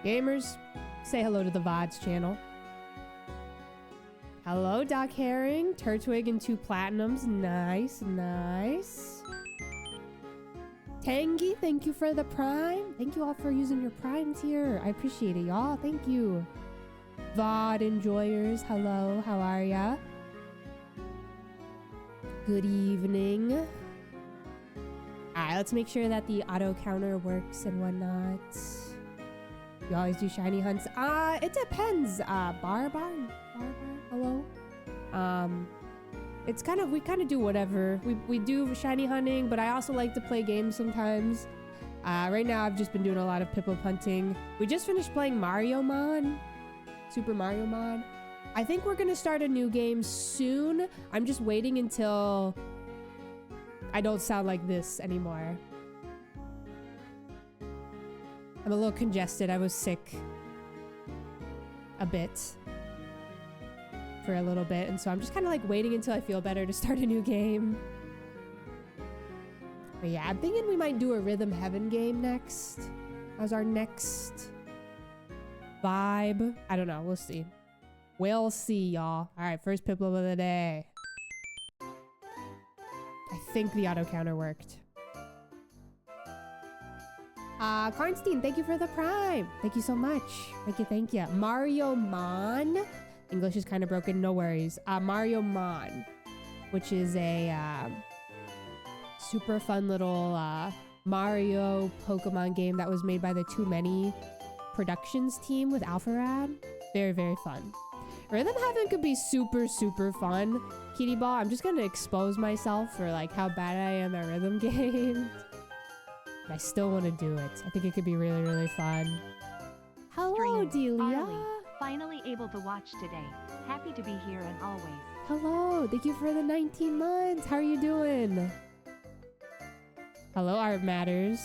Gamers, say hello to the VODs channel. Hello, Doc Herring. Turtwig and 2 platinums. Nice, nice. Tangy, thank you for the prime. Thank you all for using your primes here. I appreciate it, y'all. Thank you. VOD enjoyers, hello. How are ya? Good evening. Alright, let's make sure that the auto counter works and whatnot. You always do shiny hunts? It depends. Barbar, hello. It's kind of, we kind of do whatever. We do shiny hunting, but I also like to play games sometimes. Right now I've just been doing a lot of Piplup hunting. We just finished playing Mario Mod, Super Mario Mod. I think we're gonna start a new game soon. I'm just waiting until I don't sound like this anymore. I'm a little congested. I was sick a bit for a little bit, and so I'm just kind of like waiting until I feel better to start a new game. But yeah, I'm thinking we might do a Rhythm Heaven game next as our next vibe. I don't know. We'll see. We'll see, y'all. All right, first Piplup of the day. I think the auto counter worked. Karnstein, thank you for the prime. Thank you so much. Thank you, thank you. Mario Mon. English is kind of broken, no worries. Mario Mon, which is a super fun little Mario Pokemon game that was made by the Too Many Productions team with Alpharad. Very, very fun. Rhythm Heaven could be super, super fun. Kitty Ball, I'm just gonna expose myself for like how bad I am at rhythm games. I still want to do it. I think it could be really, really fun. Hello, Delia. Finally able to watch today. Happy to be here and always. Hello. Thank you for the 19 months. How are you doing? Hello, Art Matters.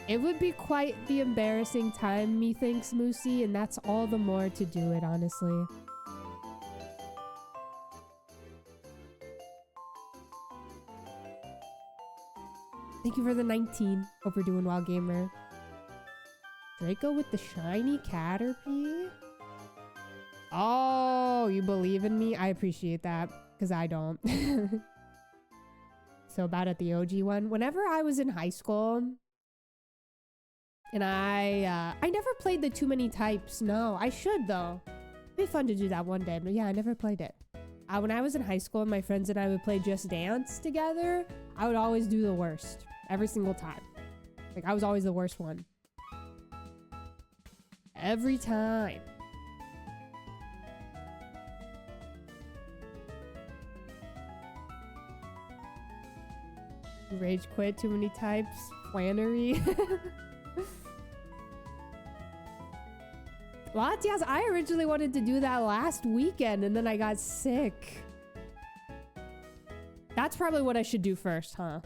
It would be quite the embarrassing time, methinks, Moosey, and that's all the more to do it, honestly. Thank you for the 19. Hope you're doing well, gamer. Draco with the shiny Caterpie? Oh, you believe in me? I appreciate that, because I don't. So bad at the OG one. Whenever I was in high school, and I never played the Too Many Types. No, I should, though. It'd be fun to do that one day, but yeah, I never played it. When I was in high school and my friends and I would play Just Dance together, I would always do the worst. Every single time. Like, I was always the worst one. Every time. Rage quit, Too Many Types, Flannery. Latias, I originally wanted to do that last weekend and then I got sick. That's probably what I should do first, huh?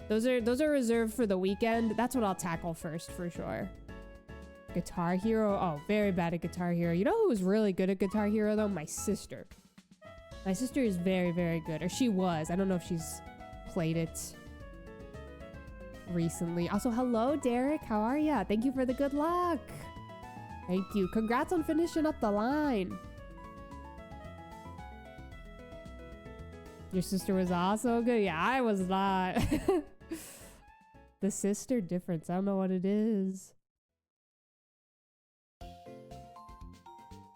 Those are reserved for the weekend. That's what I'll tackle first for sure. Guitar Hero. Oh, very bad at Guitar Hero. You know who was really good at Guitar Hero though? My sister. My sister is very, very good. Or she was. I don't know if she's played it recently. Also, hello, Derek. How are ya? Thank you for the good luck. Thank you. Congrats on finishing up the line. Your sister was also good? Yeah, I was not. The sister difference. I don't know what it is.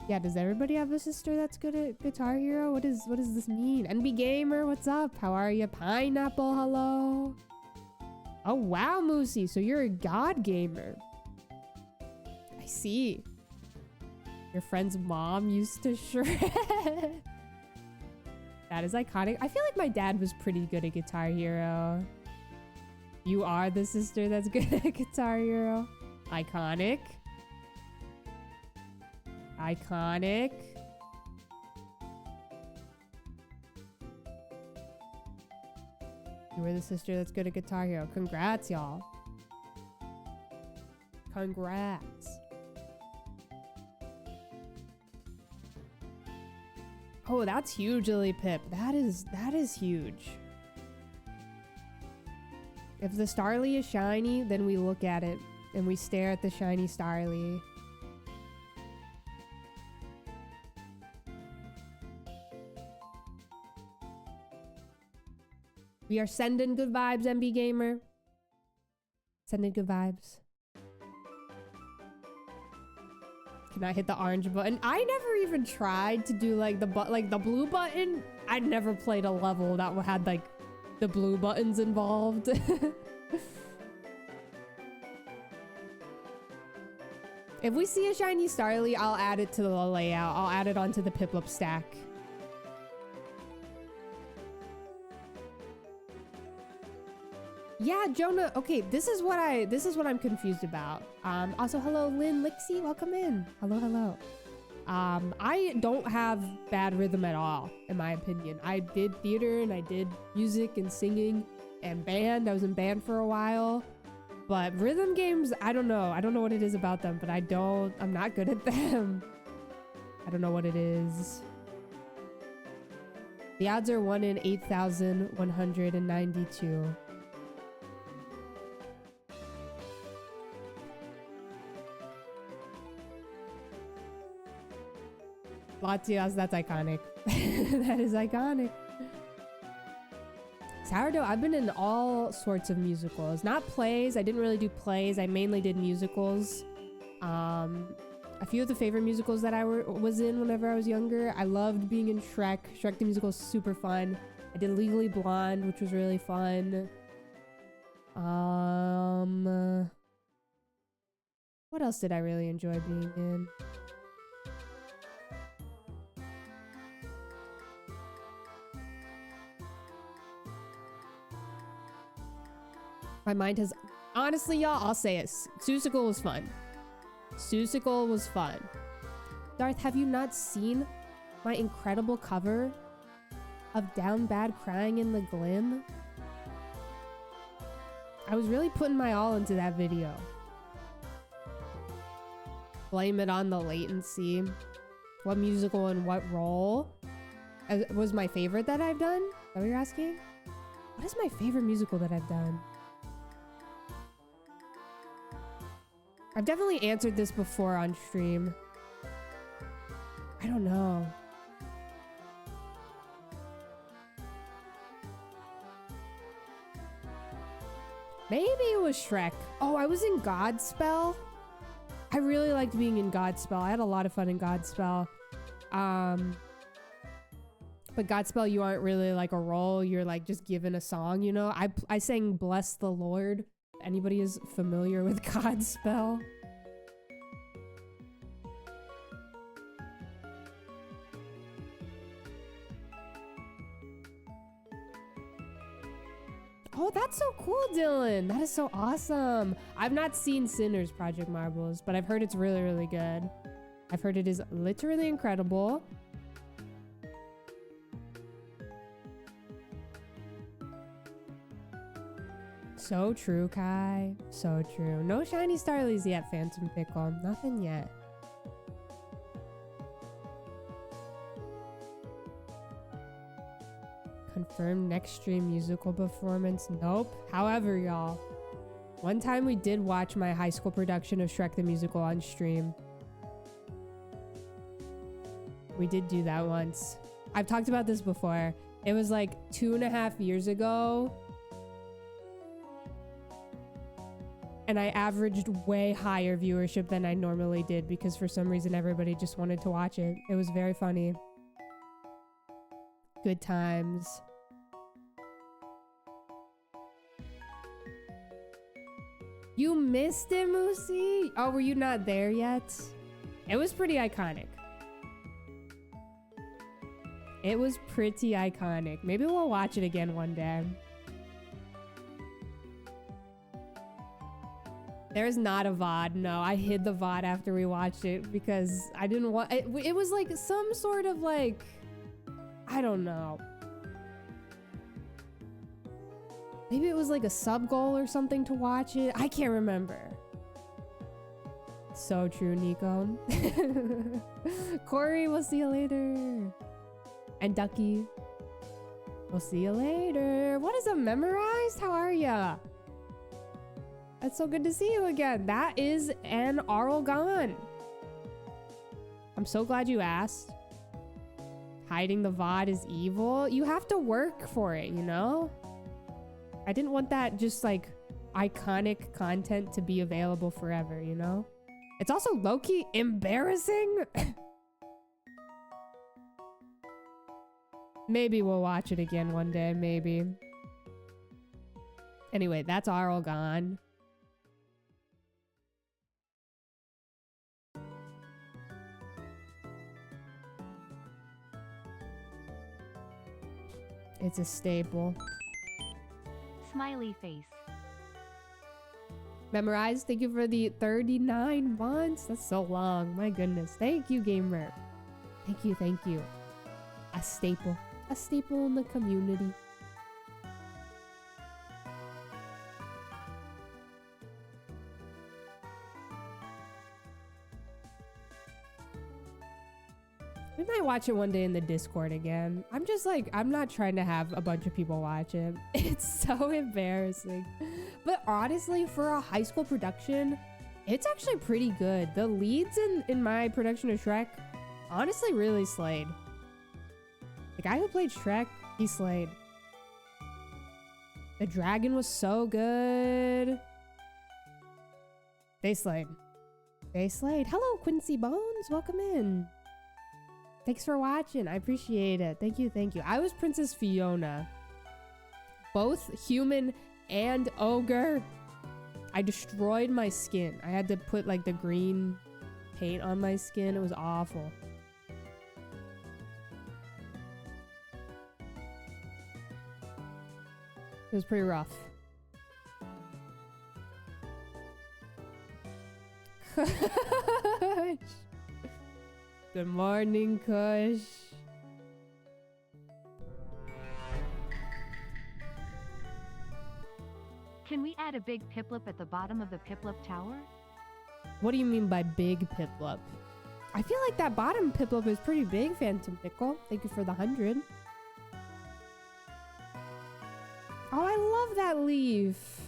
Yeah, does everybody have a sister that's good at Guitar Hero? What does this mean? NB Gamer, what's up? How are you? Pineapple, hello. Oh, wow, Moosey. So you're a god gamer. I see. Your friend's mom used to shred. That is iconic. I feel like my dad was pretty good at Guitar Hero. You are the sister that's good at Guitar Hero. Iconic. Iconic. You were the sister that's good at Guitar Hero. Congrats, y'all. Congrats. Oh, that's huge, Lily Pip. That is huge. If the Starly is shiny, then we look at it and we stare at the shiny Starly. We are sending good vibes, MB Gamer. Sending good vibes. Can I hit the orange button? I never even tried to do like the blue button. I never played a level that had like the blue buttons involved. If we see a shiny Starly, I'll add it to the layout. I'll add it onto the Piplup stack. Yeah, Jonah. Okay, this is what I'm confused about. Also, hello, Lynn Lixie. Welcome in. Hello, hello. I don't have bad rhythm at all, in my opinion. I did theater and I did music and singing and band. I was in band for a while. But rhythm games, I don't know. I don't know what it is about them, but I'm not good at them. I don't know what it is. The odds are 1 in 8,192. Latias, that's iconic. That is iconic. Sourdough, I've been in all sorts of musicals. Not plays. I didn't really do plays. I mainly did musicals. A few of the favorite musicals that I was in whenever I was younger. I loved being in Shrek. Shrek the musical is super fun. I did Legally Blonde, which was really fun. What else did I really enjoy being in? My mind has... Honestly, y'all, I'll say it. Seussical was fun. Seussical was fun. Darth, have you not seen my incredible cover of Down Bad Crying in the Glim? I was really putting my all into that video. Blame it on the latency. What musical and what role was my favorite that I've done? Is that what you're asking? What is my favorite musical that I've done? I've definitely answered this before on stream. I don't know. Maybe it was Shrek. Oh, I was in Godspell. I really liked being in Godspell. I had a lot of fun in Godspell. But Godspell, you aren't really like a role. You're like just given a song, you know? I sang Bless the Lord. Anybody is familiar with Godspell? Oh, that's so cool, Dylan. That is so awesome. I've not seen Sinners Project Marbles, but I've heard it's really, really good. I've heard it is literally incredible. So true, Kai. So true. No shiny Starlies yet, Phantom Pickle. Nothing yet. Confirmed next stream musical performance. Nope. However, y'all, one time we did watch my high school production of Shrek the Musical on stream. We did do that once. I've talked about this before. It was like 2.5 years ago. And I averaged way higher viewership than I normally did because for some reason everybody just wanted to watch it. It was very funny. Good times. You missed it, Moosey? Oh, were you not there yet? It was pretty iconic. It was pretty iconic. Maybe we'll watch it again one day. There's not a VOD. No, I hid the VOD after we watched it because I didn't want... It was like some sort of like... I don't know. Maybe it was like a sub goal or something to watch it. I can't remember. So true, Nico. Corey, we'll see you later. And Ducky, we'll see you later. What is a memorized? How are ya? It's so good to see you again. That is an Arlgon. I'm so glad you asked. Hiding the VOD is evil. You have to work for it, you know? I didn't want that just like iconic content to be available forever, you know? It's also low-key embarrassing. Maybe we'll watch it again one day, maybe. Anyway, that's Arlgon. It's a staple. Smiley face. Memorized, thank you for the 39 months. That's so long. My goodness. Thank you, gamer. Thank you, thank you. A staple. A staple in the community. We might watch it one day in the Discord again. I'm just like, I'm not trying to have a bunch of people watch it. It's so embarrassing. But honestly, for a high school production, it's actually pretty good. The leads in my production of Shrek honestly really slayed. The guy who played Shrek, he slayed. The dragon was so good. They slayed. They slayed. Hello, Quincy Bones. Welcome in. Thanks for watching. I appreciate it. Thank you, thank you. I was Princess Fiona. Both human and ogre. I destroyed my skin. I had to put like the green paint on my skin. It was awful. It was pretty rough. Good morning, Kush. Can we add a big Piplup at the bottom of the Piplup tower? What do you mean by big Piplup? I feel like that bottom Piplup is pretty big, Phantom Pickle. Thank you for the 100. Oh, I love that leaf.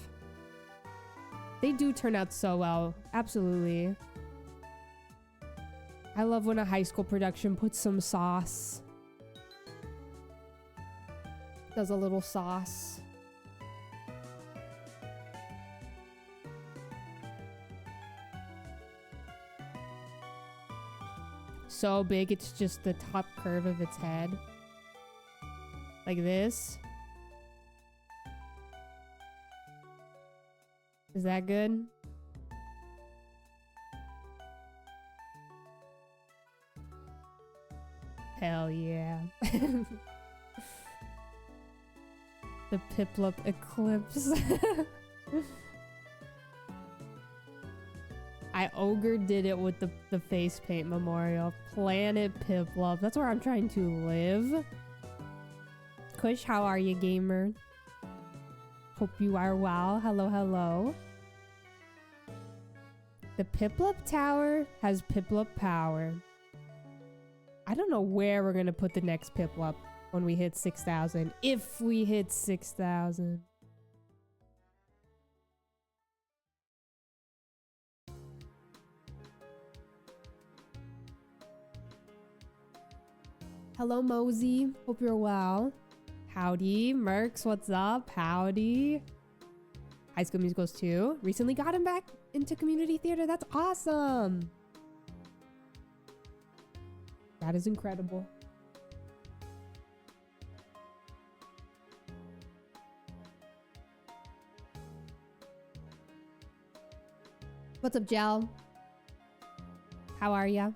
They do turn out so well. Absolutely. I love when a high school production puts some sauce. Does a little sauce. So big, it's just the top curve of its head. Like this. Is that good? Hell yeah. The Piplup eclipse. I ogre did it with the face paint memorial. Planet Piplup. That's where I'm trying to live. Kush, how are you, gamer? Hope you are well. Hello, hello. The Piplup Tower has Piplup power. I don't know where we're gonna put the next Piplup when we hit 6,000. If we hit 6,000. Hello, Mosey. Hope you're well. Howdy. Mercs, what's up? Howdy. High School Musicals 2. Recently got him back into community theater. That's awesome. That is incredible. What's up, Gel? How are ya?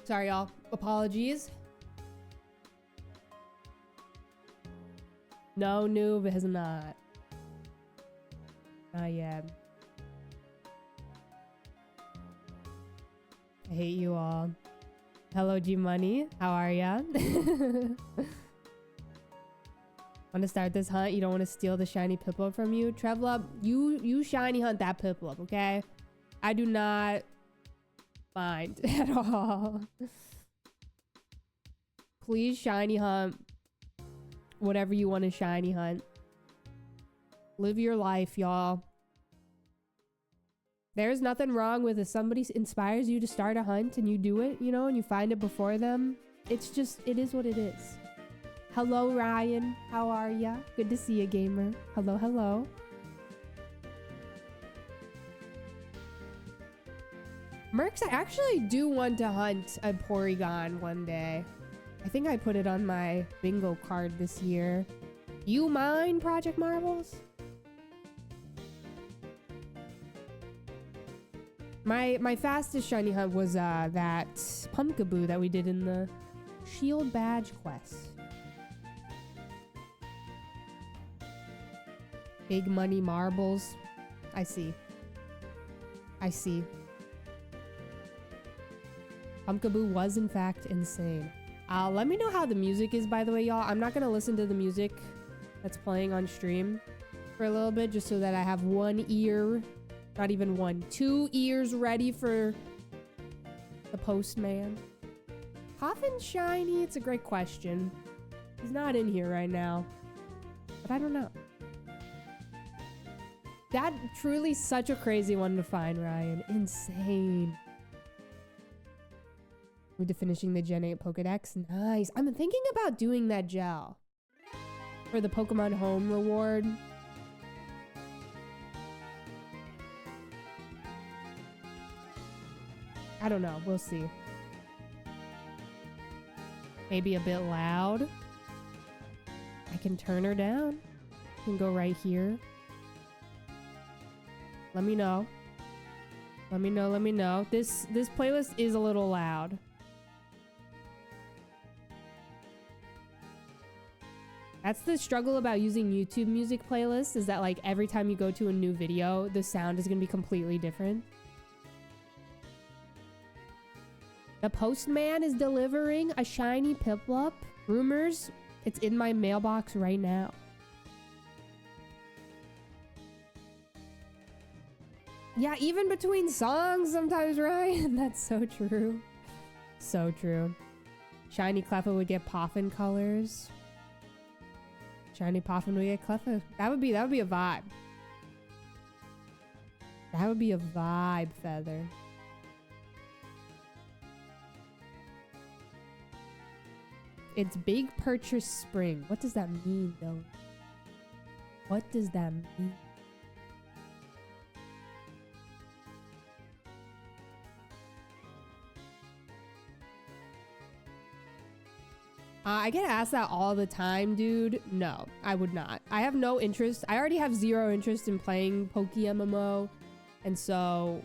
Sorry, y'all. Apologies. No, noob has not. Not yet. I hate you all. Hello, G Money. How are ya? Want to start this hunt? You don't want to steal the shiny Piplup from you? Trevlup, you shiny hunt that Piplup, okay? I do not mind at all. Please shiny hunt whatever you want to shiny hunt. Live your life, y'all. There's nothing wrong with if somebody inspires you to start a hunt and you do it, you know, and you find it before them. It's just, it is what it is. Hello, Ryan. How are ya? Good to see you, gamer. Hello, hello. Mercs, I actually do want to hunt a Porygon one day. I think I put it on my bingo card this year. You mine, Project Marbles? My fastest shiny hunt was that Pumpkaboo that we did in the Shield Badge quest. Big money marbles. I see. I see. Pumpkaboo was in fact insane. Let me know how the music is, by the way, y'all. I'm not gonna listen to the music that's playing on stream for a little bit, just so that I have one ear, not even one, 2 ears ready for the postman. Coffin shiny? It's a great question. He's not in here right now, but I don't know. That truly such a crazy one to find, Ryan. Insane. We're to finishing the Gen 8 Pokedex. Nice. I'm thinking about doing that gel for the Pokemon Home reward. I don't know. We'll see. Maybe a bit loud. I can turn her down. I can go right here. Let me know. Let me know, let me know. This playlist is a little loud. That's the struggle about using YouTube music playlists, is that like every time you go to a new video, the sound is gonna be completely different. The postman is delivering a shiny Piplup. Rumors, it's in my mailbox right now. Yeah, even between songs sometimes, Ryan. That's so true. So true. Shiny Cleffa would get Poffin colors. Shiny Poffin would get Cleffa. That would be a vibe. That would be a vibe, Feather. It's Big Purchase Spring. What does that mean, though? What does that mean? I get asked that all the time, dude. No, I would not. I have no interest. I already have 0 interest in playing Poke MMO. And so,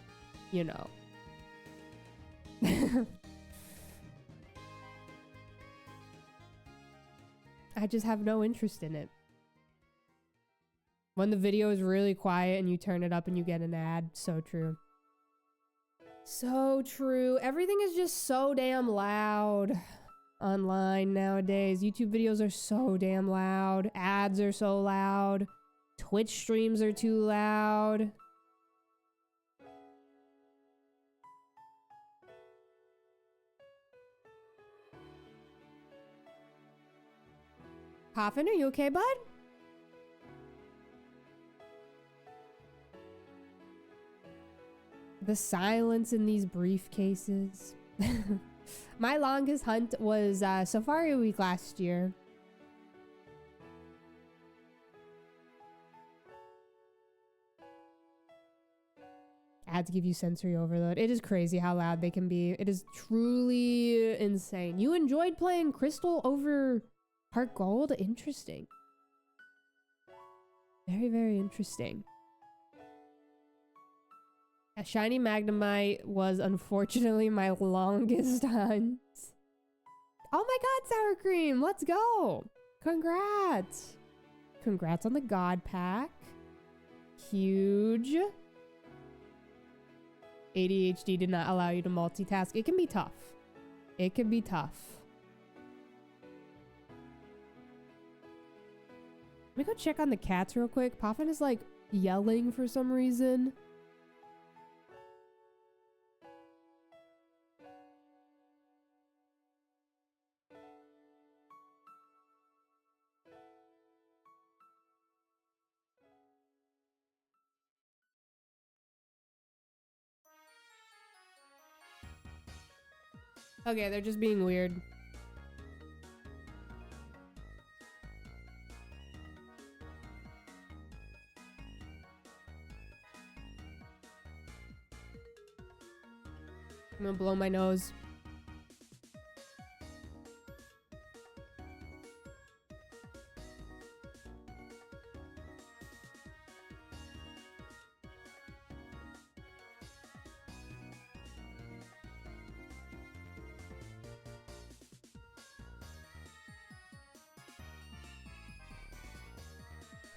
you know. I just have no interest in it. When the video is really quiet and you turn it up and you get an ad. So true. So true. Everything is just so damn loud online nowadays. YouTube videos are so damn loud. Ads are so loud. Twitch streams are too loud. Coffin, are you okay, bud? The silence in these briefcases. My longest hunt was Safari Week last year. Ads give you sensory overload. It is crazy how loud they can be. It is truly insane. You enjoyed playing Crystal over Heart Gold? Interesting. Very, very interesting. A shiny Magnemite was unfortunately my longest hunt. Oh my god, sour cream! Let's go! Congrats! Congrats on the God Pack. Huge. ADHD did not allow you to multitask. It can be tough. It can be tough. Let me go check on the cats real quick. Poffin is like yelling for some reason. Okay, they're just being weird. I'm gonna blow my nose.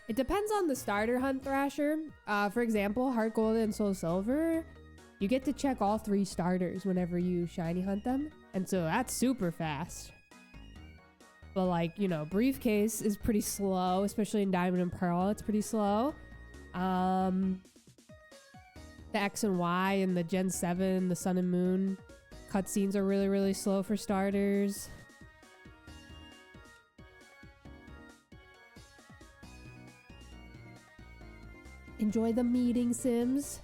It depends on the starter hunt, Thrasher. For example, Heart Gold and Soul Silver, you get to check all 3 starters whenever you shiny hunt them. And so that's super fast. But like, you know, Briefcase is pretty slow, especially in Diamond and Pearl, it's pretty slow. The X and Y and the Gen 7, the Sun and Moon cutscenes are really, really slow for starters. Enjoy the meeting, Sims.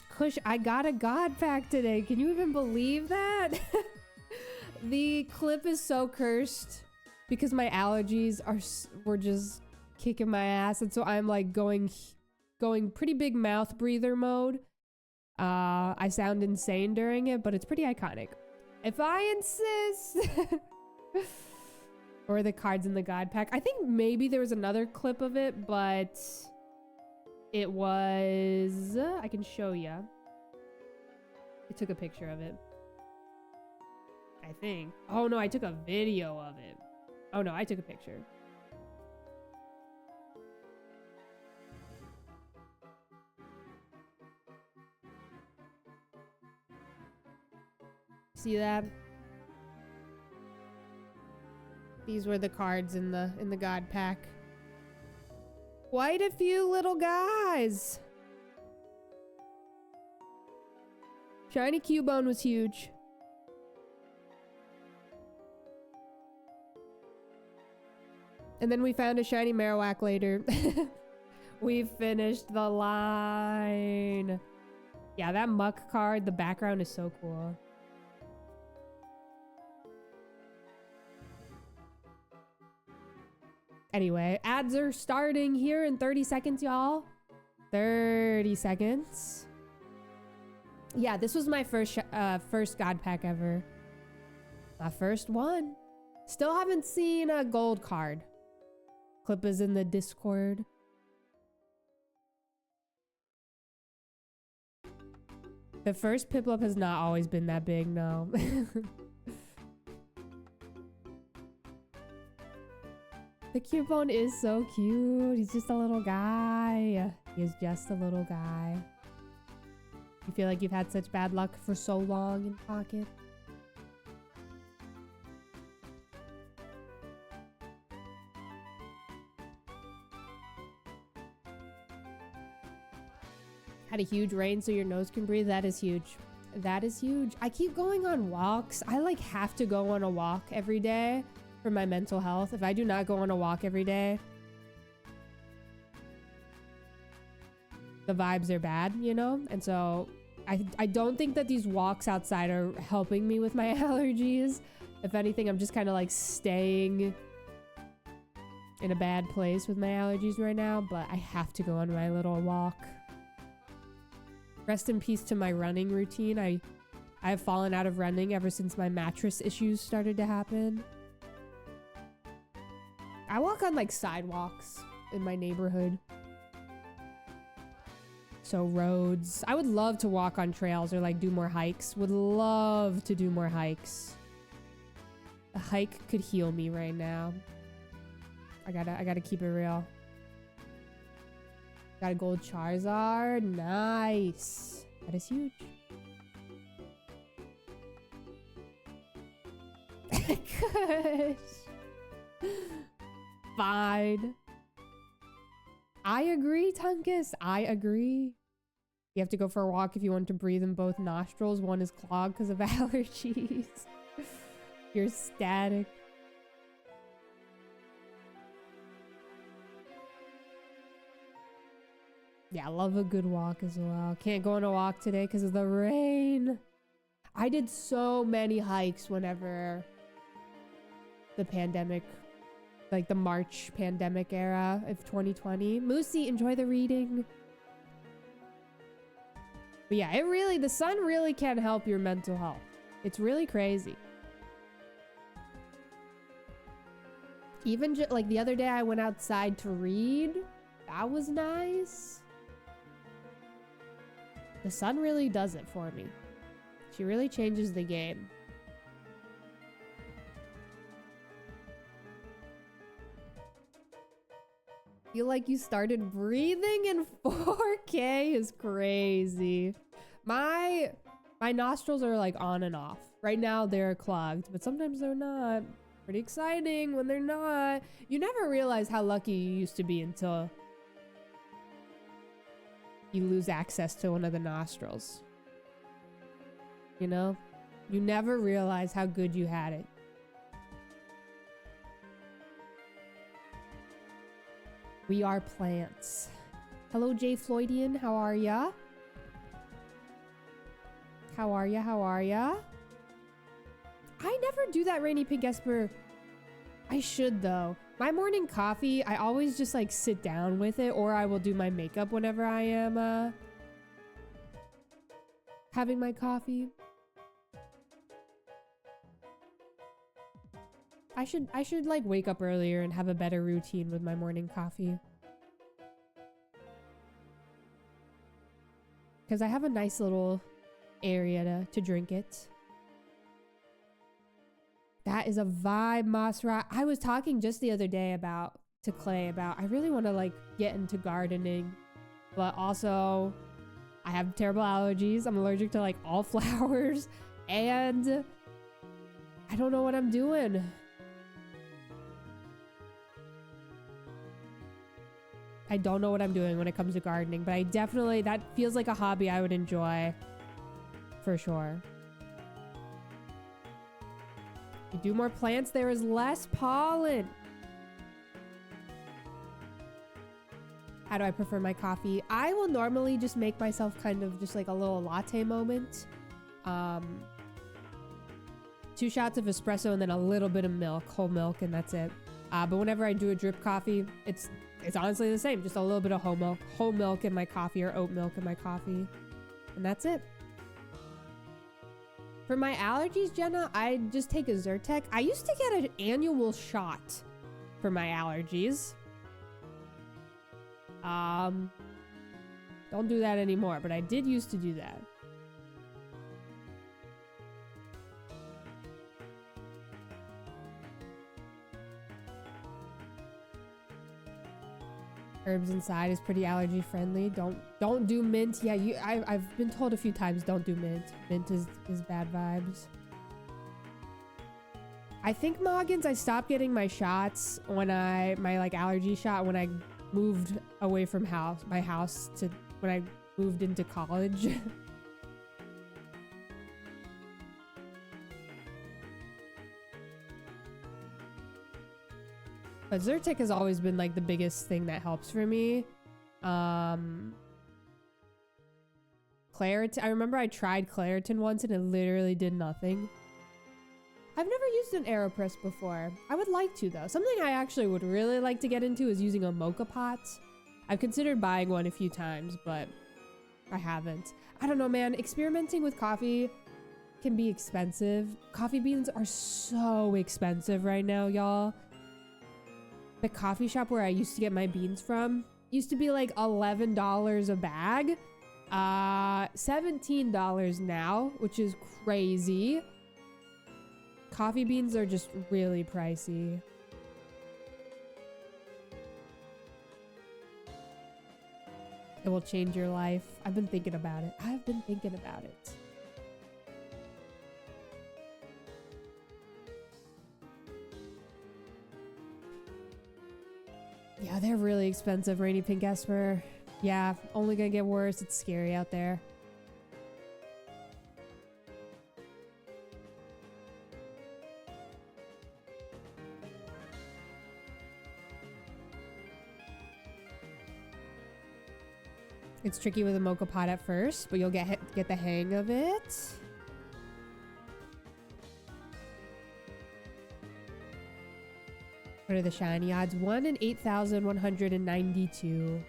Kush, I got a God Pack today. Can you even believe that? The clip is so cursed because my allergies were just kicking my ass, and so I'm like going pretty big mouth breather mode. I sound insane during it, but it's pretty iconic. If I insist. Or the cards in the God Pack. I think maybe there was another clip of it, but it was... I can show you. I took a picture of it. I think. Oh no, I took a video of it. Oh no, I took a picture. See that? These were the cards in the God Pack. Quite a few little guys. Shiny Cubone was huge. And then we found a shiny Marowak later. We finished the line. Yeah, that Muck card, the background is so cool. Anyway, ads are starting here in 30 seconds, y'all. 30 seconds. Yeah, this was my first God Pack ever. My first one. Still haven't seen a gold card. Clip is in the Discord. The first Piplup has not always been that big, no. The Cubone is so cute. He's just a little guy. He is just a little guy. You feel like you've had such bad luck for so long in Pocket? Had a huge rain so your nose can breathe. That is huge. That is huge. I keep going on walks. I like have to go on a walk every day for my mental health. If I do not go on a walk every day, the vibes are bad, you know? And so I don't think that these walks outside are helping me with my allergies. If anything, I'm just kind of like staying in a bad place with my allergies right now, but I have to go on my little walk. Rest in peace to my running routine. I have fallen out of running ever since my mattress issues started to happen. I walk on like sidewalks in my neighborhood. so roads. I would love to walk on trails or like do more hikes. Would love to do more hikes. A hike could heal me right now. I gotta keep it real. Got a gold Charizard. Nice. That is huge. Good. Fine. I agree, Tunkus. I agree. You have to go for a walk if you want to breathe in both nostrils. One is clogged because of allergies. You're static. Yeah, I love a good walk as well. Can't go on a walk today because of the rain. I did so many hikes whenever the pandemic, like the March pandemic era of 2020. Moosey, enjoy the reading. But yeah, the sun really can help your mental health. It's really crazy. Even like the other day I went outside to read. That was nice. The sun really does it for me. She really changes the game. Feel like you started breathing in 4K is crazy. My nostrils are like on and off. Right now they're clogged, but sometimes they're not. Pretty exciting when they're not. You never realize how lucky you used to be until you lose access to one of the nostrils. You know? You never realize how good you had it. We are plants. Hello, Jay Floydian. How are ya? How are ya? How are ya? I never do that, Rainy Pink Esper. I should, though. My morning coffee, I always just like sit down with it, or I will do my makeup whenever I am having my coffee. I should like wake up earlier and have a better routine with my morning coffee. Because I have a nice little area to drink it. That is a vibe, Masra. I was talking just the other day to Clay about I really want to like get into gardening, but also I have terrible allergies. I'm allergic to like all flowers, and I don't know what I'm doing. I don't know what I'm doing when it comes to gardening, but that feels like a hobby I would enjoy for sure. You do more plants, there is less pollen. How do I prefer my coffee? I will normally just make myself kind of just like a little latte moment. 2 shots of espresso and then a little bit of milk, whole milk, and that's it. But whenever I do a drip coffee, it's honestly the same. Just a little bit of whole milk in my coffee, or oat milk in my coffee, and that's it. For my allergies, Jenna, I just take a Zyrtec. I used to get an annual shot for my allergies. Don't do that anymore, but I did used to do that. Herbs inside is pretty allergy friendly. Don't do mint. Yeah, I've been told a few times don't do mint. Mint is bad vibes. I think, Moggins, I stopped getting my shots when my like allergy shot when I moved away from my house to when I moved into college. But Zyrtec has always been like the biggest thing that helps for me. Claritin. I remember I tried Claritin once and it literally did nothing. I've never used an AeroPress before. I would like to, though. Something I actually would really like to get into is using a mocha pot. I've considered buying one a few times, but I haven't. I don't know, man. Experimenting with coffee can be expensive. Coffee beans are so expensive right now, y'all. The coffee shop where I used to get my beans from used to be like $11 a bag. $17 now, which is crazy. Coffee beans are just really pricey. It will change your life. I've been thinking about it. I've been thinking about it. Yeah, they're really expensive, Rainy Pink Esper. Yeah, only gonna get worse. It's scary out there. It's tricky with a mocha pot at first, but you'll get the hang of it. What are the shiny odds? 1 in 8,192.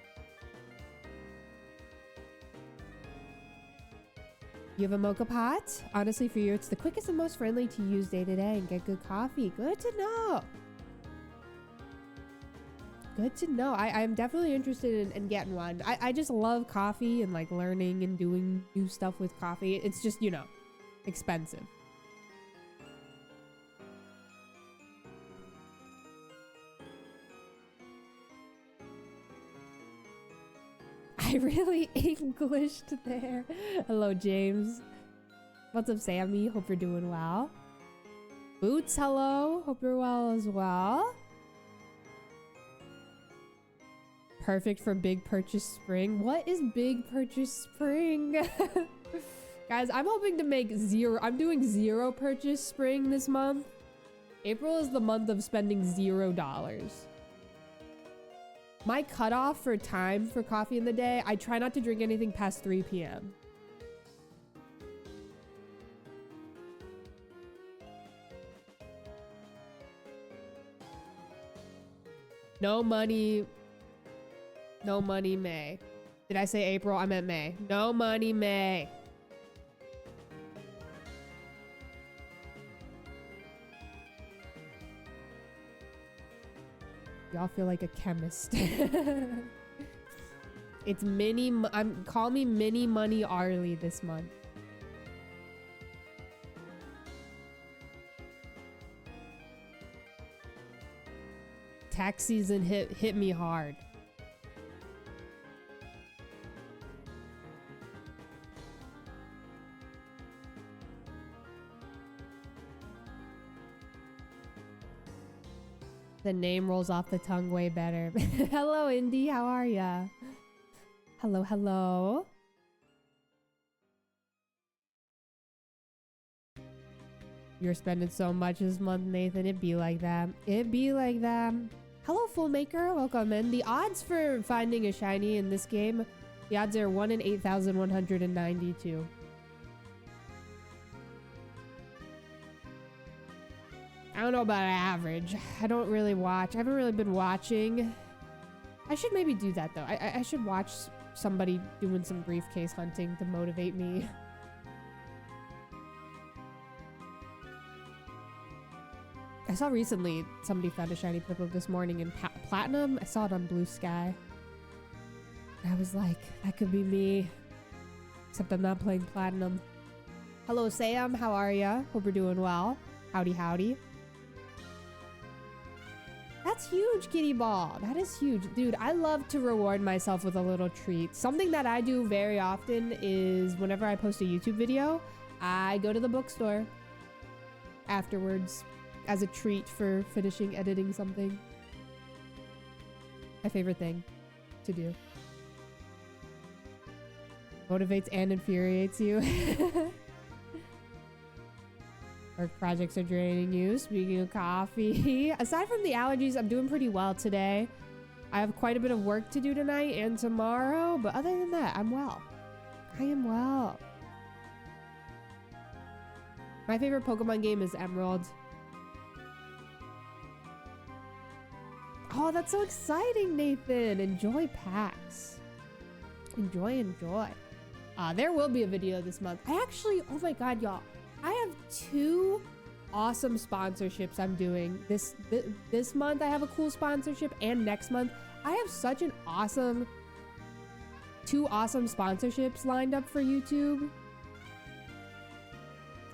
You have a mocha pot? Honestly, for you, it's the quickest and most friendly to use day to day and get good coffee. Good to know. Good to know. I'm definitely interested in getting one. I just love coffee and like learning and doing new stuff with coffee. It's just, you know, expensive. I really Englished there. Hello, James. What's up, Sammy? Hope you're doing well. Boots, hello. Hope you're well as well. Perfect for big purchase spring. What is big purchase spring? Guys, I'm hoping to make I'm doing 0 purchase spring this month. April is the month of spending $0. My cutoff for time for coffee in the day, I try not to drink anything past 3 p.m. No money. No money, May. Did I say April? I meant May. No money, May. Y'all feel like a chemist. It's call me Mini Money Arlie this month. Tax season hit me hard. The name rolls off the tongue way better. Hello, Indy. How are ya? Hello, hello. You're spending so much this month, Nathan. It'd be like that. It'd be like that. Hello, Full Maker. Welcome in. The odds for finding a shiny in this game, the odds are 1 in 8,192. I don't know about average. I don't really watch. I haven't really been watching. I should maybe do that though. I should watch somebody doing some briefcase hunting to motivate me. I saw recently somebody found a shiny Piplup this morning in Platinum. I saw it on Blue Sky. I was like, that could be me. Except I'm not playing Platinum. Hello, Sam. How are ya? Hope you're doing well. Howdy, howdy. That's huge, Kitty Ball. That is huge. Dude, I love to reward myself with a little treat. Something that I do very often is whenever I post a YouTube video, I go to the bookstore afterwards as a treat for finishing editing something. My favorite thing to do. Motivates and infuriates you. Work projects are draining you. Speaking of coffee. Aside from the allergies, I'm doing pretty well today. I have quite a bit of work to do tonight and tomorrow, but other than that, I'm well. I am well. My favorite Pokemon game is Emerald. Oh, that's so exciting, Nathan. Enjoy PAX. Enjoy, enjoy. There will be a video this month. I actually, oh my God, y'all. I have 2 awesome sponsorships I'm doing. This month I have a cool sponsorship, and next month I have such an awesome 2 awesome sponsorships lined up for YouTube.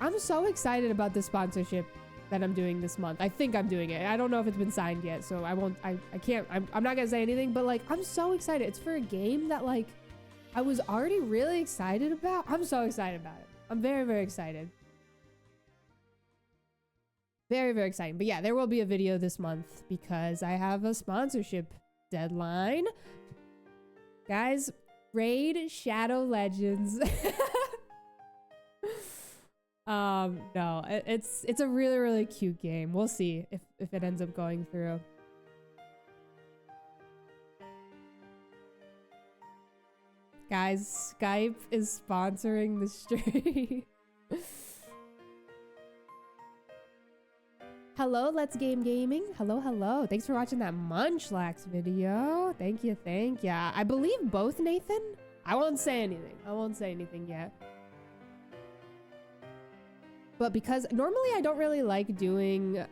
I'm so excited about the sponsorship that I'm doing this month. I think I'm doing it. I don't know if it's been signed yet, so I won't, I can't, I'm not gonna say anything, but like, I'm so excited. It's for a game that like, I was already really excited about. I'm so excited about it. I'm very, very excited. Very, very exciting. But yeah, there will be a video this month because I have a sponsorship deadline. Guys, raid Shadow Legends. No, it's a really, really cute game. We'll see if it ends up going through. Guys, Skype is sponsoring the stream. Hello, Let's Game Gaming. Hello, hello. Thanks for watching that Munchlax video. Thank you, thank you. I believe both, Nathan. I won't say anything. I won't say anything yet. But because normally I don't really like doing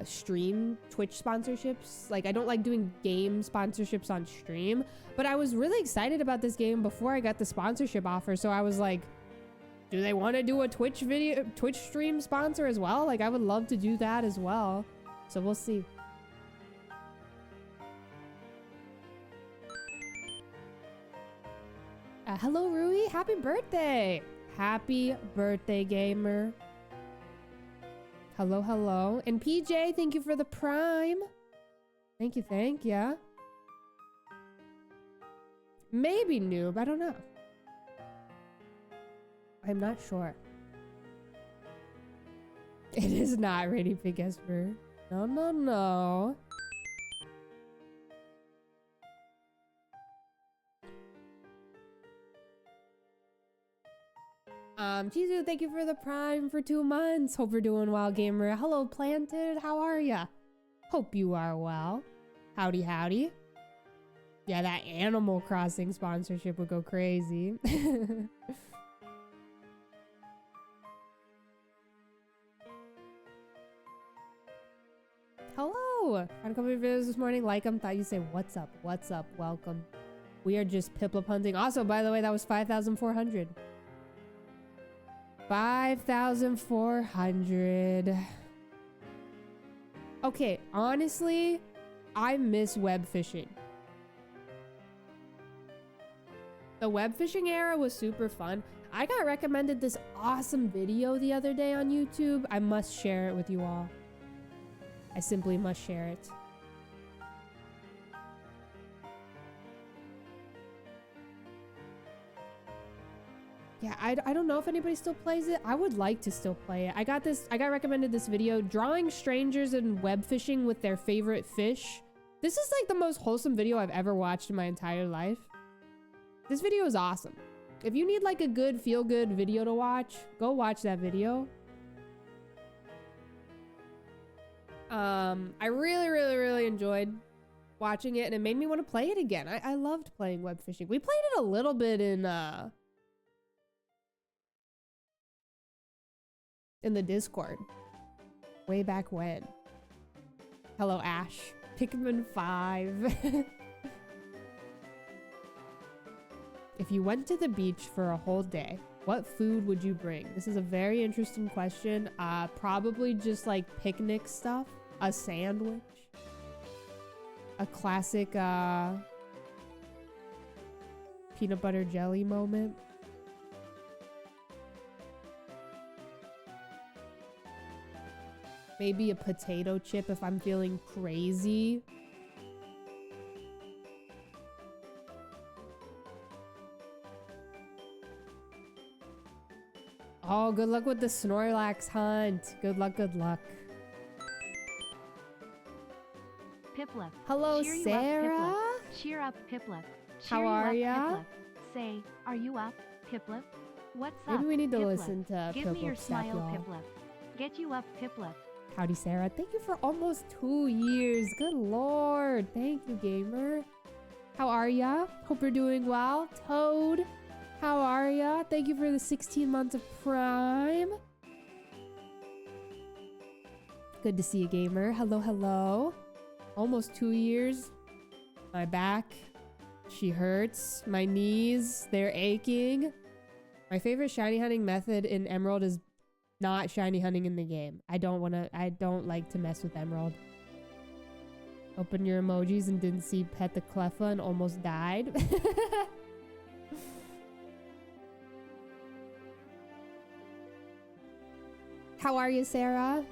stream Twitch sponsorships. Like I don't like doing game sponsorships on stream. But I was really excited about this game before I got the sponsorship offer. So I was like, do they want to do a Twitch stream sponsor as well? Like I would love to do that as well. So we'll see. Hello Rui, happy birthday. Happy birthday, gamer. Hello, hello. And PJ, thank you for the prime. Thank you, thank you. Maybe noob, I don't know. I'm not sure. It is not Ready Big Esper. No, no, no. Chizu, thank you for the prime for 2 months. Hope you're doing well, gamer. Hello, Planted. How are ya? Hope you are well. Howdy, howdy. Yeah, that Animal Crossing sponsorship would go crazy. Hello. Had a couple of videos this morning. Like them. Thought you'd say, what's up? What's up? Welcome. We are just Piplup hunting. Also, by the way, that was 5,400. 5,400. Okay, honestly, I miss web fishing. The web fishing era was super fun. I got recommended this awesome video the other day on YouTube. I must share it with you all. I simply must share it. Yeah, I don't know if anybody still plays it. I would like to still play it. I got recommended this video, drawing strangers and web fishing with their favorite fish. This is like the most wholesome video I've ever watched in my entire life. This video is awesome. If you need like a good feel-good video to watch, go watch that video. I really enjoyed watching it, and it made me want to play it again. I loved playing web fishing. We played it a little bit in the Discord way back when. Hello, Ash. Pikmin 5. If you went to the beach for a whole day, what food would you bring? This is a very interesting question. Probably just like picnic stuff, a sandwich, a classic peanut butter jelly moment. Maybe a potato chip if I'm feeling crazy. Oh, good luck with the Snorlax hunt. Good luck, good luck. Piplup. Hello, Cheer Sarah. You up, Piplup. Cheer up, Piplup. Cheer How are you up, ya? Piplup. Say, are you up, Piplup? What's up, Maybe we need to Piplup? listen to Give me your Piplup stuff, smile, y'all. Piplup. Get you up, Piplup. Howdy, Sarah. Thank you for almost 2 years. Good lord. Thank you, gamer. How are ya? Hope you're doing well. Toad, how are ya? Thank you for the 16 months of Prime. Good to see you, gamer. Hello, hello. Almost 2 years. My back She hurts. My knees, they're aching. My favorite shiny hunting method in Emerald is not shiny hunting in the game. I don't like to mess with Emerald. Open your emojis and didn't see Pet the Cleffa and almost died. How are you, Sarah?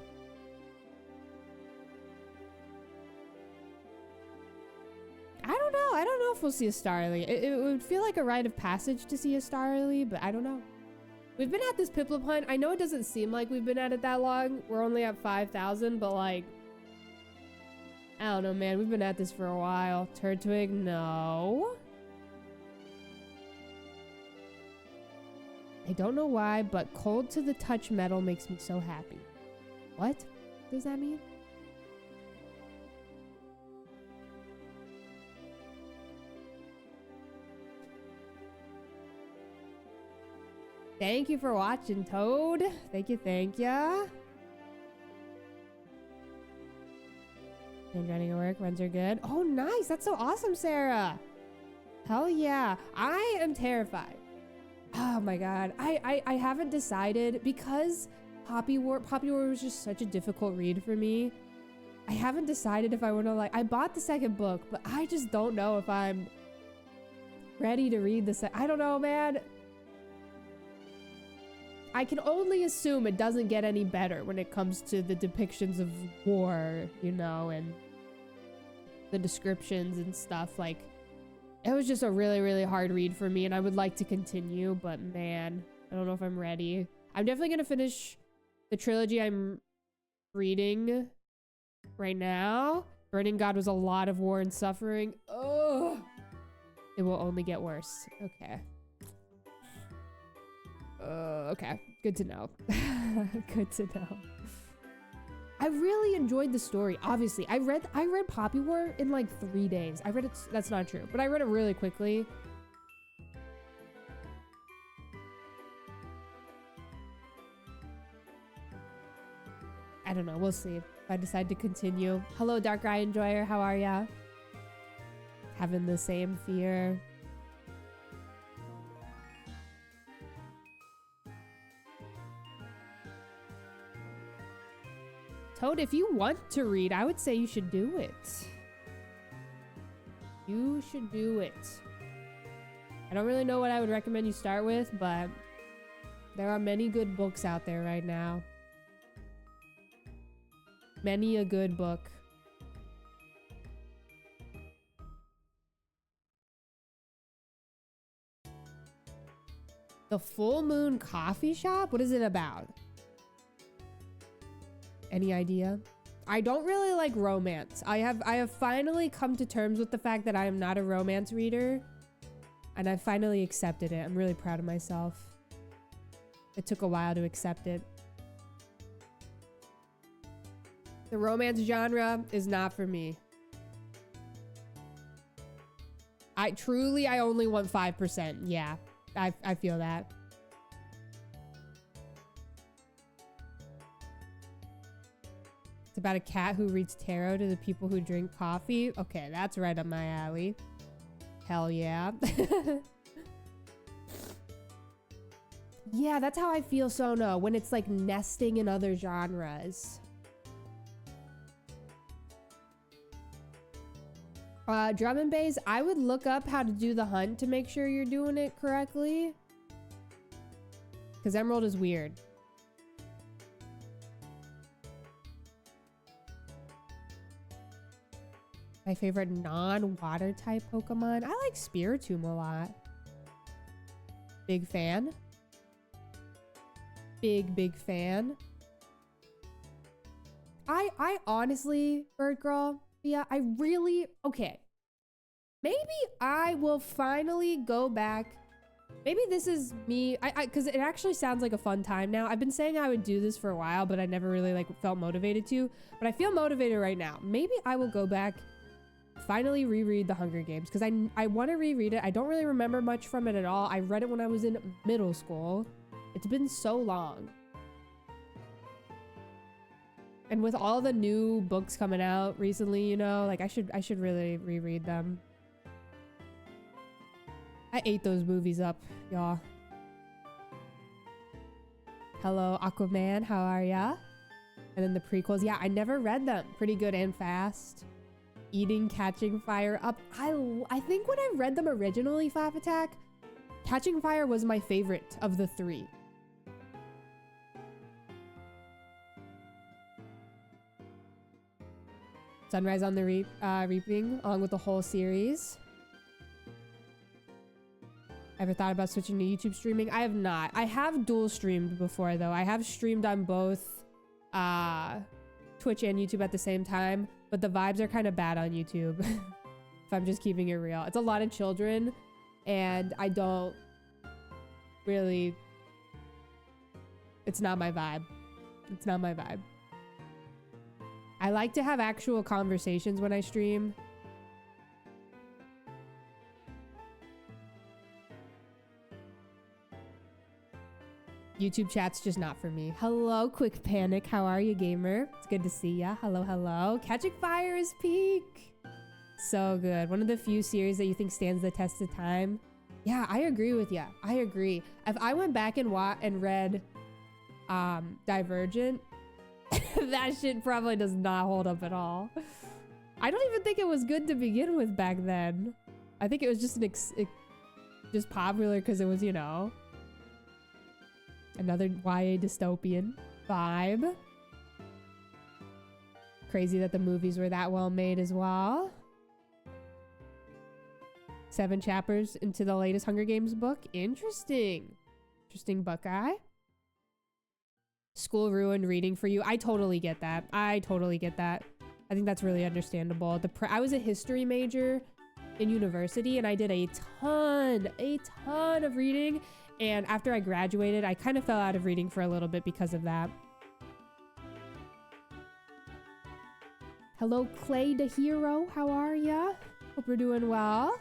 I don't know. I don't know if we'll see a Starly. It would feel like a rite of passage to see a Starly, but I don't know. We've been at this Piplup hunt. I know it doesn't seem like we've been at it that long. We're only at 5,000, but like, I don't know, man. We've been at this for a while. Turtwig, no. I don't know why, but cold to the touch metal makes me so happy. What does that mean? Thank you for watching, Toad. Thank you, thank ya. And running to work, runs are good. Oh, nice. That's so awesome, Sarah. Hell yeah. I am terrified. Oh my god. I haven't decided because Poppy War was just such a difficult read for me. I haven't decided if I want to like, I bought the second book, but I just don't know if I'm ready to read the I don't know, man. I can only assume it doesn't get any better when it comes to the depictions of war, you know, and the descriptions and stuff. Like, it was just a really, really hard read for me, and I would like to continue, but man, I don't know if I'm ready. I'm definitely going to finish the trilogy I'm reading right now. Burning God was a lot of war and suffering. Oh, it will only get worse. Okay. Okay, good to know. Good to know. I really enjoyed the story. Obviously, I read Poppy War in like 3 days. I read it. That's not true, but I read it really quickly. I don't know. We'll see if I decide to continue. Hello, Dark Eye Enjoyer. How are ya? Having the same fear. Toad, if you want to read, I would say you should do it. You should do it. I don't really know what I would recommend you start with, but there are many good books out there right now. Many a good book. The Full Moon Coffee Shop? What is it about? Any idea? I don't really like romance. I have finally come to terms with the fact that I am not a romance reader, and I finally accepted it. I'm really proud of myself. It took a while to accept it. The romance genre is not for me. I only want 5%. Yeah, I feel that. It's about a cat who reads tarot to the people who drink coffee. Okay, that's right up my alley. Hell yeah. Yeah, that's how I feel, Sono, when it's like nesting in other genres. Drum and bass, I would look up how to do the hunt to make sure you're doing it correctly. Because Emerald is weird. My favorite non-water type Pokemon. I like Spiritomb a lot. Big fan. Big fan. I honestly, Bird Girl, yeah, okay. Maybe I will finally go back. Maybe this is me, because it actually sounds like a fun time now. I've been saying I would do this for a while, but I never really like felt motivated to. But I feel motivated right now. Maybe I will go back, finally reread The Hunger Games, because I want to reread it. I don't really remember much from it at all. I read it when I was in middle school. It's been so long. And with all the new books coming out recently, you know, like I should really reread them. I ate those movies up, y'all. Hello, Aquaman. How are ya? And then the prequels. Yeah, I never read them. Pretty Good and Fast. Eating, Catching Fire Up. I think when I read them originally, Flap Attack, Catching Fire was my favorite of the three. Sunrise on the Reaping, along with the whole series. Ever thought about switching to YouTube streaming? I have not. I have dual streamed before though. I have streamed on both Twitch and YouTube at the same time, but the vibes are kind of bad on YouTube. If I'm just keeping it real. It's a lot of children and I don't really, it's not my vibe. It's not my vibe. I like to have actual conversations when I stream. YouTube chat's just not for me. Hello, Quick Panic. How are you, gamer? It's good to see ya. Hello, hello. Catching Fire is peak. So good. One of the few series that you think stands the test of time. Yeah, I agree with ya. I agree. If I went back and read Divergent, that shit probably does not hold up at all. I don't even think it was good to begin with back then. I think it was just just popular because it was, you know, another YA dystopian vibe. Crazy that the movies were that well made as well. 7 chapters into the latest Hunger Games book. Interesting. Interesting, Buckeye. School ruined reading for you. I totally get that. I totally get that. I think that's really understandable. I was a history major in university and I did a ton of reading. And after I graduated, I kind of fell out of reading for a little bit because of that. Hello, Clay the Hero. How are ya? Hope you're doing well.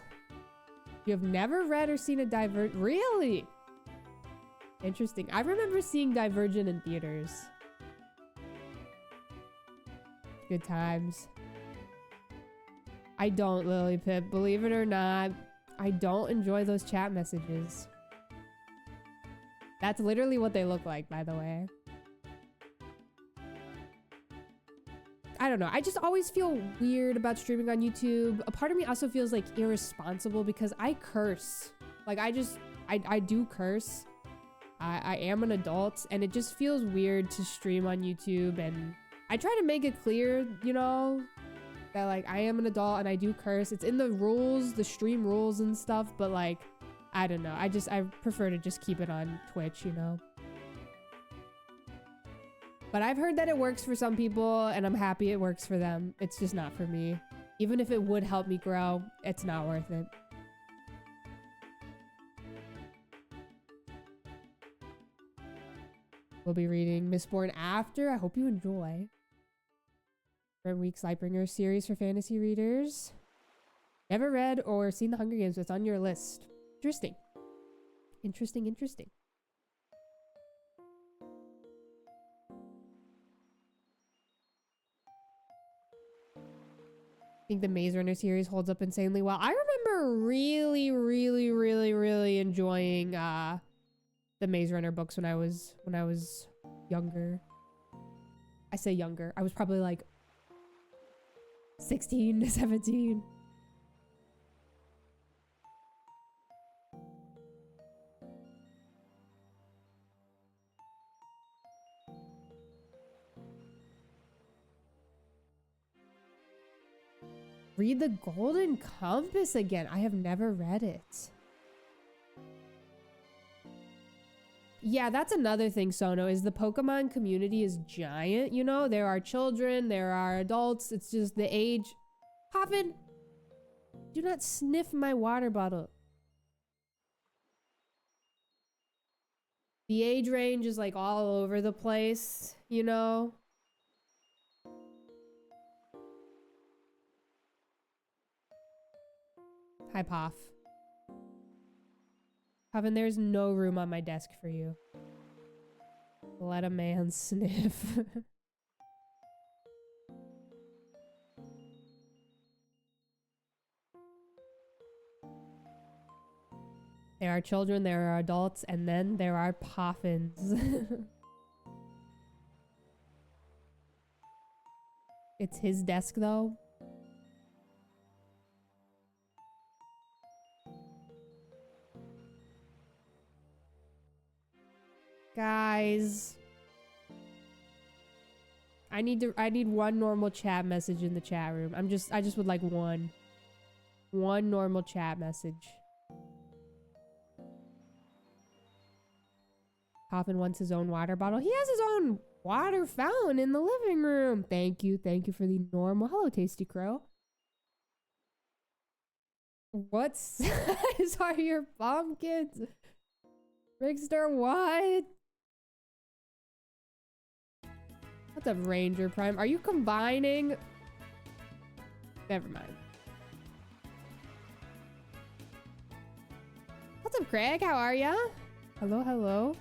You have never read or seen a Divergent? Really? Interesting. I remember seeing Divergent in theaters. Good times. I don't, Lily Pip. Believe it or not, I don't enjoy those chat messages. That's literally what they look like, by the way. I don't know. I just always feel weird about streaming on YouTube. A part of me also feels like irresponsible because I curse. Like I do curse. I am an adult and it just feels weird to stream on YouTube, and I try to make it clear, you know, that like I am an adult and I do curse. It's in the rules, the stream rules and stuff, but like, I don't know. I prefer to just keep it on Twitch, you know. But I've heard that it works for some people and I'm happy it works for them. It's just not for me. Even if it would help me grow, it's not worth it. We'll be reading Mistborn after. I hope you enjoy. Current week's Lightbringer series for fantasy readers. Never read or seen The Hunger Games, but it's on your list. Interesting. Interesting, interesting. I think the Maze Runner series holds up insanely well. I remember really enjoying the Maze Runner books when I was younger. I say younger. I was probably like 16 to 17. Read The Golden Compass again. I have never read it. Yeah, that's another thing, Sono, is the Pokemon community is giant, you know? There are children, there are adults, it's just the age. Poppin', do not sniff my water bottle. The age range is like all over the place, you know? Hi, Poff. Poppin', there's no room on my desk for you. Let a man sniff. There are children, there are adults, and then there are poffins. It's his desk, though. Guys. I need one normal chat message in the chat room. I just would like one. One normal chat message. Coffin wants his own water bottle. He has his own water fountain in the living room. Thank you. Thank you for the normal. Hello, Tasty Crow. What size are your pumpkins? Rickster, what? What's up, Ranger Prime? Are you combining? Never mind. What's up, Craig? How are ya? Hello, hello.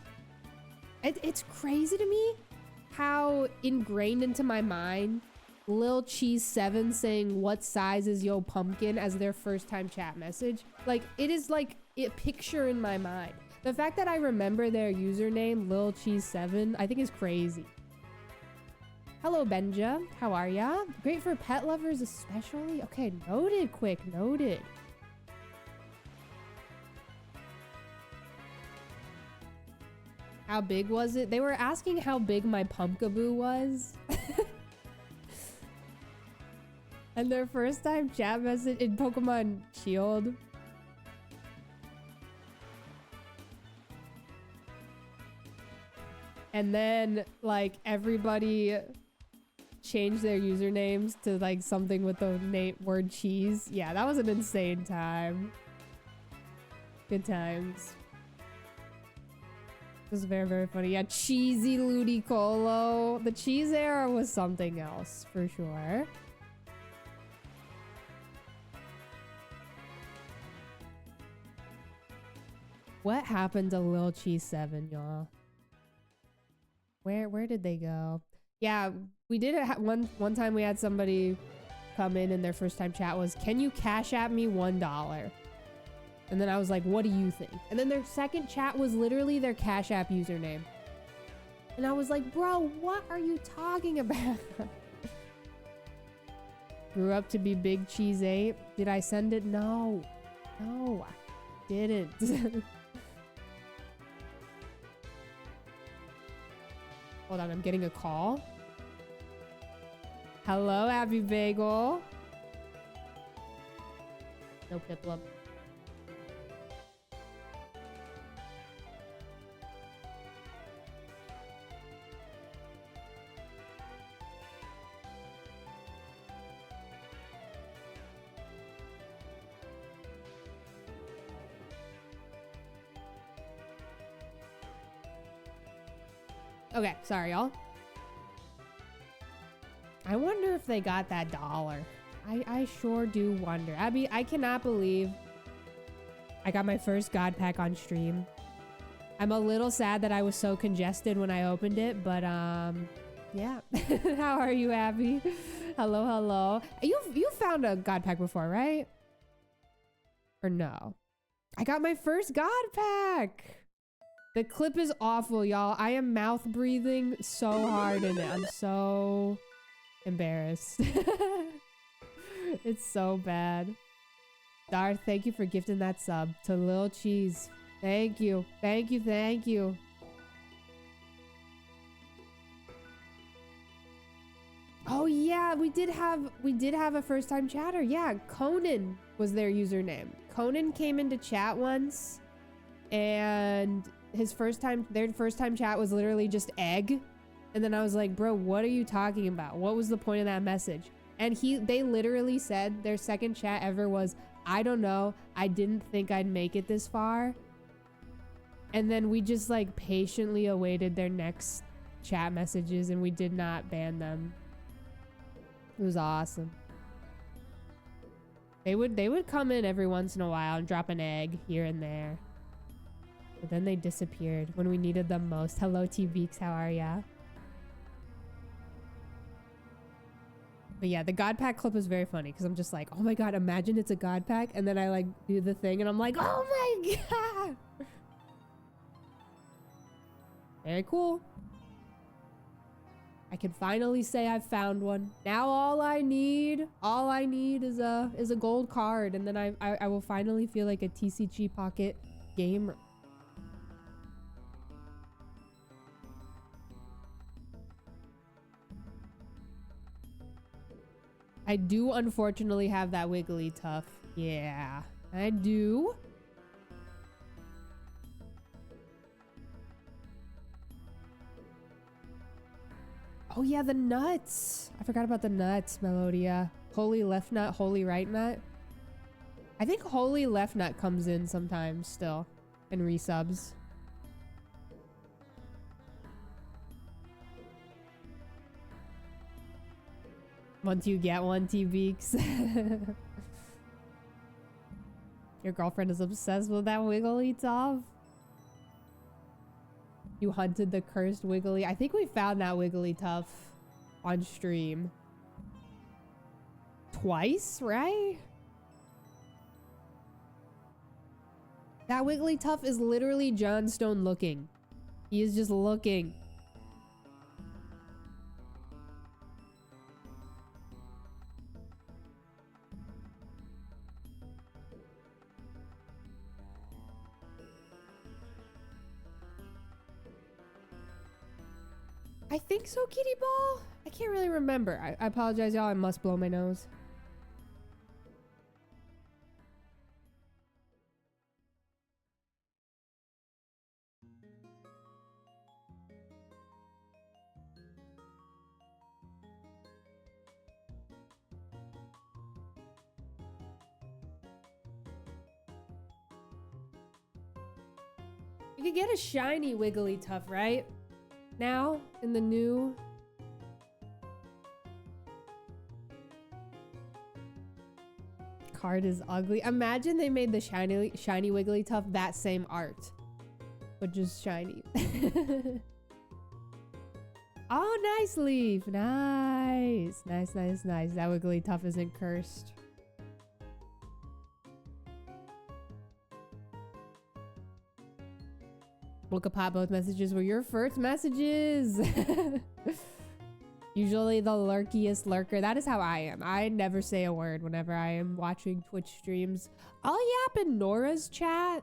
It's crazy to me how ingrained into my mind Lil Cheese 7 saying what size is yo pumpkin as their first time chat message. Like, it is like a picture in my mind. The fact that I remember their username, Lil Cheese 7, I think is crazy. Hello, Benja. How are ya? Great for pet lovers especially? Okay, noted, quick, noted. How big was it? They were asking how big my pumpkaboo was. And their first time chat message in Pokemon Shield. And then, like, everybody changed their usernames to, like, something with the word cheese. Yeah, that was an insane time. Good times. It was very, very funny. Yeah, cheesy Ludicolo. The cheese era was something else, for sure. What happened to Lil Cheese 7, y'all? Where did they go? Yeah, we did it one time. We had somebody come in and their first time chat was, "Can you cash at me $1?" And then I was like, "What do you think?" And then their second chat was literally their Cash App username. And I was like, "Bro, what are you talking about?" Grew up to be Big Cheese 8. Did I send it? No. No, I didn't. Hold on, I'm getting a call. Hello, Abby Bagel. No Piplup. Okay, sorry, y'all. I wonder if they got that $1. I sure do wonder. Abby, I cannot believe I got my first God Pack on stream. I'm a little sad that I was so congested when I opened it, but yeah. How are you, Abby? Hello, hello. You found a God Pack before, right? Or no? I got my first God Pack. The clip is awful, y'all. I am mouth breathing so hard in it. I'm so embarrassed. It's so bad. Darth, thank you for gifting that sub to Lil Cheese. Thank you. Thank you. Thank you. Oh yeah, we did have a first time chatter. Yeah, Conan was their username. Conan came into chat once and their first time chat was literally just egg. And then I was like, bro, what are you talking about? What was the point of that message? And they literally said their second chat ever was, I don't know. I didn't think I'd make it this far. And then we just like patiently awaited their next chat messages and we did not ban them. It was awesome. They would come in every once in a while and drop an egg here and there. But then they disappeared when we needed them most. Hello, T-Beaks, how are ya? But yeah, the God Pack clip is very funny because I'm just like, oh my god, imagine it's a God Pack, and then I like do the thing and I'm like, oh my god. Very cool. I can finally say I've found one. Now all I need is a gold card, and then I will finally feel like a TCG Pocket gamer. I do unfortunately have that Wigglytuff. Yeah, I do. Oh yeah, the nuts. I forgot about the nuts, Melodia. Holy left nut, holy right nut. I think holy left nut comes in sometimes still in resubs. Once you get one, T-Beaks. Your girlfriend is obsessed with that Wigglytuff. You hunted the cursed Wiggly. I think we found that Wigglytuff on stream. Twice, right? That Wigglytuff is literally John Stone looking. He is just looking. I think so, Kitty Ball. I can't really remember. I apologize, y'all. I must blow my nose. You could get a shiny Wigglytuff, right? Now, in the new... card is ugly. Imagine they made the shiny Wigglytuff that same art. But just shiny. Oh, nice, Leaf. Nice. Nice, nice, nice. That Wigglytuff isn't cursed. Woke up hot, both messages were your first messages. Usually the lurkiest lurker. That is how I am. I never say a word whenever I am watching Twitch streams. I'll yap in Nora's chat.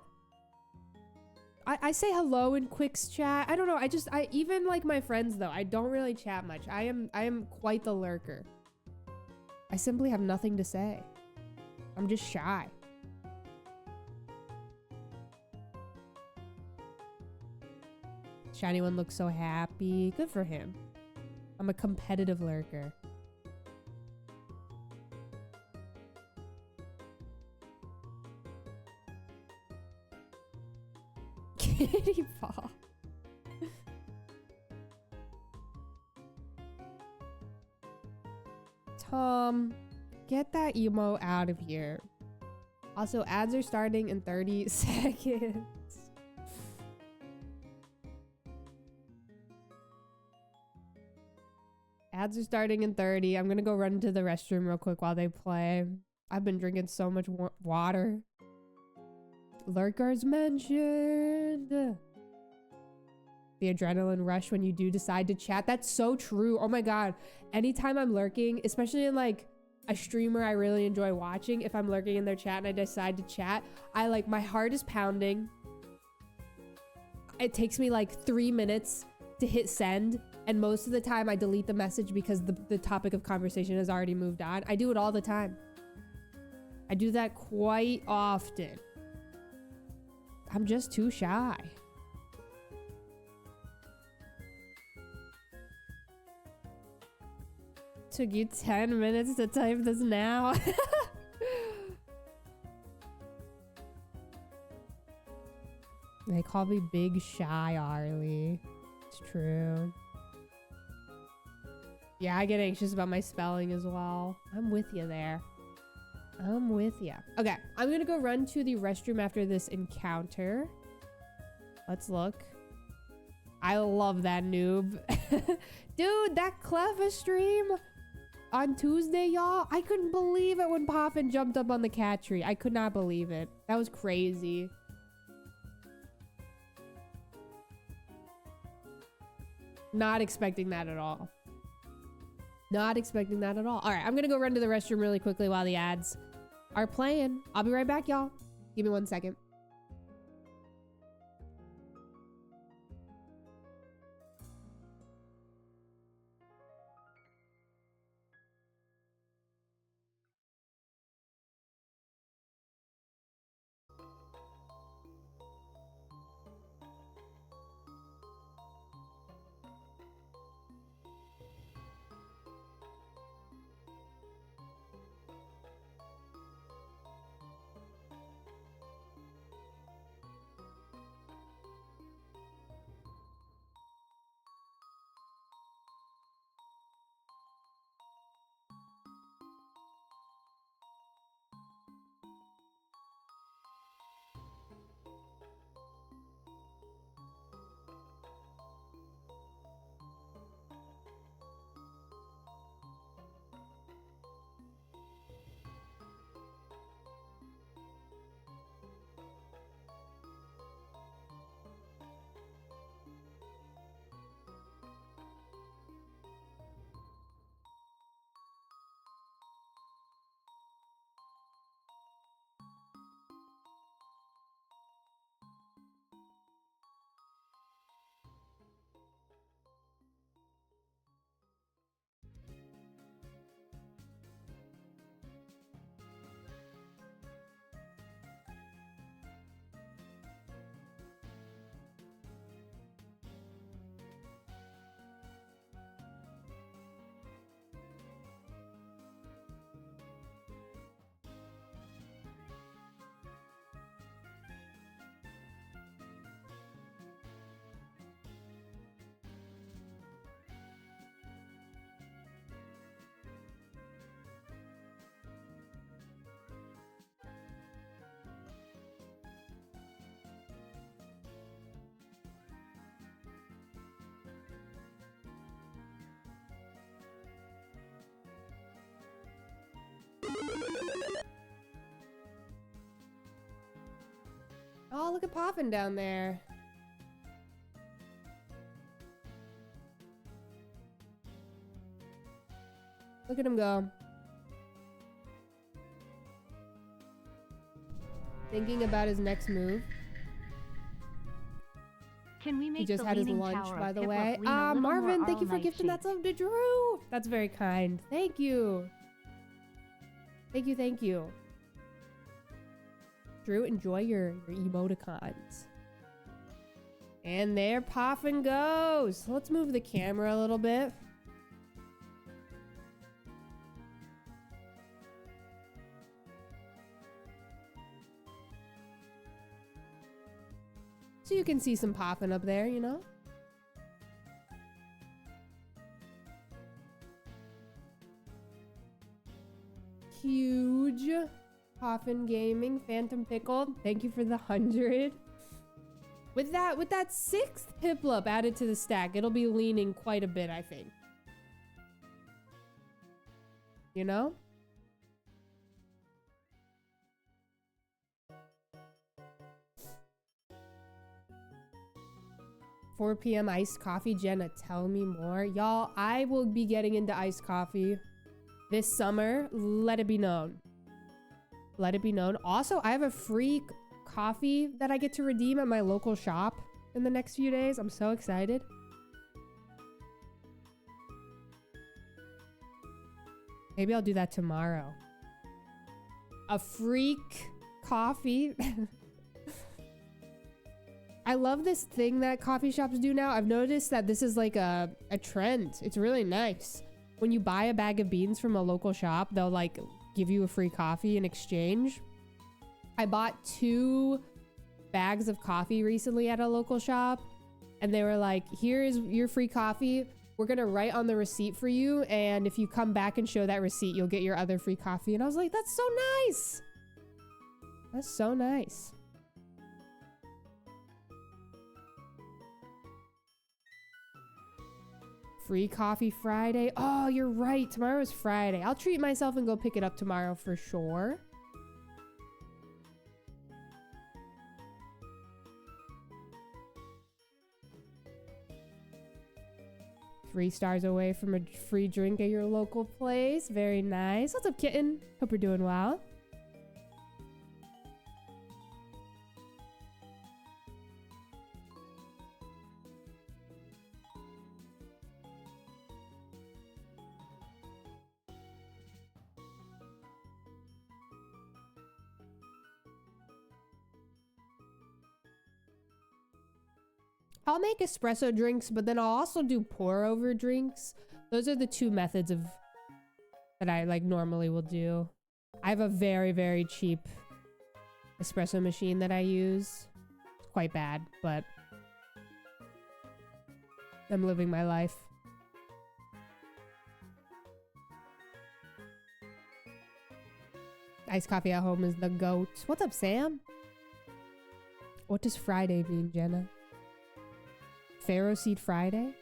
I say hello in Quick's chat. I don't know. I even like my friends though. I don't really chat much. I am quite the lurker. I simply have nothing to say. I'm just shy. Shiny one looks so happy. Good for him. I'm a competitive lurker. Kitty ball. Tom, get that emo out of here. Also, ads are starting in 30 seconds. Ads are starting in 30. I'm gonna go run into the restroom real quick while they play. I've been drinking so much water. Lurkers mentioned. The adrenaline rush when you do decide to chat. That's so true. Oh my god. Anytime I'm lurking, especially in like a streamer I really enjoy watching, if I'm lurking in their chat and I decide to chat, my heart is pounding. It takes me like 3 minutes to hit send. And most of the time I delete the message because the topic of conversation has already moved on. I do it all the time. I do that quite often. I'm just too shy. Took you 10 minutes to type this now. They call me Big Shy Arlie. It's true. Yeah, I get anxious about my spelling as well. I'm with you there. I'm with you. Okay, I'm gonna go run to the restroom after this encounter. Let's look. I love that noob. Dude, that Cleva stream on Tuesday, y'all. I couldn't believe it when Poffin jumped up on the cat tree. I could not believe it. That was crazy. Not expecting that at all. Not expecting that at all. All right, I'm gonna go run to the restroom really quickly while the ads are playing. I'll be right back, y'all. Give me 1 second. Oh, look at Poffin down there. Look at him go. Thinking about his next move. Can we make He just the had his Leaning lunch, Tower by of the Piplup way. lean a little Marvin, more thank you for all-night gifting that shaped? sub to Drew. That's very kind. Thank you. Thank you, thank you. Drew, enjoy your emoticons. And there Poffin goes. Let's move the camera a little bit. So you can see some Poffin up there, you know? Huge. Poffin Gaming, Phantom Pickle. Thank you for the 100. With that 6th Piplup added to the stack, it'll be leaning quite a bit, I think. You know? $4 p.m. iced coffee. Jenna, tell me more. Y'all, I will be getting into iced coffee this summer. Let it be known. Let it be known. Also, I have a free coffee that I get to redeem at my local shop in the next few days. I'm so excited. Maybe I'll do that tomorrow. A freak coffee. I love this thing that coffee shops do now. I've noticed that this is like a trend. It's really nice. When you buy a bag of beans from a local shop, they'll like give you a free coffee in exchange. I bought 2 bags of coffee recently at a local shop, and they were like, here is your free coffee. We're gonna write on the receipt for you, and if you come back and show that receipt, you'll get your other free coffee. And I was like, that's so nice. That's so nice. Free coffee Friday. Oh, you're right. Tomorrow is Friday. I'll treat myself and go pick it up tomorrow for sure. Three stars away from a free drink at your local place. Very nice. What's up, kitten? Hope you're doing well. I'll make espresso drinks, but then I'll also do pour over drinks. Those are the two methods of that I like normally will do. I have a very, very cheap espresso machine that I use. It's quite bad, but I'm living my life. Iced coffee at home is the GOAT. What's up, Sam? What does Friday mean, Jenna? Pharaoh Seed Friday?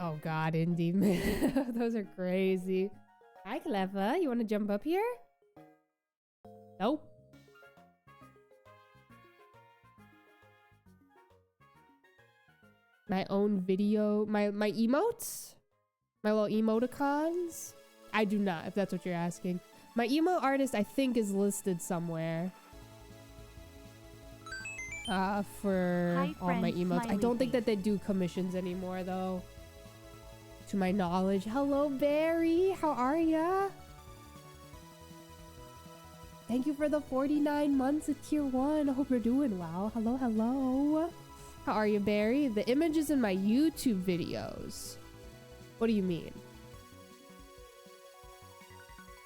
Oh god, indie man. Those are crazy. Hi, Clever. You want to jump up here? Nope. My own video, my emotes? My little emoticons? I do not, if that's what you're asking. My emo artist, I think, is listed somewhere. For Hi, all my friend, emotes. I smiley don't think face. that they do commissions anymore, though. To my knowledge. Hello, Barry. How are ya? Thank you for the 49 months at tier 1. I hope you're doing well. Hello, hello. How are you, Barry? The images in my YouTube videos. What do you mean?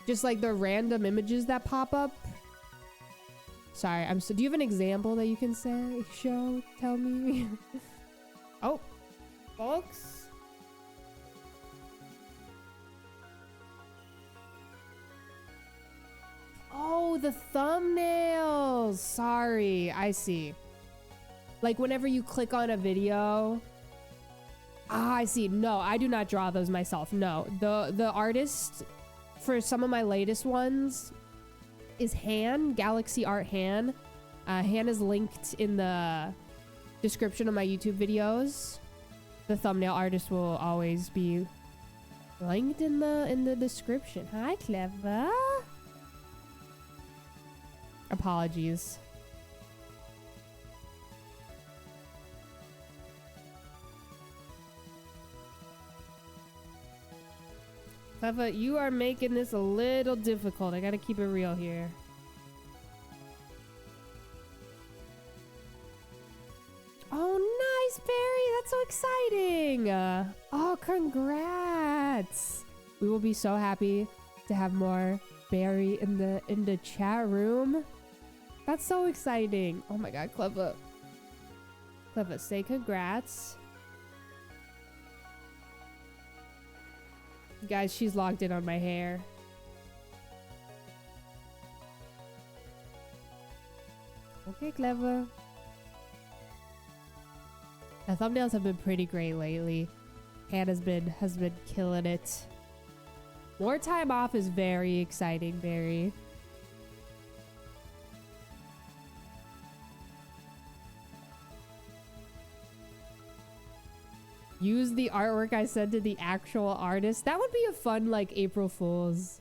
Just like the random images that pop up? Sorry, do you have an example that you can tell me? Oh, folks. Oh, the thumbnails. Sorry, I see. Like whenever you click on a video. Ah, I see. No, I do not draw those myself. No, the artist for some of my latest ones is Han, Galaxy Art Han. Han is linked in the description of my YouTube videos. The thumbnail artist will always be linked in the description. Hi, Clever. Apologies. Clever, you are making this a little difficult. I gotta keep it real here. Oh, nice, Barry. That's so exciting. Oh, congrats. We will be so happy to have more Barry in the chat room. That's so exciting. Oh my god, Clever. Clever, say congrats. Guys, she's logged in on my hair. Okay, Clever. The thumbnails have been pretty great lately. Hannah's has been killing it. More time off is very exciting, Barry. Use the artwork I sent to the actual artist. That would be a fun, like, April Fool's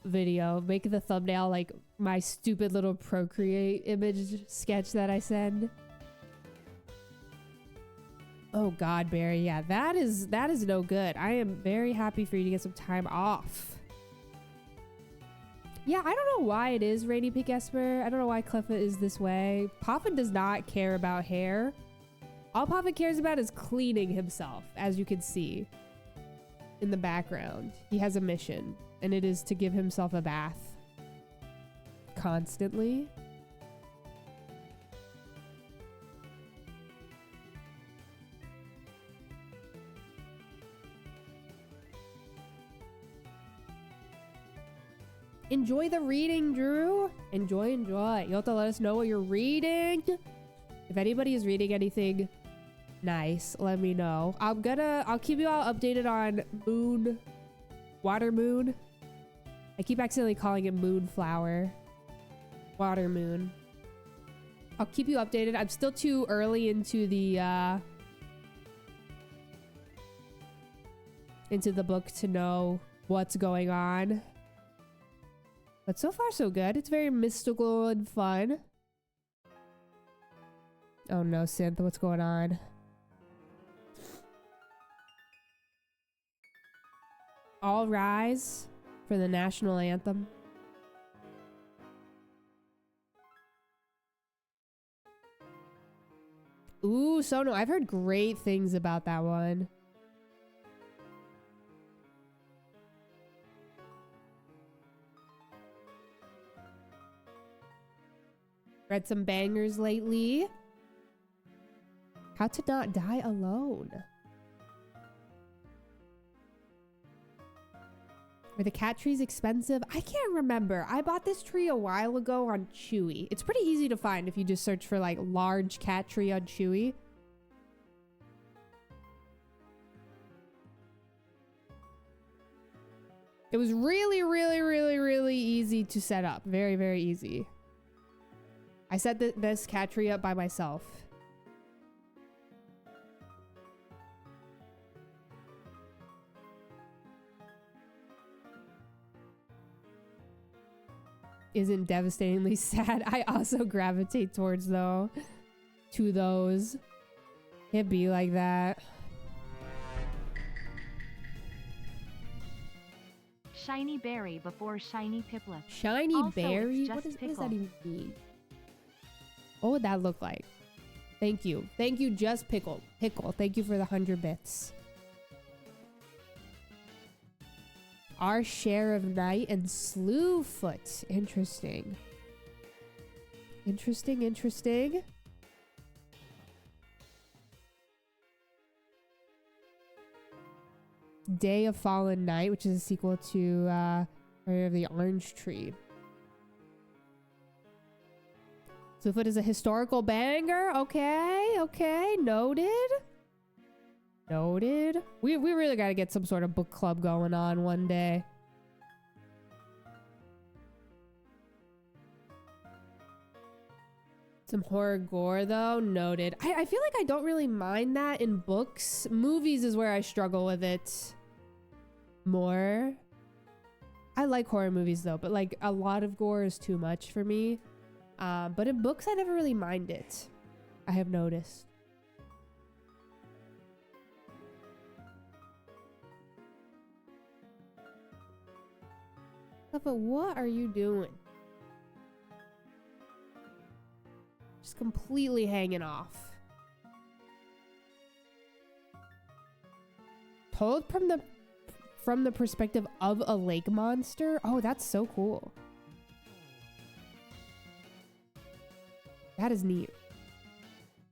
video. Make the thumbnail, like, my stupid little Procreate image sketch that I send. Oh god, Barry. Yeah, that is no good. I am very happy for you to get some time off. Yeah, I don't know why it is Rainy Pink Esper. I don't know why Cleffa is this way. Poffin does not care about hair. All Poffin cares about is cleaning himself, as you can see in the background. He has a mission, and it is to give himself a bath constantly. Enjoy the reading, Drew. Enjoy. You'll have to let us know what you're reading. If anybody is reading anything nice, let me know. I'll keep you all updated on Water Moon. I keep accidentally calling it Moonflower. Water Moon. I'll keep you updated. I'm still too early into the book to know what's going on. But so far, so good. It's very mystical and fun. Oh no, Synth, what's going on? All rise for the national anthem. Ooh, Sono, I've heard great things about that one. Read some bangers lately. How to Not Die Alone. Are the cat trees expensive? I can't remember. I bought this tree a while ago on Chewy. It's pretty easy to find if you just search for like large cat tree on Chewy. It was really easy to set up. Very, very easy. I set this cat tree up by myself. Isn't devastatingly sad. I also gravitate towards to those. It'd be like that. Shiny berry before shiny Piplup. Shiny Also, berry? it's What just does that pickle. even mean? What would that look like? Thank you. Thank you, Just Pickle. Thank you for the 100 bits. Our Share of Night and Slewfoot. Interesting. Interesting. Day of Fallen Night, which is a sequel to Fire of the Orange Tree. Slewfoot is a historical banger. Okay. Noted. We really got to get some sort of book club going on one day. Some horror gore though. Noted. I feel like I don't really mind that in books. Movies is where I struggle with it more. I like horror movies though, but like a lot of gore is too much for me. But in books, I never really mind it. I have noticed. But what are you doing? Just completely hanging off. Told from the perspective of a lake monster? Oh, that's so cool. That is neat.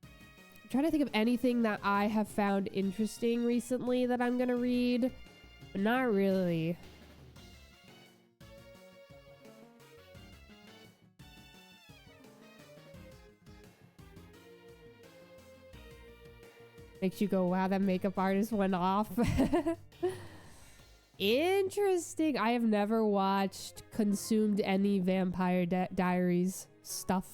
I'm trying to think of anything that I have found interesting recently that I'm gonna read, but not really. Makes you go, wow, that makeup artist went off. Interesting. I have never consumed any Vampire Diaries stuff.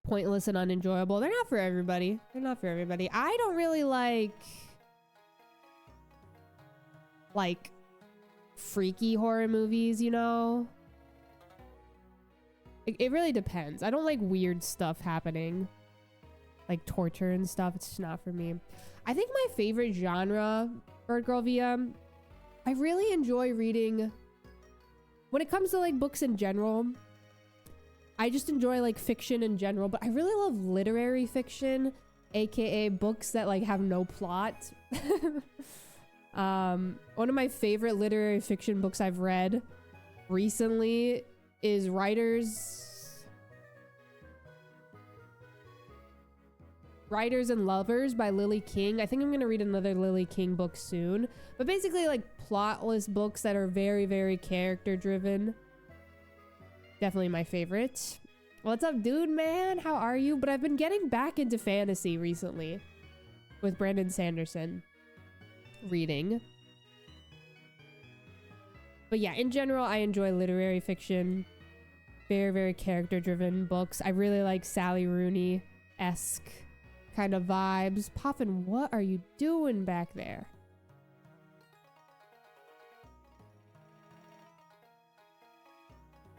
Pointless and unenjoyable. They're not for everybody. I don't really like freaky horror movies, you know? It really depends. I don't like weird stuff happening. Like torture and stuff. It's just not for me. I think my favorite genre Bird Girl VM. I really enjoy reading when it comes to like books in general. I just enjoy like fiction in general, but I really love literary fiction, aka books that like have no plot. One of my favorite literary fiction books I've read recently is Writers and Lovers by Lily King. I think I'm gonna read another Lily King book soon, but basically like plotless books that are very, very character driven. Definitely my favorite. What's up, dude, man? How are you? But I've been getting back into fantasy recently with Brandon Sanderson reading. But yeah, in general, I enjoy literary fiction. Very, very character driven books. I really like Sally Rooney-esque kind of vibes. Poffin, what are you doing back there?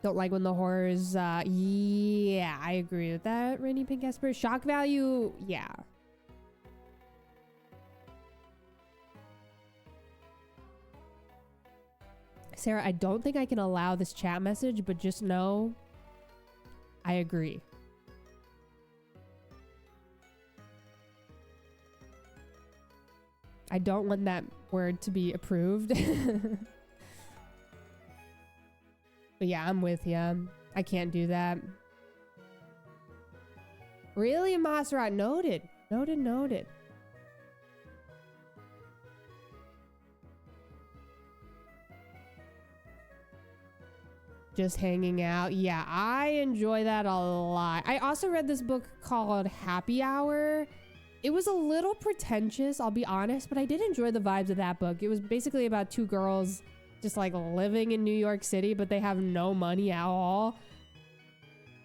Don't like when the horrors, yeah, I agree with that, Rainy Pink Esper. Shock value, yeah. Sarah, I don't think I can allow this chat message, but just know I agree. I don't want that word to be approved. But yeah, I'm with you. I can't do that. Really, Maserat? Noted. Noted, noted. Just hanging out. Yeah, I enjoy that a lot. I also read this book called Happy Hour. It was a little pretentious, I'll be honest, but I did enjoy the vibes of that book. It was basically about two girls just like living in New York City, but they have no money at all.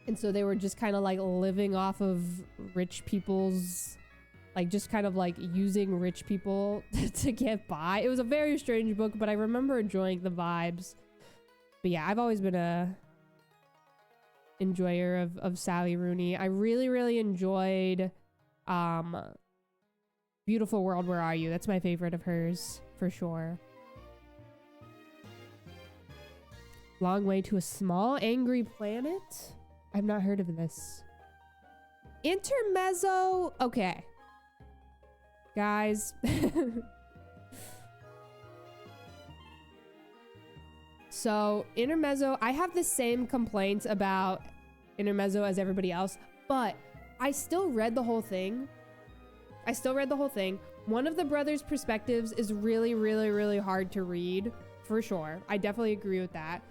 And so they were just kind of like living off of rich people's, like just kind of like using rich people to get by. It was a very strange book, but I remember enjoying the vibes. But yeah, I've always been a enjoyer of Sally Rooney. I really, really enjoyed Beautiful World, Where Are You? That's my favorite of hers, for sure. Long Way to a Small Angry Planet? I've not heard of this. Intermezzo? Okay. Guys. So, Intermezzo, I have the same complaints about Intermezzo as everybody else, but I still read the whole thing. One of the brothers' perspectives is really, really, really hard to read, for sure. I definitely agree with that.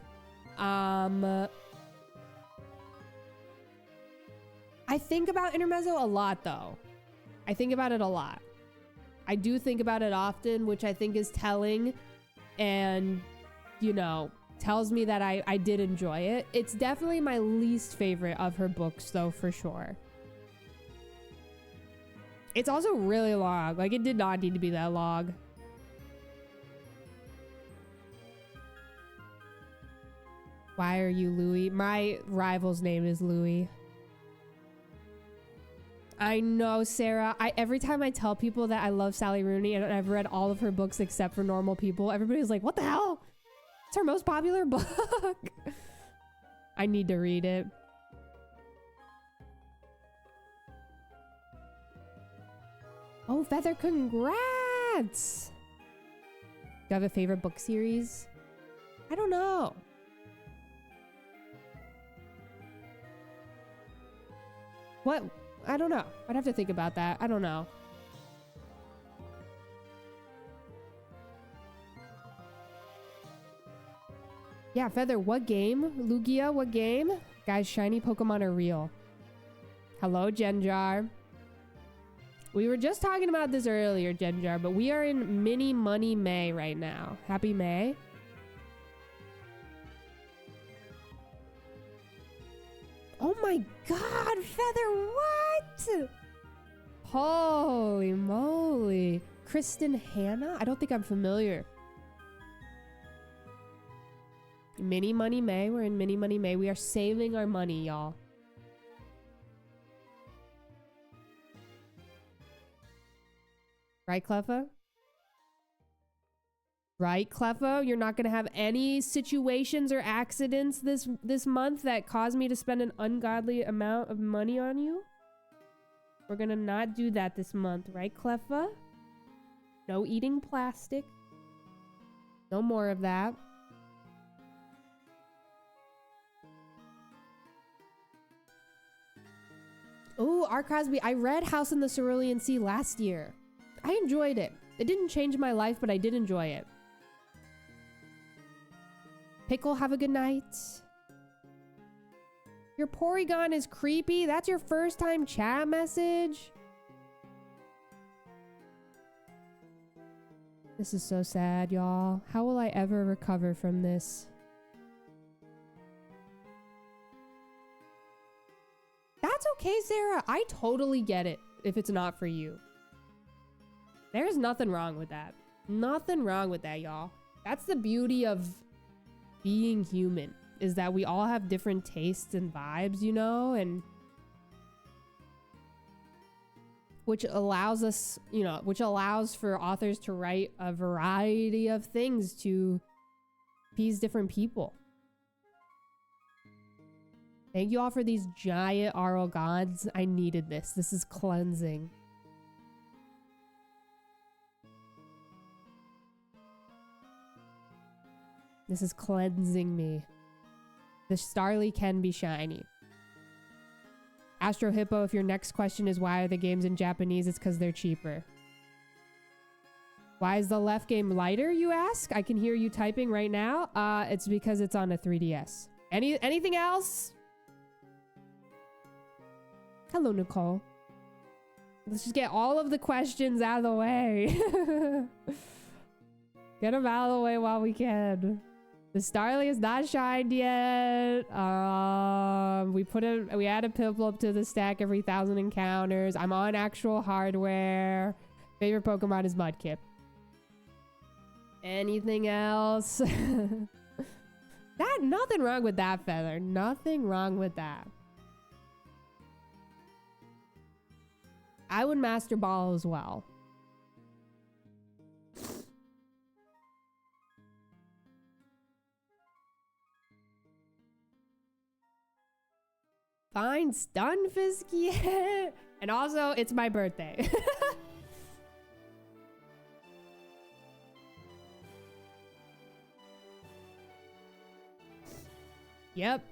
I think about Intermezzo a lot, though. I think about it a lot. I do think about it often, which I think is telling and, you know, tells me that I did enjoy it. It's definitely my least favorite of her books, though, for sure. It's also really long. Like, it did not need to be that long. Why are you Louis? My rival's name is Louis. I know, Sarah. Every time I tell people that I love Sally Rooney and I've read all of her books except for Normal People, everybody's like, what the hell? It's her most popular book. I need to read it. Oh, Feather, congrats! Do you have a favorite book series? I don't know. What? I don't know. I'd have to think about that. I don't know. Yeah, Feather, what game? Lugia, what game? Guys, shiny Pokemon are real. Hello, Genjar. We were just talking about this earlier, Genjar, but we are in Mini Money May right now. Happy May. Oh my god, Feather, what? Holy moly. Kristen Hanna? I don't think I'm familiar. Mini Money May. We're in Mini Money May. We are saving our money, y'all. Right, Cleffa? Right, Clefo? You're not gonna have any situations or accidents this month that cause me to spend an ungodly amount of money on you? We're gonna not do that this month, right, Cleffa? No eating plastic. No more of that. Oh, R. Cosby, I read House in the Cerulean Sea last year. I enjoyed it. It didn't change my life, but I did enjoy it. Pickle, have a good night. Your Porygon is creepy? That's your first time chat message? This is so sad, y'all. How will I ever recover from this? That's okay, Sarah. I totally get it if it's not for you. There's nothing wrong with that. Nothing wrong with that, y'all. That's the beauty of being human, is that we all have different tastes and vibes, you know, and which allows us, you know, which allows for authors to write a variety of things to appease different people. Thank you all for these giant Aural gods. I needed this. This is cleansing. This is cleansing me. The Starly can be shiny. Astro Hippo, if your next question is why are the games in Japanese, it's because they're cheaper. Why is the left game lighter, you ask? I can hear you typing right now. It's because it's on a 3DS. Anything else? Hello, Nicole. Let's just get all of the questions out of the way. Get them out of the way while we can. The Starly is not shined yet. We add a Piplup to the stack every 1,000 encounters. I'm on actual hardware. Favorite Pokemon is Mudkip. Anything else? Nothing wrong with that, Feather. Nothing wrong with that. I would Master Ball as well. Fine, Stunfisk. And also, it's my birthday. Yep.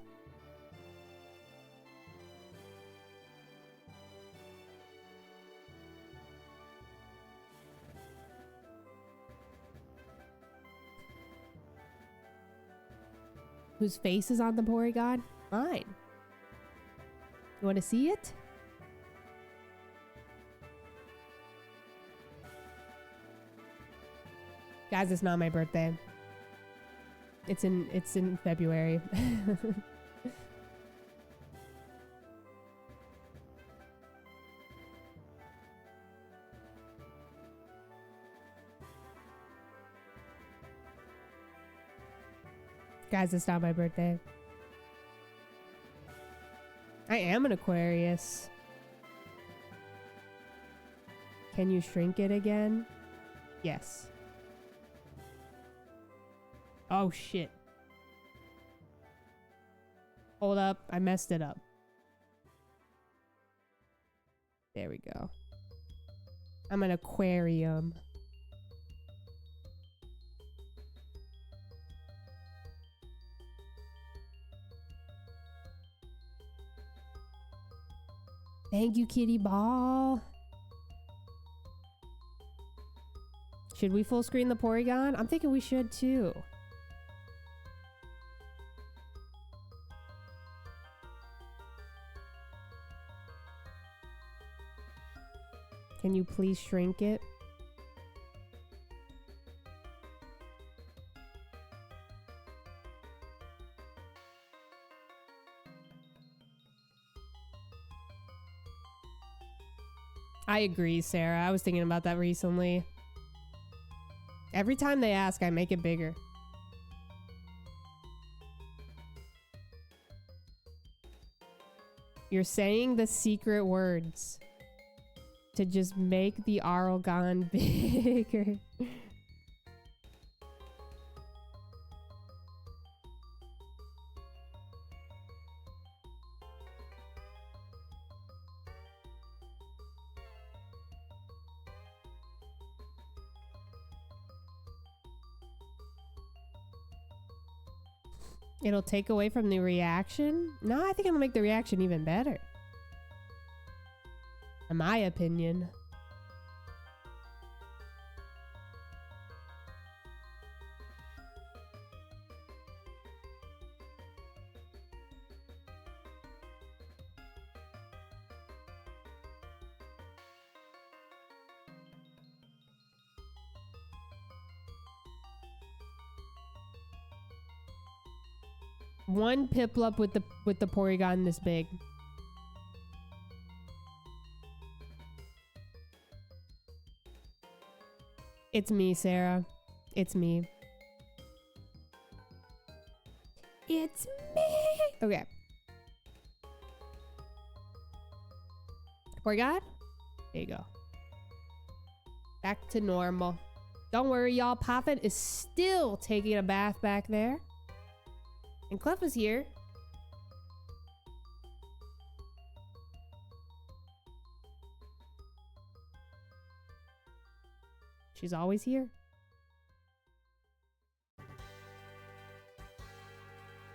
Whose face is on the Porygon? Mine. You want to see it? Guys, it's not my birthday. It's in February. Guys, it's not my birthday. I am an Aquarius. Can you shrink it again? Yes. Oh, shit. Hold up. I messed it up. There we go. I'm an aquarium. Thank you, Kitty Ball. Should we full screen the Porygon? I'm thinking we should too. Can you please shrink it? I agree, Sarah. I was thinking about that recently. Every time they ask, I make it bigger. You're saying the secret words to just make the Arlgon bigger. It'll take away from the reaction? No, I think it'll make the reaction even better. In my opinion. One Piplup with the Porygon this big. It's me, Sarah. It's me. It's me. Okay. Porygon? There you go. Back to normal. Don't worry, y'all. Poffin is still taking a bath back there. And Clef is here. She's always here.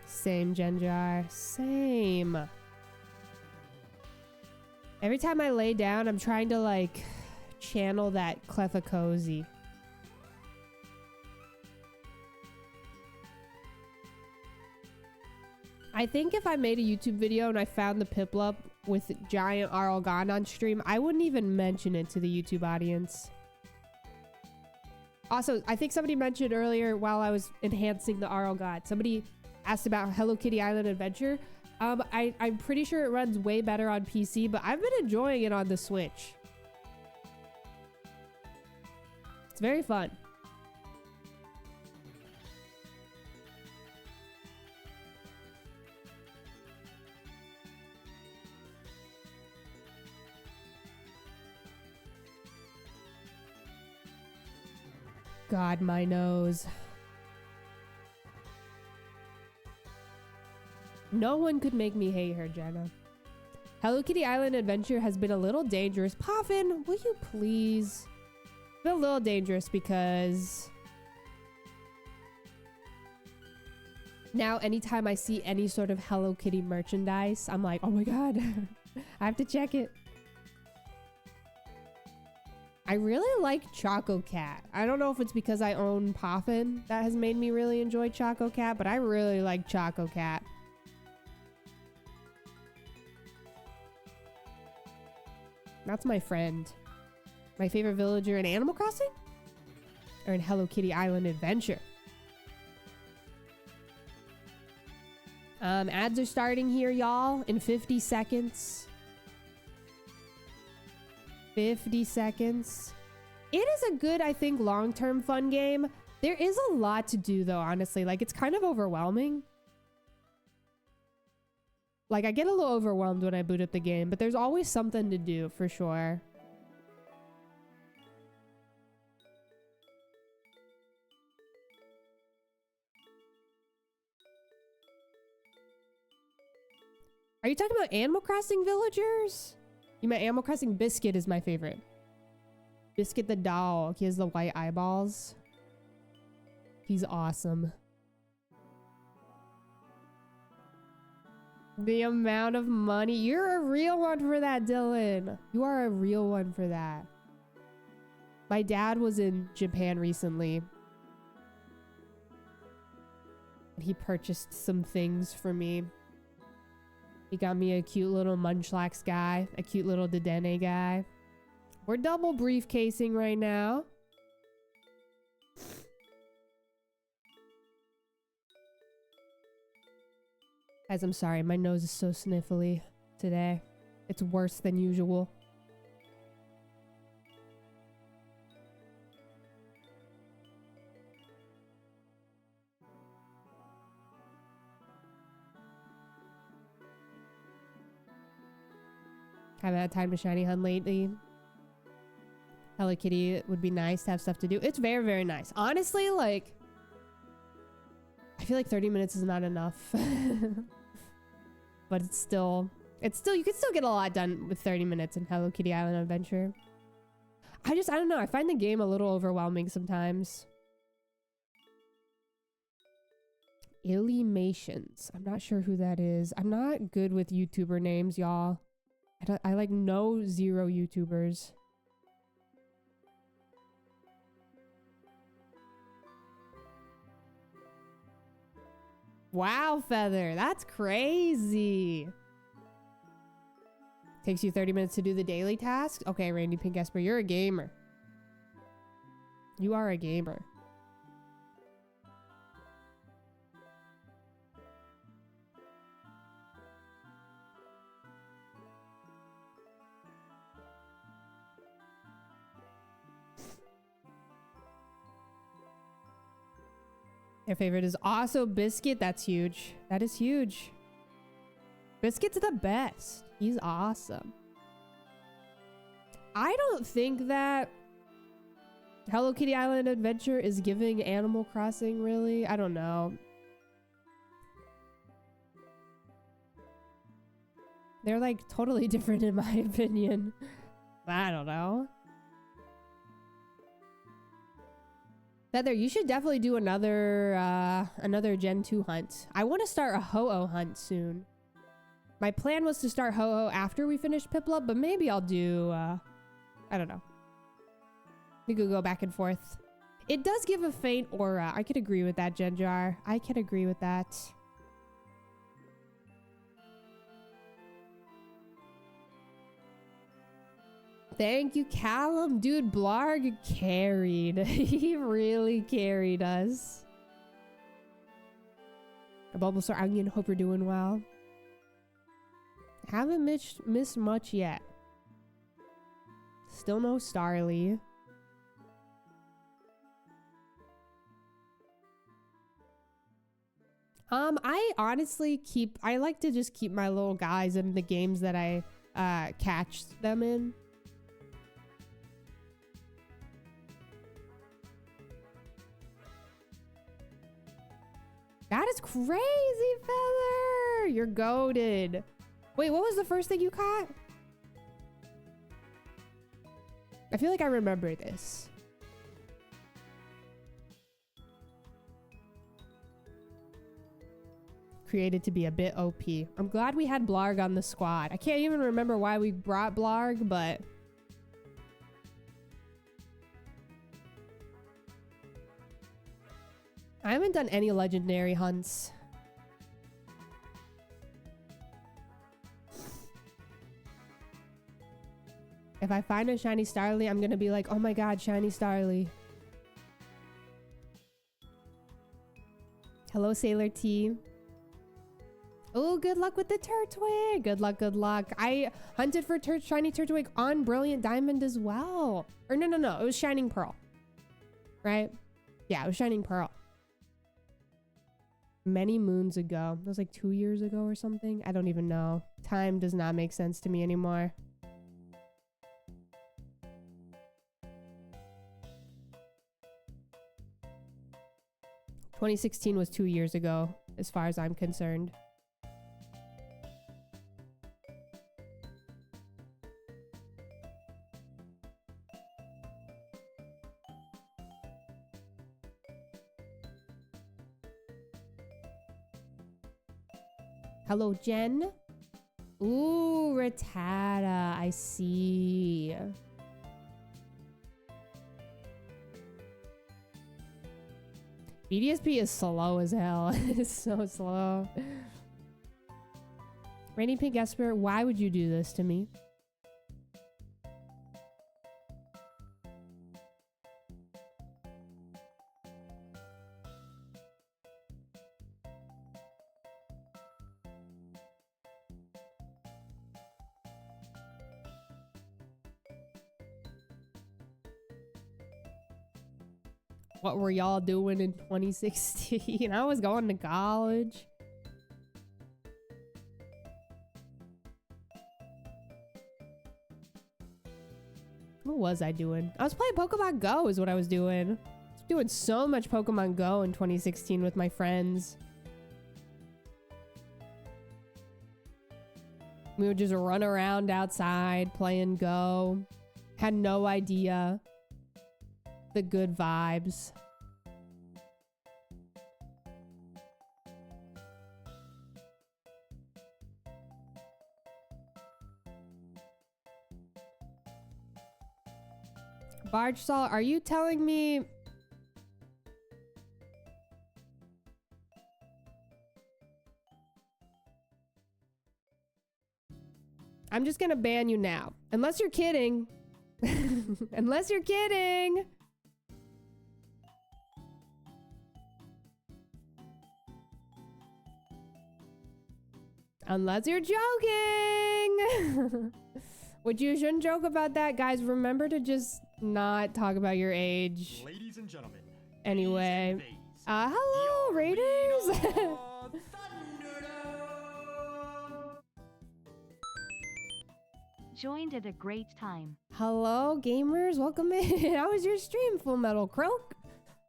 Same, Genjar. Same. Every time I lay down, I'm trying to like channel that Clefaicozy. I think if I made a YouTube video and I found the Piplup with giant Arlgon on stream, I wouldn't even mention it to the YouTube audience. Also, I think somebody mentioned earlier while I was enhancing the Arlgon, somebody asked about Hello Kitty Island Adventure. I'm pretty sure it runs way better on PC, but I've been enjoying it on the Switch. It's very fun. God, my nose. No one could make me hate her, Jenna. Hello Kitty Island Adventure has been a little dangerous. Poffin, will you please? It's been a little dangerous because now anytime I see any sort of Hello Kitty merchandise, I'm like, oh my God, I have to check it. I really like Choco Cat. I don't know if it's because I own Poffin that has made me really enjoy Choco Cat, but I really like Choco Cat. That's my friend. My favorite villager in Animal Crossing? Or in Hello Kitty Island Adventure? Ads are starting here, y'all, in 50 seconds. 50 seconds. It is a good, I think, long-term fun game. There is a lot to do, though, honestly. Like, it's kind of overwhelming. Like, I get a little overwhelmed when I boot up the game, but there's always something to do, for sure. Are you talking about Animal Crossing villagers? You meant Animal Crossing Biscuit is my favorite. Biscuit the doll. He has the white eyeballs. He's awesome. The amount of money. You're a real one for that, Dylan. You are a real one for that. My dad was in Japan recently. And he purchased some things for me. He got me a cute little Munchlax guy. A cute little Dedenne guy. We're double briefcasing right now. Guys, I'm sorry. My nose is so sniffly today. It's worse than usual. Haven't had time to shiny hunt lately. Hello Kitty would be nice to have stuff to do. It's very, very nice. Honestly, like, I feel like 30 minutes is not enough. But it's still, you can still get a lot done with 30 minutes in Hello Kitty Island Adventure. I don't know. I find the game a little overwhelming sometimes. Illuminations. I'm not sure who that is. I'm not good with YouTuber names, y'all. I like know zero YouTubers. Wow, Feather. That's crazy. Takes you 30 minutes to do the daily task? Okay, Randy Pink Esper, you're a gamer. You are a gamer. Their favorite is also Biscuit. That's huge. That is huge. Biscuit's the best. He's awesome. I don't think that Hello Kitty Island Adventure is giving Animal Crossing, really. I don't know. They're like totally different in my opinion. I don't know. Feather, you should definitely do another Gen 2 hunt. I want to start a Ho-Oh hunt soon. My plan was to start Ho-Oh after we finish Piplup, but maybe I'll do, I don't know. We could go back and forth. It does give a faint aura. I could agree with that, Genjar. I could agree with that. Thank you, Callum. Dude, Blarg carried. He really carried us. A Bulbasaur Onion, hope you're doing well. Haven't missed much yet. Still no Starly. I honestly I like to just keep my little guys in the games that I catch them in. That is crazy, Feather! You're goated. Wait, what was the first thing you caught? I feel like I remember this. Created to be a bit OP. I'm glad we had Blarg on the squad. I can't even remember why we brought Blarg, but... I haven't done any legendary hunts. If I find a shiny Starly, I'm gonna be like, oh my god, shiny Starly. Hello, Sailor T. Oh, good luck with the Turtwig. Good luck, good luck. I hunted for shiny Turtwig on Brilliant Diamond as well. Or no. It was Shining Pearl. Right? Yeah, it was Shining Pearl. Many moons ago. That was like 2 years ago or something. I don't even know. Time does not make sense to me anymore. "2016 was 2 years ago, as far as I'm concerned. Hello, Jen. Ooh, Rattata. I see. BDSP is slow as hell. It's so slow. Rainy Pink Esper, why would you do this to me? What were y'all doing in 2016? I was going to college. What was I doing? I was playing Pokemon Go is what I was doing. I was doing so much Pokemon Go in 2016 with my friends. We would just run around outside playing Go. Had no idea. The good vibes. Barge Saw, are you telling me... I'm just gonna ban you now. Unless you're kidding. Unless you're kidding. Unless you're joking. Which you shouldn't joke about that. Guys, remember to just not talk about your age. Ladies and gentlemen. Anyway. Hello, Raiders. Joined at a great time. Hello, gamers. Welcome in. How was your stream, Full Metal Croak?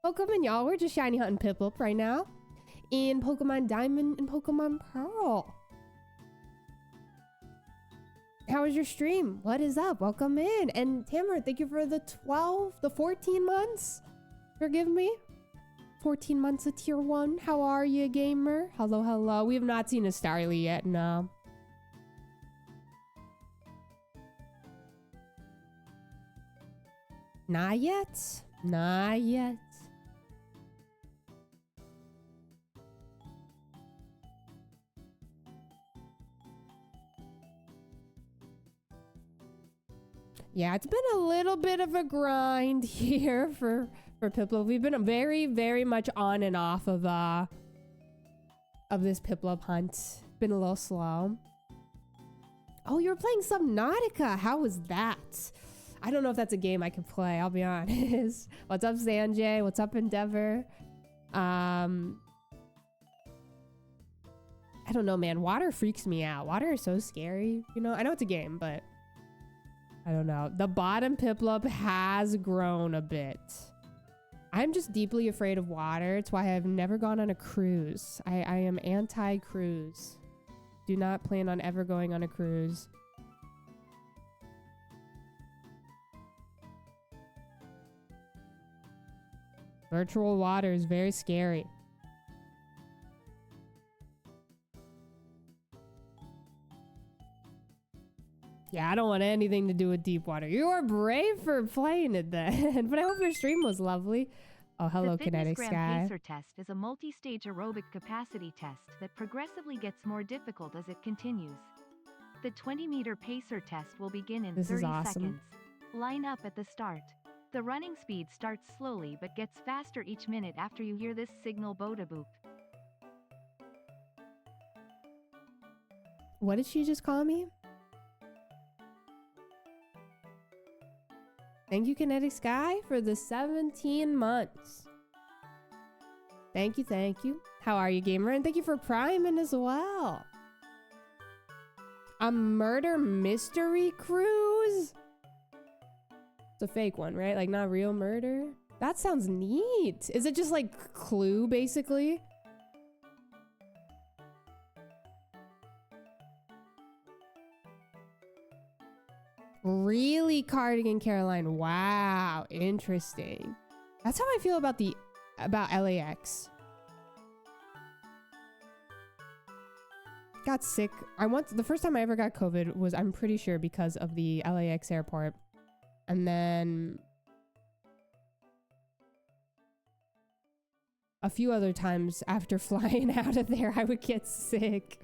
Welcome in, y'all. We're just shiny hunting Piplup right now in Pokemon Diamond and Pokemon Pearl. How was your stream? What is up? Welcome in. And Tamara, thank you for the 14 months. Forgive me. 14 months of tier 1. How are you, gamer? Hello, hello. We have not seen a Starly yet, no. Not yet. Not yet. Yeah, it's been a little bit of a grind here for Piplup. We've been very, very much on and off of this Piplup hunt. Been a little slow. Oh, you were playing Subnautica. How was that? I don't know if that's a game I could play, I'll be honest. What's up, Sanjay? What's up, Endeavor? I don't know, man. Water freaks me out. Water is so scary. You know, I know it's a game, but I don't know. The bottom Piplup has grown a bit. I'm just deeply afraid of water. It's why I've never gone on a cruise. I am anti-cruise. Do not plan on ever going on a cruise. Virtual water is very scary. Yeah, I don't want anything to do with deep water. You are brave for playing it then. But I hope your stream was lovely. Oh, hello, Kinetic The Sky. Pacer test is a multi-stage aerobic capacity test that progressively gets more difficult as it continues. The 20-meter pacer test will begin in 30 seconds. Line up at the start. The running speed starts slowly but gets faster each minute after you hear this signal Boda boop. What did she just call me? Thank you, Kinetic Sky, for the 17 months. Thank you, thank you. How are you, gamer? And thank you for priming as well. A murder mystery cruise? It's a fake one, right? Like, not real murder? That sounds neat. Is it just like Clue, basically? Really, Cardigan Caroline? Wow, interesting. That's how I feel about LAX. Got sick. The first time I ever got COVID was, I'm pretty sure, because of the LAX airport. And then a few other times after flying out of there, I would get sick.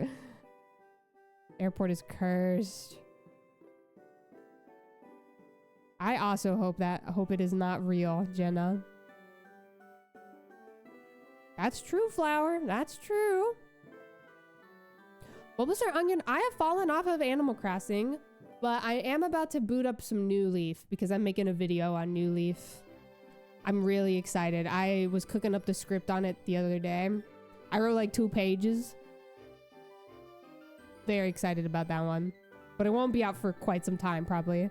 Airport is cursed. I also hope it is not real, Jenna. That's true, Flower. That's true. What was our onion? I have fallen off of Animal Crossing, but I am about to boot up some New Leaf because I'm making a video on New Leaf. I'm really excited. I was cooking up the script on it the other day. I wrote like 2 pages. Very excited about that one, but it won't be out for quite some time, probably.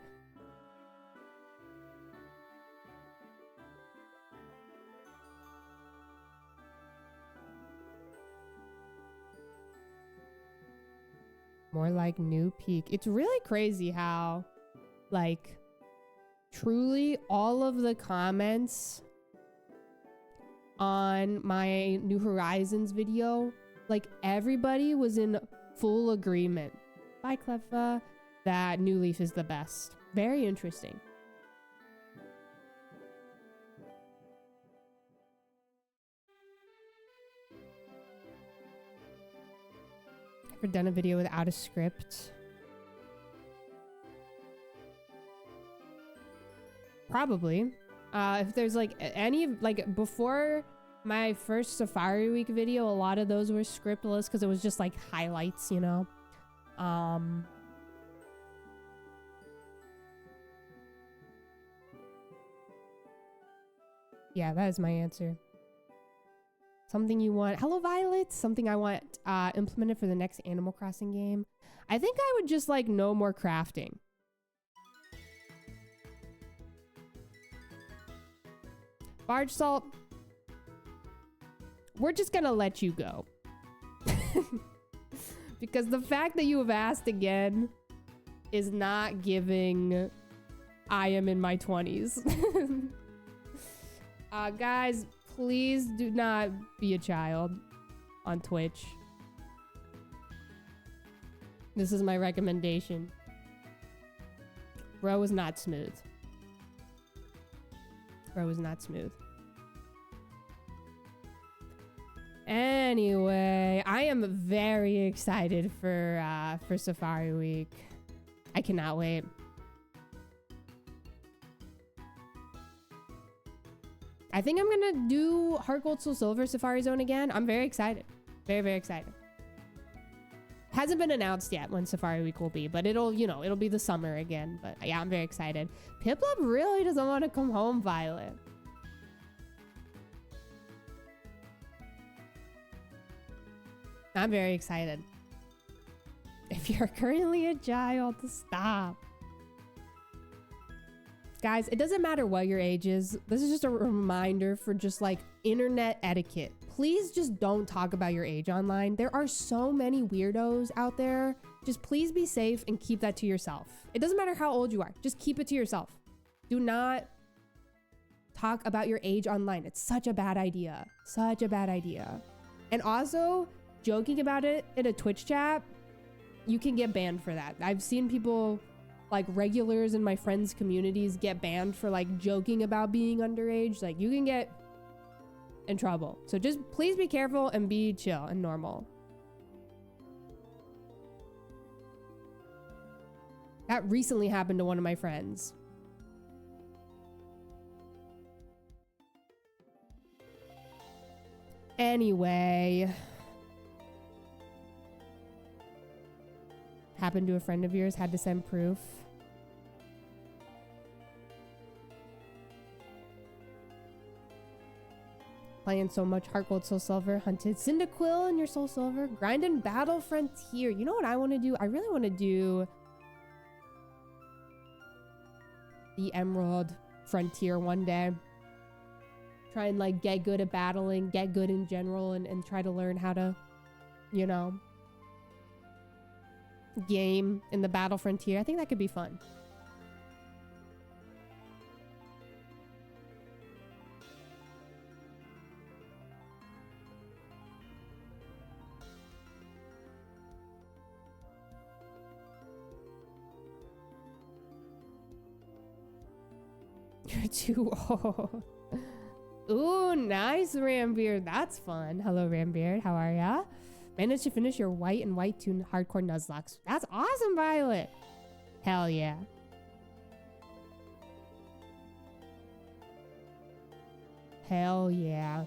More like New Peak. It's really crazy how, like, truly all of the comments on my New Horizons video, like, everybody was in full agreement. Bye, Cleffa. That New Leaf is the best. Very interesting. Ever done a video without a script? Probably. If there's like any, like before my first Safari Week video, a lot of those were scriptless because it was just like highlights, you know? Yeah, that is my answer. Something you want. Hello, Violet. Something I want implemented for the next Animal Crossing game. I think I would just like no more crafting. Barge Salt, we're just gonna let you go. Because the fact that you have asked again is not giving I am in my 20s. Guys, please do not be a child on Twitch. This is my recommendation. Bro is not smooth. Bro is not smooth. Anyway, I am very excited for Safari Week. I cannot wait. I think I'm gonna do Heart Gold Soul Silver Safari Zone again. I'm very excited. Very, very excited. Hasn't been announced yet when Safari Week will be, but it'll, you know, it'll be the summer again. But yeah, I'm very excited. Piplup really doesn't want to come home, Violet. I'm very excited. If you're currently a child, stop. Guys, it doesn't matter what your age is. This is just a reminder for just like internet etiquette. Please just don't talk about your age online. There are so many weirdos out there. Just please be safe and keep that to yourself. It doesn't matter how old you are. Just keep it to yourself. Do not talk about your age online. It's such a bad idea. Such a bad idea. And also, joking about it in a Twitch chat, you can get banned for that. I've seen people, like regulars in my friends' communities, get banned for like joking about being underage. Like you can get in trouble. So just please be careful and be chill and normal. That recently happened to one of my friends. Anyway. Happened to a friend of yours, had to send proof. Playing so much Heart Gold Soul Silver, hunted Cyndaquil in your Soul Silver, grinding Battle Frontier. You know what I want to do? I really want to do the Emerald Frontier one day. Try and like get good at battling, get good in general, and try to learn how to, you know, game in the Battle Frontier. I think that could be fun. You're too old. Ooh, nice, Rambeard. That's fun. Hello, Rambeard. How are ya? Managed to finish your white and white tune hardcore Nuzlocke. That's awesome, Violet. Hell yeah. Hell yeah.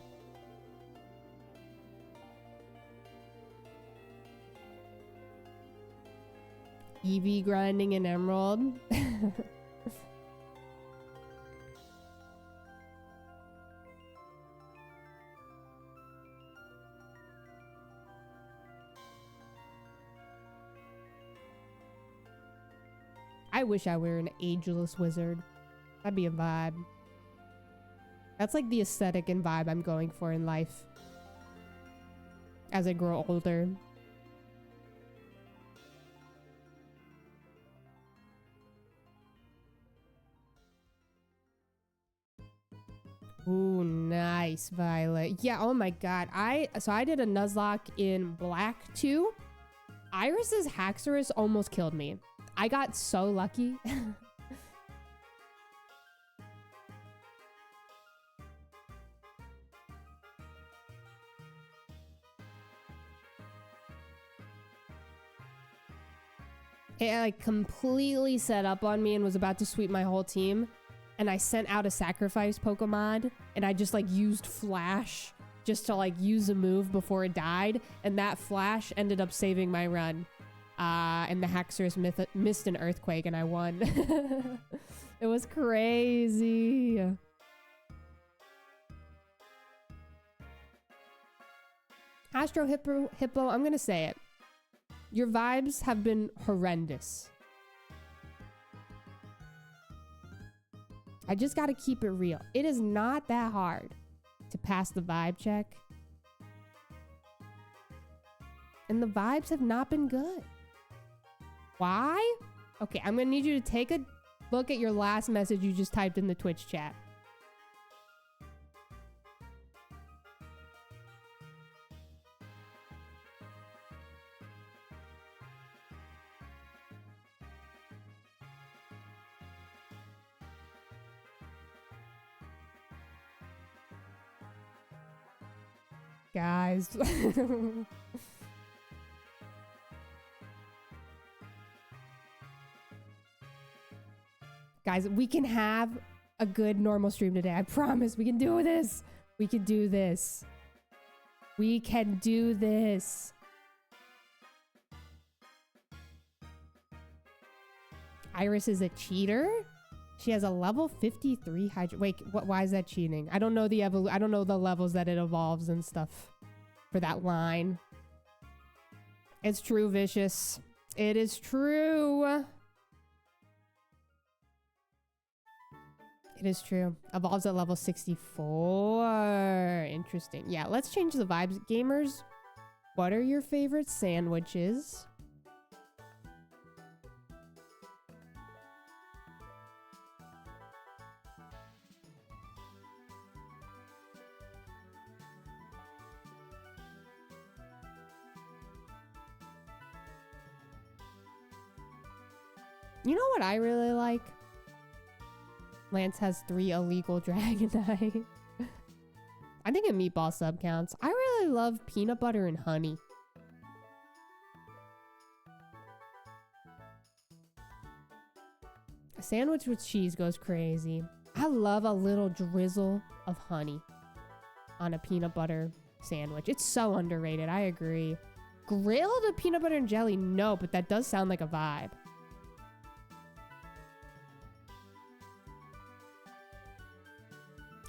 EV grinding in Emerald. I wish I were an ageless wizard. That'd be a vibe. That's like the aesthetic and vibe I'm going for in life as I grow older. Ooh, nice, Violet. Yeah, oh my god. So I did a Nuzlocke in Black too. Iris's Haxorus almost killed me. I got so lucky. It like completely set up on me and was about to sweep my whole team. And I sent out a sacrifice Pokemon and I just like used Flash just to like use a move before it died. And that Flash ended up saving my run. And the Haxorus missed an earthquake and I won. It was crazy. Astro Hippo, I'm gonna say it. Your vibes have been horrendous. I just gotta keep it real. It is not that hard to pass the vibe check. And the vibes have not been good. Why? Okay, I'm gonna need you to take a look at your last message you just typed in the Twitch chat. Guys. Guys, we can have a good normal stream today. I promise we can do this. We can do this. We can do this. Iris is a cheater. She has a level 53 hydro. Wait, why is that cheating? I don't know the I don't know the levels that it evolves and stuff for that line. It's true, Vicious. It is true. It is true. Evolves at level 64. Interesting. Yeah, let's change the vibes. Gamers, what are your favorite sandwiches? You know what I really like? Lance has 3 illegal Dragonite. I think a meatball sub counts. I really love peanut butter and honey. A sandwich with cheese goes crazy. I love a little drizzle of honey on a peanut butter sandwich. It's so underrated. I agree. Grilled peanut butter and jelly? No, but that does sound like a vibe.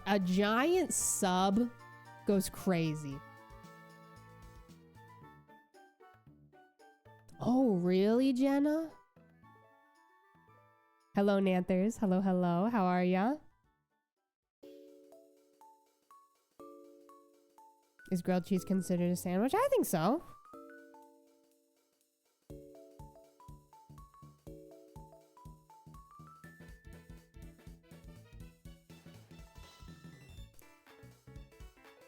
A giant sub goes crazy. Oh, really, Jenna? Hello, Nanthers. Hello, hello. How are ya? Is grilled cheese considered a sandwich? I think so.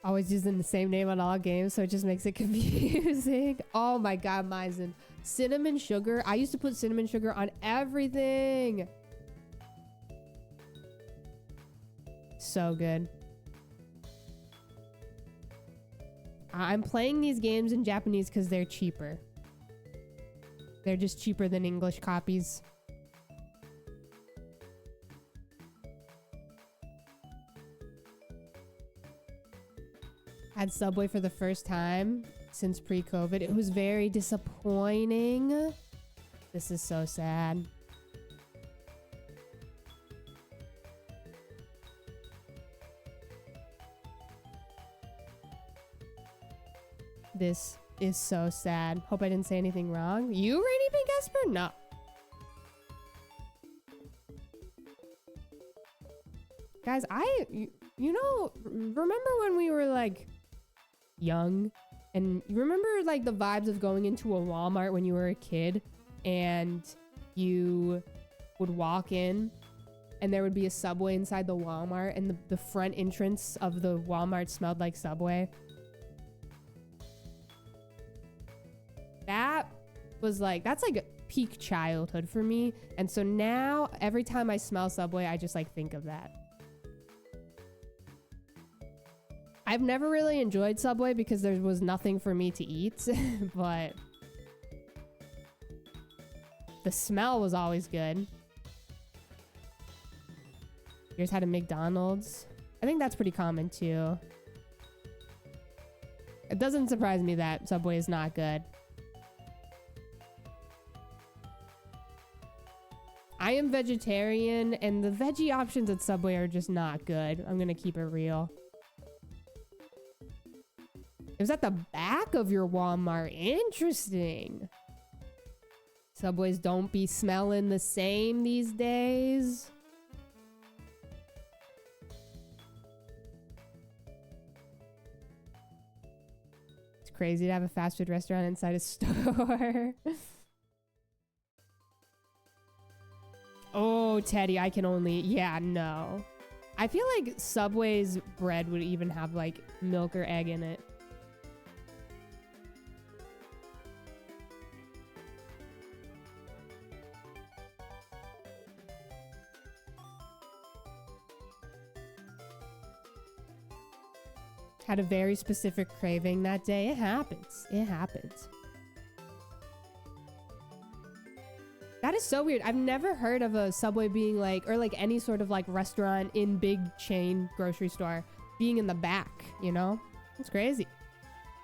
Always using the same name on all games, so it just makes it confusing. Oh my god, Maizen. Cinnamon sugar. I used to put cinnamon sugar on everything. So good. I'm playing these games in Japanese because they're cheaper. They're just cheaper than English copies. Had Subway for the first time since pre-COVID. It was very disappointing. This is so sad. This is so sad. Hope I didn't say anything wrong. You, Rainy Pink Esper? No. Guys, you know, remember when we were like young, and you remember like the vibes of going into a Walmart when you were a kid and you would walk in and there would be a Subway inside the Walmart and the front entrance of the Walmart smelled like Subway? That was like, that's like peak childhood for me. And so now every time I smell Subway, I just like think of that. I've never really enjoyed Subway because there was nothing for me to eat, but The smell was always good. Yours had a McDonald's. I think that's pretty common too. It doesn't surprise me that Subway is not good. I am vegetarian and the veggie options at Subway are just not good. I'm gonna keep it real. It was at the back of your Walmart. Interesting. Subways don't be smelling the same these days. It's crazy to have a fast food restaurant inside a store. Oh, Teddy, I can only... Yeah, no. I feel like Subway's bread would even have, like, milk or egg in it. Had a very specific craving that day. It happens. It happens. That is so weird. I've never heard of a Subway being like, or like any sort of like restaurant in big chain grocery store being in the back, you know? It's crazy.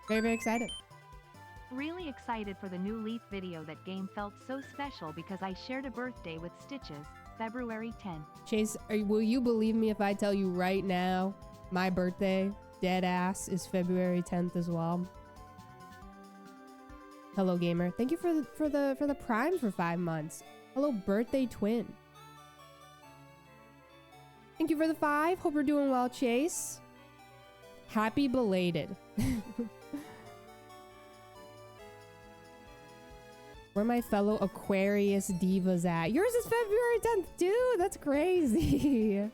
Very, very excited. Really excited for the new Leaf video. That game felt so special because I shared a birthday with Stitches, February 10th. Chase, will you believe me if I tell you right now, my birthday, dead ass, is February 10th as well? Hello, gamer. Thank you for the Prime for 5 months. Hello, birthday twin. Thank you for the 5. Hope you're doing well, Chase. Happy belated. Where my fellow Aquarius divas at? Yours is February 10th, dude. That's crazy.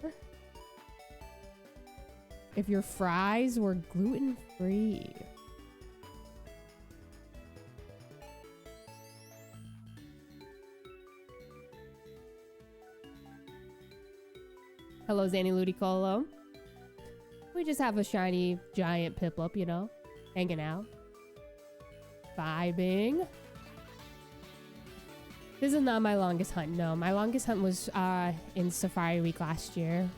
If your fries were gluten-free. Hello, Zanny Ludicolo. We just have a shiny giant Piplup, you know, hanging out. Vibing. This is not my longest hunt. No, my longest hunt was in Safari Week last year.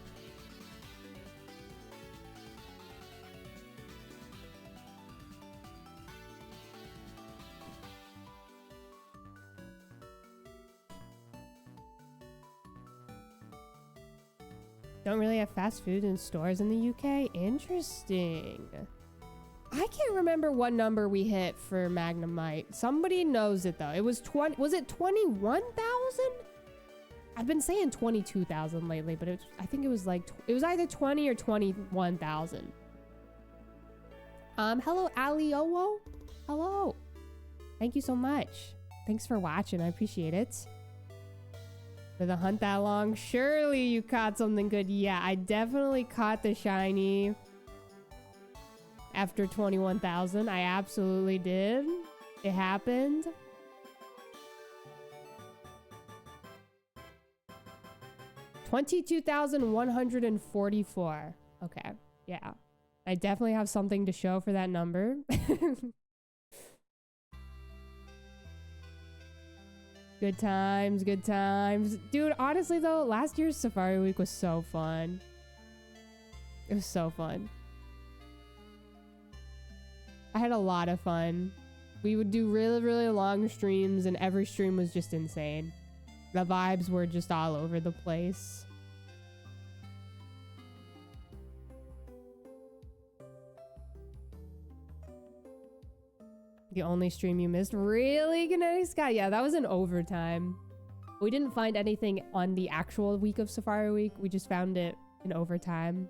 Don't really have fast food in stores in the UK. Interesting. I can't remember what number we hit for Magnemite. Somebody knows it though. It was 20. Was it 21,000? I've been saying 22,000 lately, but I think it was like it was either 20 or 21,000. Hello, Aliowo. Hello. Thank you so much. Thanks for watching. I appreciate it. With a hunt that long, surely you caught something good. Yeah, I definitely caught the shiny after 21,000. I absolutely did. It happened. $22,144. Okay, yeah. I definitely have something to show for that number. Good times, good times. Dude, honestly though, last year's Safari Week was so fun. It was so fun. I had a lot of fun. We would do really, really long streams and every stream was just insane. The vibes were just all over the place. The only stream you missed? Really, Kinetic Sky? Yeah, that was in overtime. We didn't find anything on the actual week of Safari Week. We just found it in overtime.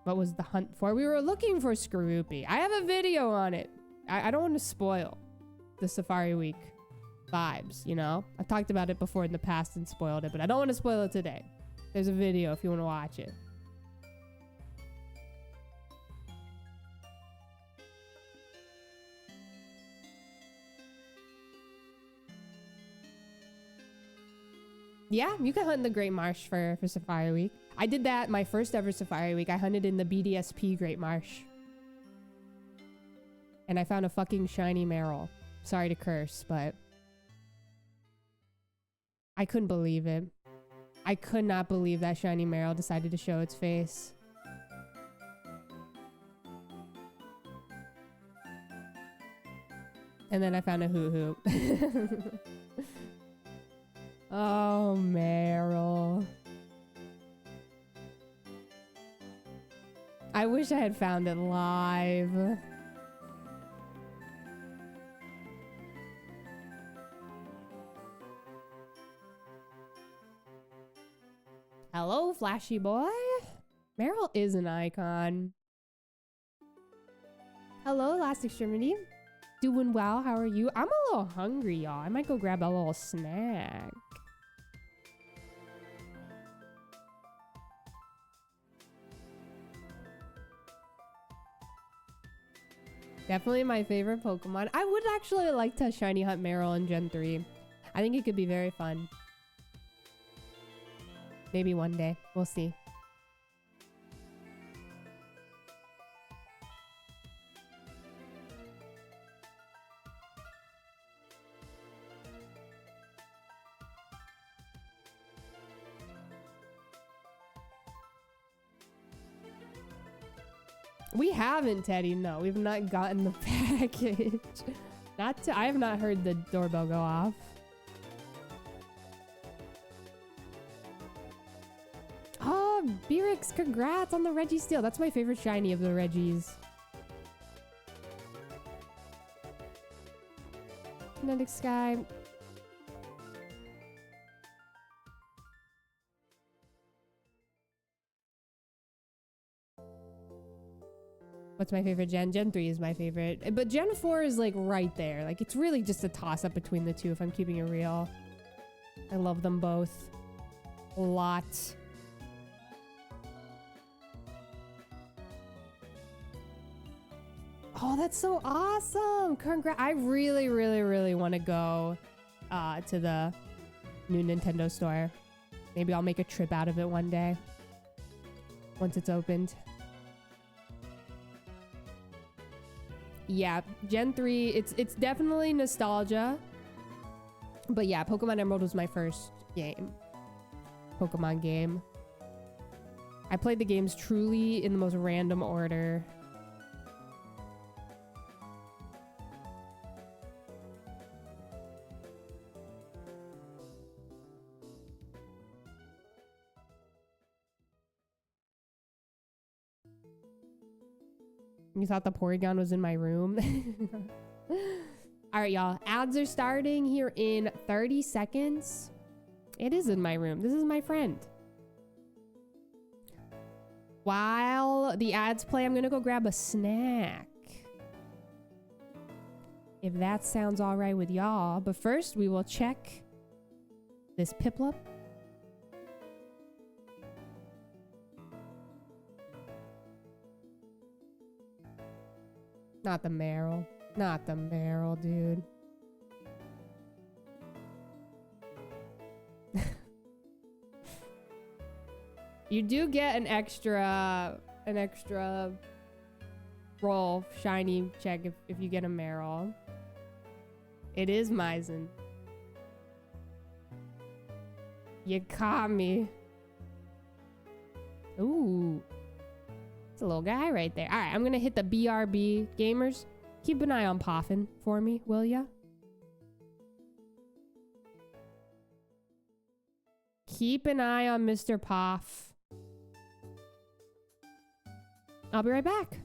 What was the hunt for? We were looking for Skorupi. I have a video on it. I don't want to spoil the Safari Week vibes, you know? I've talked about it before in the past and spoiled it, but I don't want to spoil it today. There's a video if you want to watch it. Yeah, you can hunt in the Great Marsh for Safari Week. I did that my first ever Safari Week. I hunted in the BDSP Great Marsh. And I found a fucking shiny Meryl. Sorry to curse, but I couldn't believe it. I could not believe that shiny Meryl decided to show its face. And then I found a hoo-hoo. Oh, Meryl. I wish I had found it live. Hello, Flashy Boy. Meryl is an icon. Hello, Last Extremity. Doing well, how are you? I'm a little hungry, y'all. I might go grab a little snack. Definitely my favorite Pokemon. I would actually like to shiny hunt Meryl in Gen 3. I think it could be very fun. Maybe one day. We'll see. We haven't, Teddy. No, we've not gotten the package. I have not heard the doorbell go off. Oh, Beerix, congrats on the Registeel. That's my favorite shiny of the Reggies. Kinetic Sky. What's my favorite gen? Gen 3 is my favorite. But Gen 4 is like right there. Like it's really just a toss up between the two if I'm keeping it real. I love them both a lot. Oh, that's so awesome. Congrats. I really, really, really want to go to the new Nintendo store. Maybe I'll make a trip out of it one day once it's opened. Yeah, Gen 3, it's definitely nostalgia. But yeah, Pokemon Emerald was my first Pokemon game. I played the games truly in the most random order. You thought the Porygon was in my room? All right, y'all. Ads are starting here in 30 seconds. It is in my room. This is my friend. While the ads play, I'm going to go grab a snack. If that sounds all right with y'all. But first, we will check this Piplup. Not the Meryl. Not the Meryl, dude. You do get an extra roll shiny check if you get a Meryl. It is Maizen. You caught me. Ooh. It's a little guy right there. All right, I'm going to hit the BRB. Gamers, keep an eye on Poffin for me, will ya? Keep an eye on Mr. Poff. I'll be right back.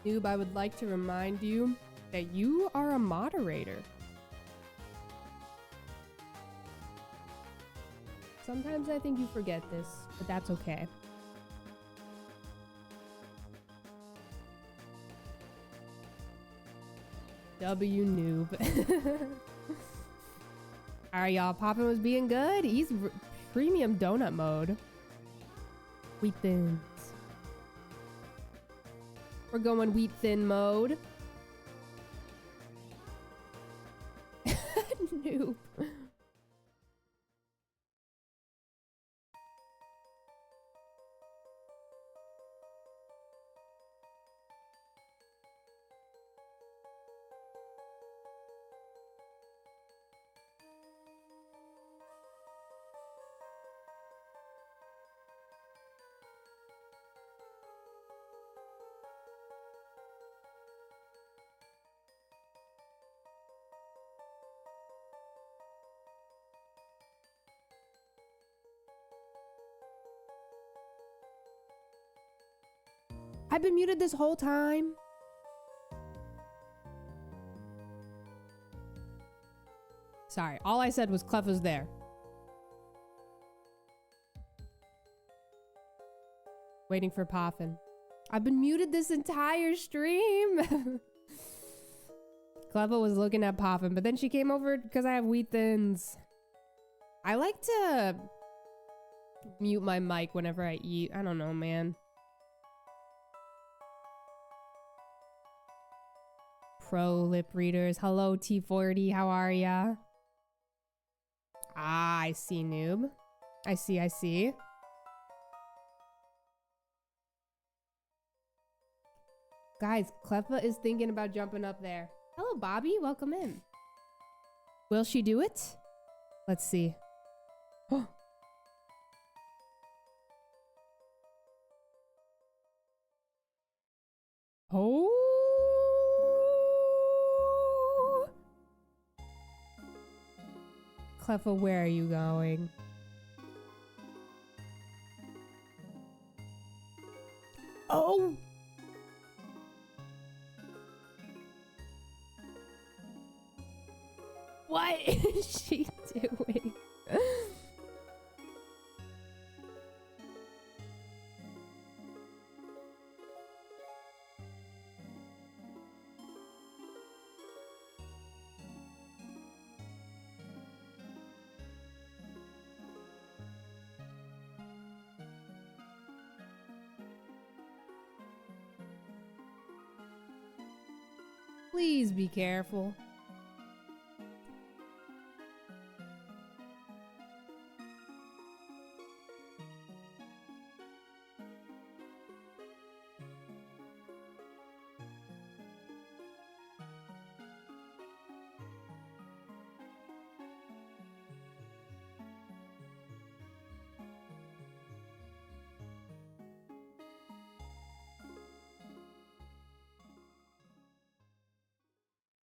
Noob, I would like to remind you that you are a moderator. Sometimes I think you forget this, but that's okay. W noob. Alright, y'all. Poppin was being good. He's premium donut mode. Wheat thins. We're going wheat thin mode. Noob. I've been muted this whole time. Sorry, all I said was Clef was there. Waiting for Poffin. I've been muted this entire stream. Cleva was looking at Poffin, but then she came over because I have wheat thins. I like to mute my mic whenever I eat. I don't know, man. Pro lip readers. Hello, T40. How are ya? Ah, I see, noob. I see. Guys, Cleffa is thinking about jumping up there. Hello, Bobby. Welcome in. Will she do it? Let's see. Oh. Cleffa, where are you going? Oh! What is she doing? Please be careful.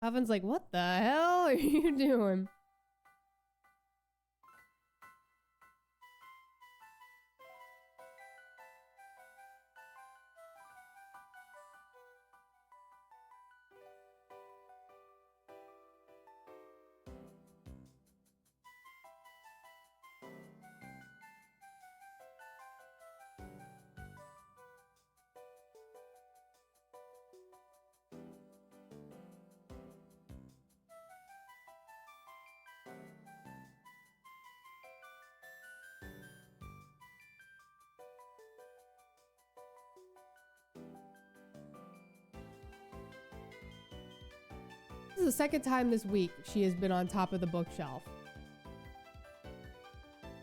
Evan's like, what the hell are you doing? This is the second time this week she has been on top of the bookshelf.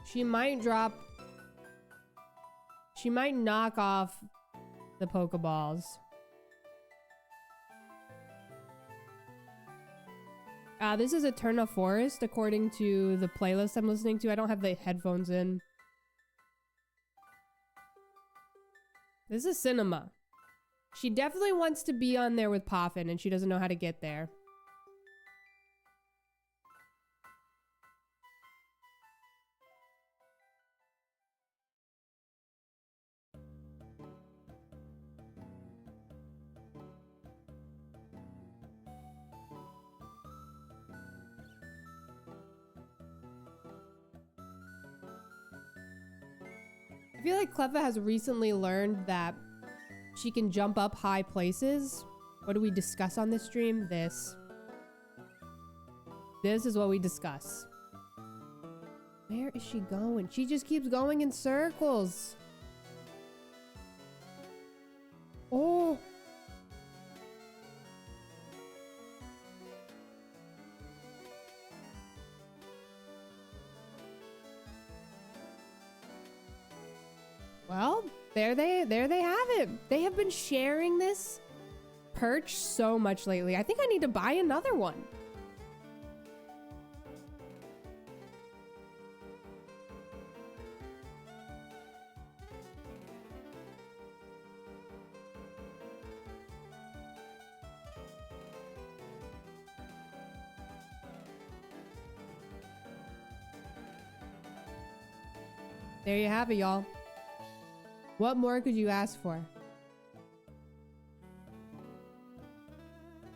She might knock off the Pokeballs. This is Eterna Forest, according to the playlist I'm listening to. I don't have the headphones in. This is Cinema. She definitely wants to be on there with Poffin, and she doesn't know how to get there. I feel like Cleffa has recently learned that she can jump up high places. What do we discuss on this stream? This. This is what we discuss. Where is she going? She just keeps going in circles. Oh. Well, there they have it. They have been sharing this perch so much lately. I think I need to buy another one. There you have it, y'all. What more could you ask for?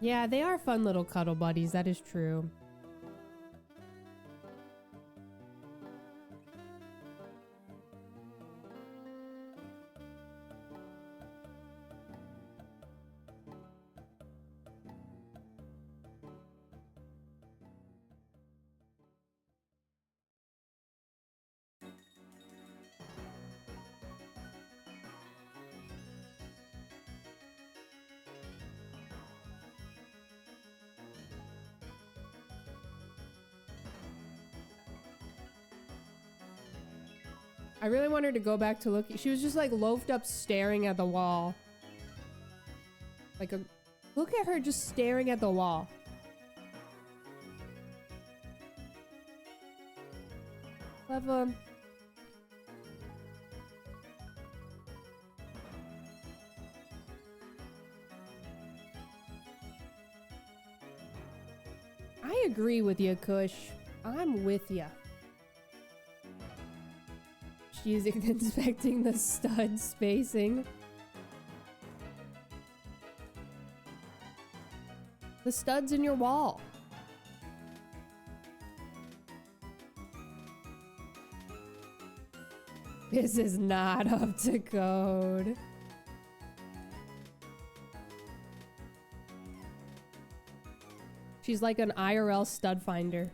Yeah, they are fun little cuddle buddies. That is true. I really want her to go back to look. She was just like loafed up staring at the wall. Like look at her just staring at the wall. Clever. I agree with you, Kush. I'm with you. She's inspecting the stud spacing. The studs in your wall. This is not up to code. She's like an IRL stud finder.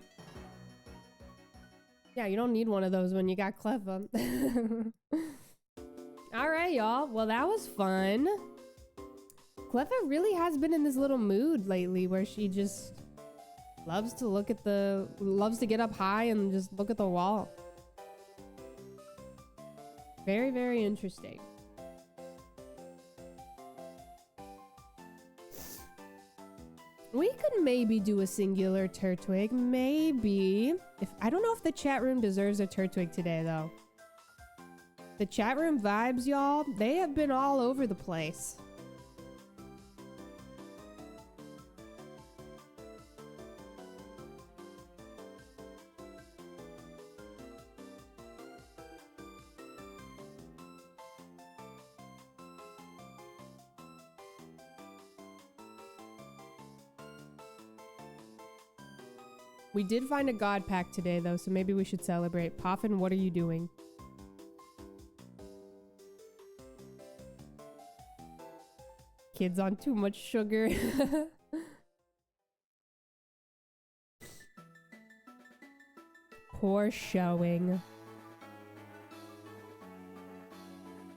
Yeah, you don't need one of those when you got Cleffa. All right, y'all. Well, that was fun. Cleffa really has been in this little mood lately where she just loves to look at loves to get up high and just look at the wall. Very, very interesting. We could maybe do a singular Turtwig. Maybe. I don't know if the chat room deserves a Turtwig today, though. The chat room vibes, y'all, they have been all over the place. We did find a god pack today, though, so maybe we should celebrate. Poffin, what are you doing? Kids on too much sugar. Poor showing.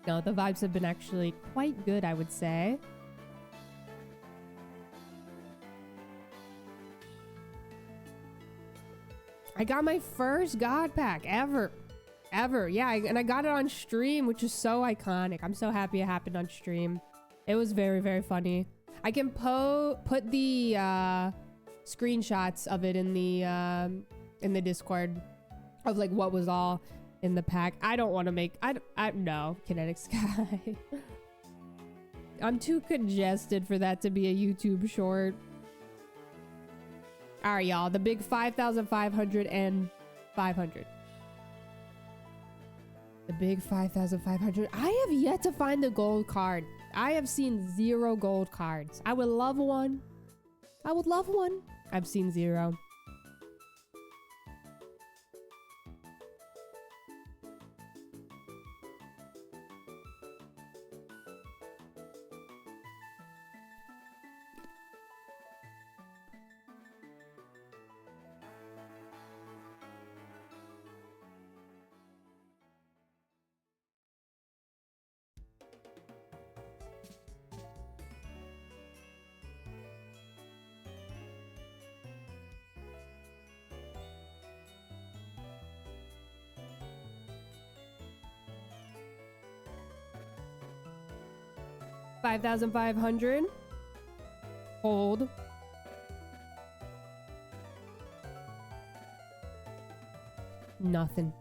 No, the vibes have been actually quite good, I would say. I got my first god pack ever. Yeah, and I got it on stream, which is so iconic. I'm so happy it happened on stream. It was very, very funny. I can put the screenshots of it in the Discord of like what was all in the pack. I don't want to make no Kinetic Sky. I'm too congested for that to be a YouTube short. All right, y'all. The big 5,500 and 500. The big 5,500. I have yet to find the gold card. I have seen 0 gold cards. I would love one. I would love one. I've seen 0. 5,500. Hold. Nothing.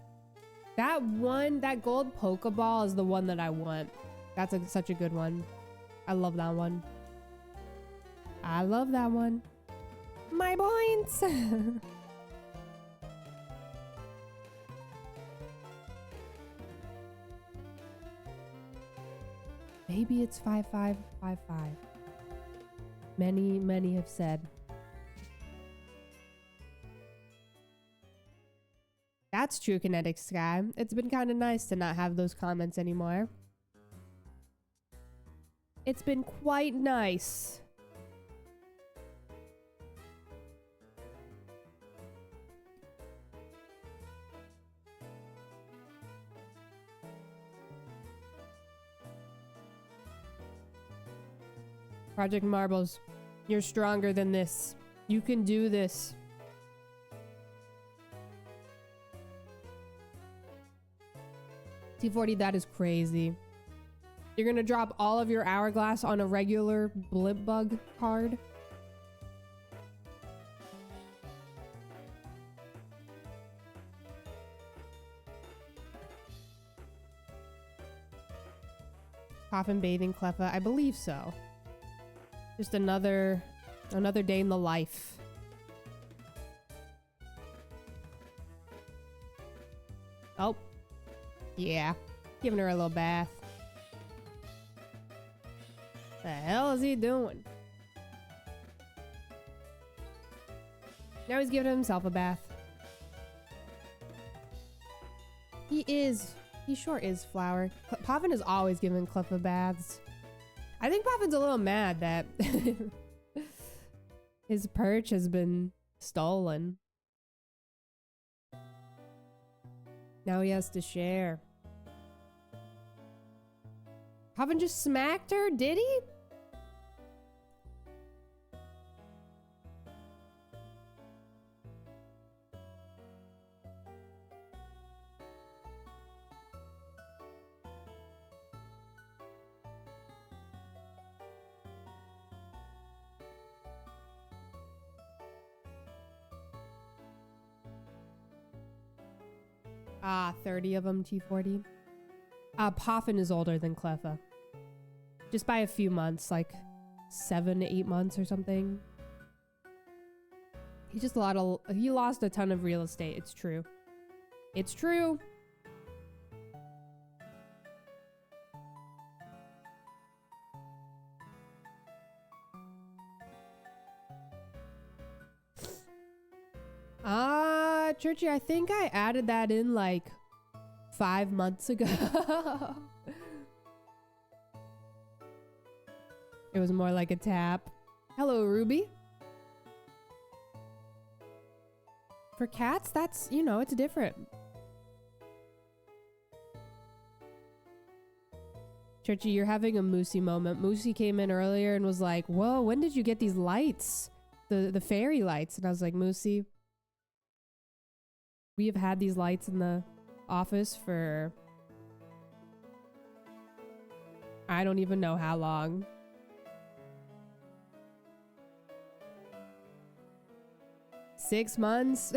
That one, that gold Pokeball is the one that I want. That's such a good one. I love that one. I love that one. My points. Maybe it's 5555. Many have said. That's true, Kinetic Sky. It's been kind of nice to not have those comments anymore. It's been quite nice. Project Marbles, you're stronger than this. You can do this. T40, that is crazy. You're gonna drop all of your hourglass on a regular Blip Bug card? Coffin bathing Cleffa, I believe so. Just another day in the life. Oh. Yeah. Giving her a little bath. The hell is he doing? Now he's giving himself a bath. He sure is Flower. Poffin is always giving Cleffa baths. I think Poffin's a little mad that his perch has been stolen. Now he has to share. Poffin just smacked her, did he? Ah, 30 of them, T40. Poffin is older than Cleffa. Just by a few months, like 7 to 8 months or something. He lost a ton of real estate. It's true. It's true. Churchy, I think I added that in like 5 months ago. It was more like a tap. Hello, Ruby. For cats, that's, you know, it's different. Churchy, you're having a Moosey moment. Moosey came in earlier and was like, whoa, when did you get these lights? The fairy lights. And I was like, Moosey, we have had these lights in the office for I don't even know how long. Six months?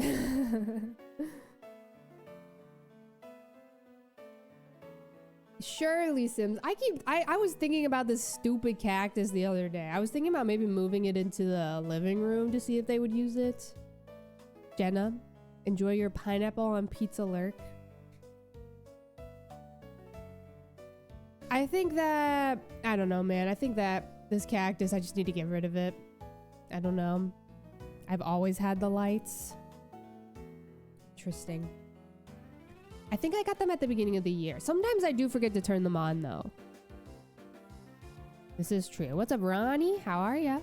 Surely, Sims. I was thinking about this stupid cactus the other day. I was thinking about maybe moving it into the living room to see if they would use it. Jenna, enjoy your pineapple on pizza lurk. I think that, I don't know, man. I think that this cactus, I just need to get rid of it. I don't know. I've always had the lights. Interesting. I think I got them at the beginning of the year. Sometimes I do forget to turn them on, though. This is true. What's up, Ronnie? How are ya?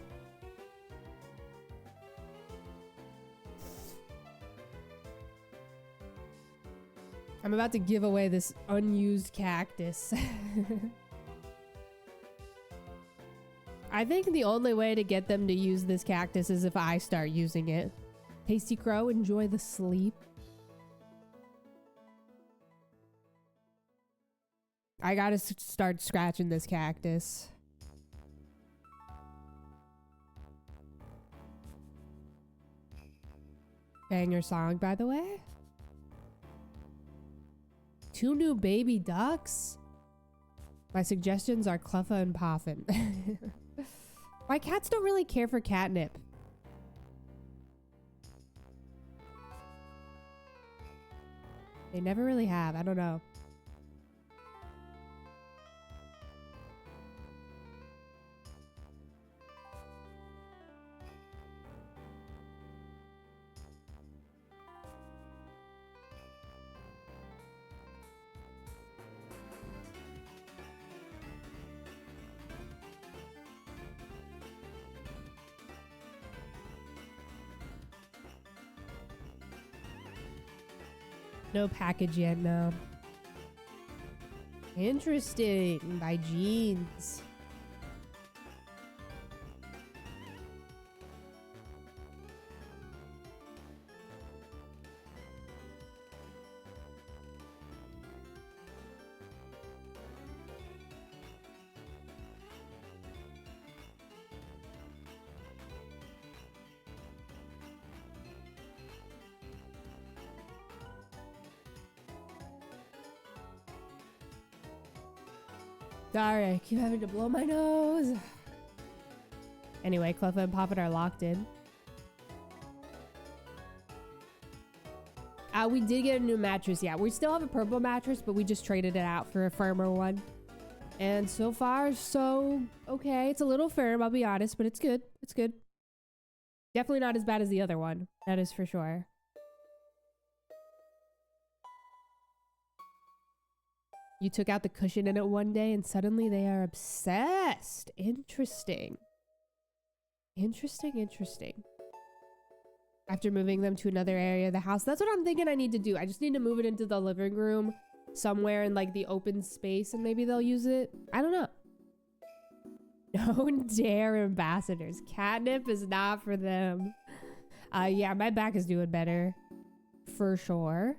I'm about to give away this unused cactus. I think the only way to get them to use this cactus is if I start using it. Tasty Crow, enjoy the sleep. I gotta start scratching this cactus. Banger song, by the way. 2 new baby ducks. My suggestions are Cluffa and Poffin. My cats don't really care for catnip. They never really have. I don't know. No package yet, no. Interesting. By jeans. Sorry, I keep having to blow my nose. Anyway, Cluffa and Poppin are locked in. We did get a new mattress. Yeah, we still have a purple mattress, but we just traded it out for a firmer one. And so far, so okay. It's a little firm, I'll be honest, but it's good. It's good. Definitely not as bad as the other one. That is for sure. You took out the cushion in it one day and suddenly they are obsessed. Interesting. Interesting, interesting. After moving them to another area of the house. That's what I'm thinking I need to do. I just need to move it into the living room somewhere in like the open space and maybe they'll use it. I don't know. Don't dare ambassadors. Catnip is not for them. Yeah, my back is doing better. For sure.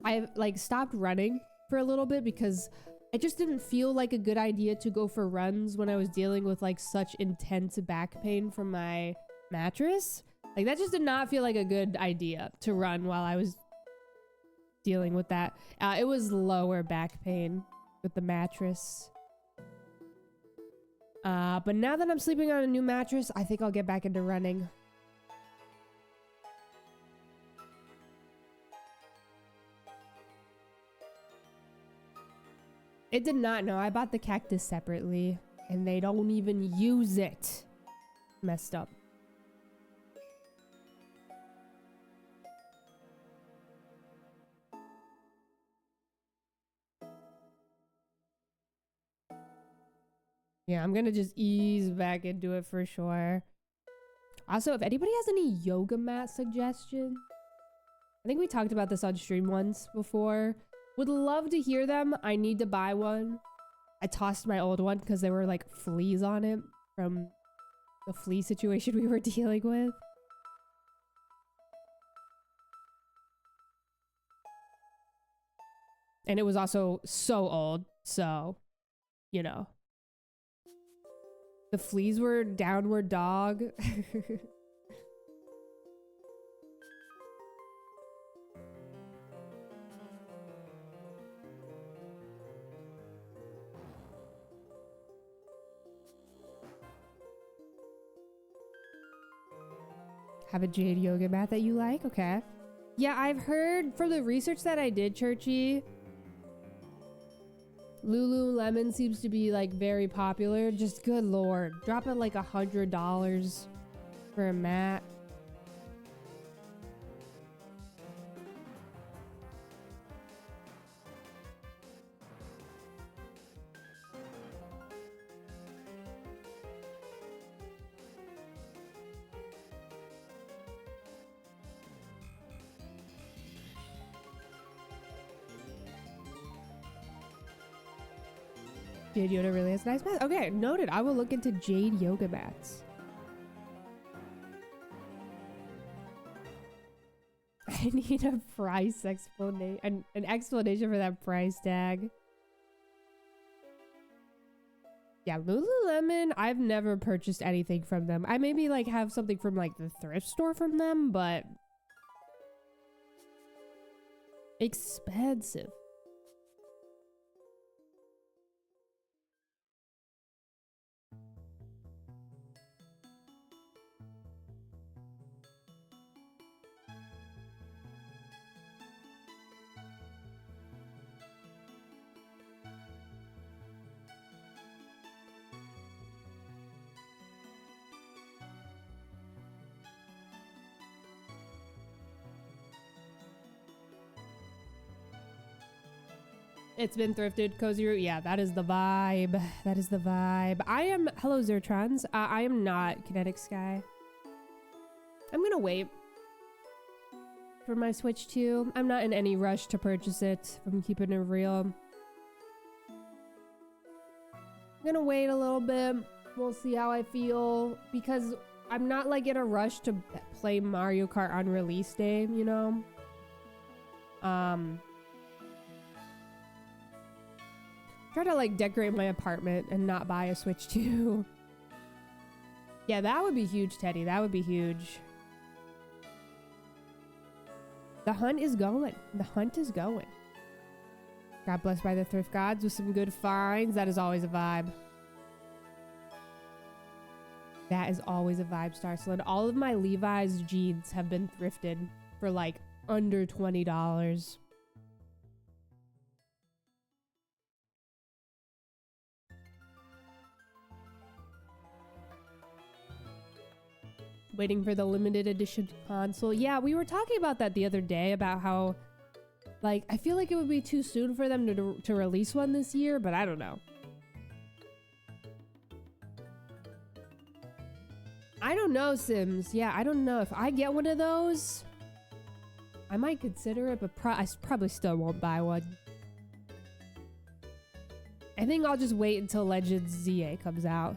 I like stopped running for a little bit because it just didn't feel like a good idea to go for runs when I was dealing with like such intense back pain from my mattress. Like that just did not feel like a good idea to run while I was dealing with that. It was lower back pain with the mattress. But now that I'm sleeping on a new mattress, I think I'll get back into running. It did not know. I bought the cactus separately and they don't even use it. Messed up. Yeah, I'm gonna just ease back into it for sure. Also, if anybody has any yoga mat suggestions, I think we talked about this on stream once before. Would love to hear them. I need to buy one. I tossed my old one because there were like fleas on it from the flea situation we were dealing with. And it was also so old, so, you know. The fleas were downward dog. Have a jade yoga mat that you like? Okay. Yeah, I've heard from the research that I did, Churchy, Lululemon seems to be like very popular. Just good lord. Drop it like $100 for a mat. Jade Yoga really has nice mats. Okay, noted. I will look into Jade yoga mats. I need a price explanation, an explanation for that price tag. Yeah, Lululemon, I've never purchased anything from them. I maybe like have something from like the thrift store from them, but Expensive. It's been thrifted, cozy root. Yeah, that is the vibe. That is the vibe. Hello Zertrons. I am not Kinetic Sky. I'm gonna wait for my Switch 2. I'm not in any rush to purchase it, if I'm keeping it real. I'm gonna wait a little bit. We'll see how I feel, because I'm not like in a rush to play Mario Kart on release day, you know? Try to like decorate my apartment and not buy a Switch 2. Yeah, that would be huge, Teddy. That would be huge. The hunt is going. The hunt is going. Got blessed by the thrift gods with some good finds. That is always a vibe. That is always a vibe, Starslid. All of my Levi's jeans have been thrifted for like under $20. Waiting for the limited edition console. Yeah, we were talking about that the other day, about how, like, I feel like it would be too soon for them to release one this year, but I don't know. I don't know, Sims. Yeah, I don't know. If I get one of those, I might consider it, but I probably still won't buy one. I think I'll just wait until Legends ZA comes out.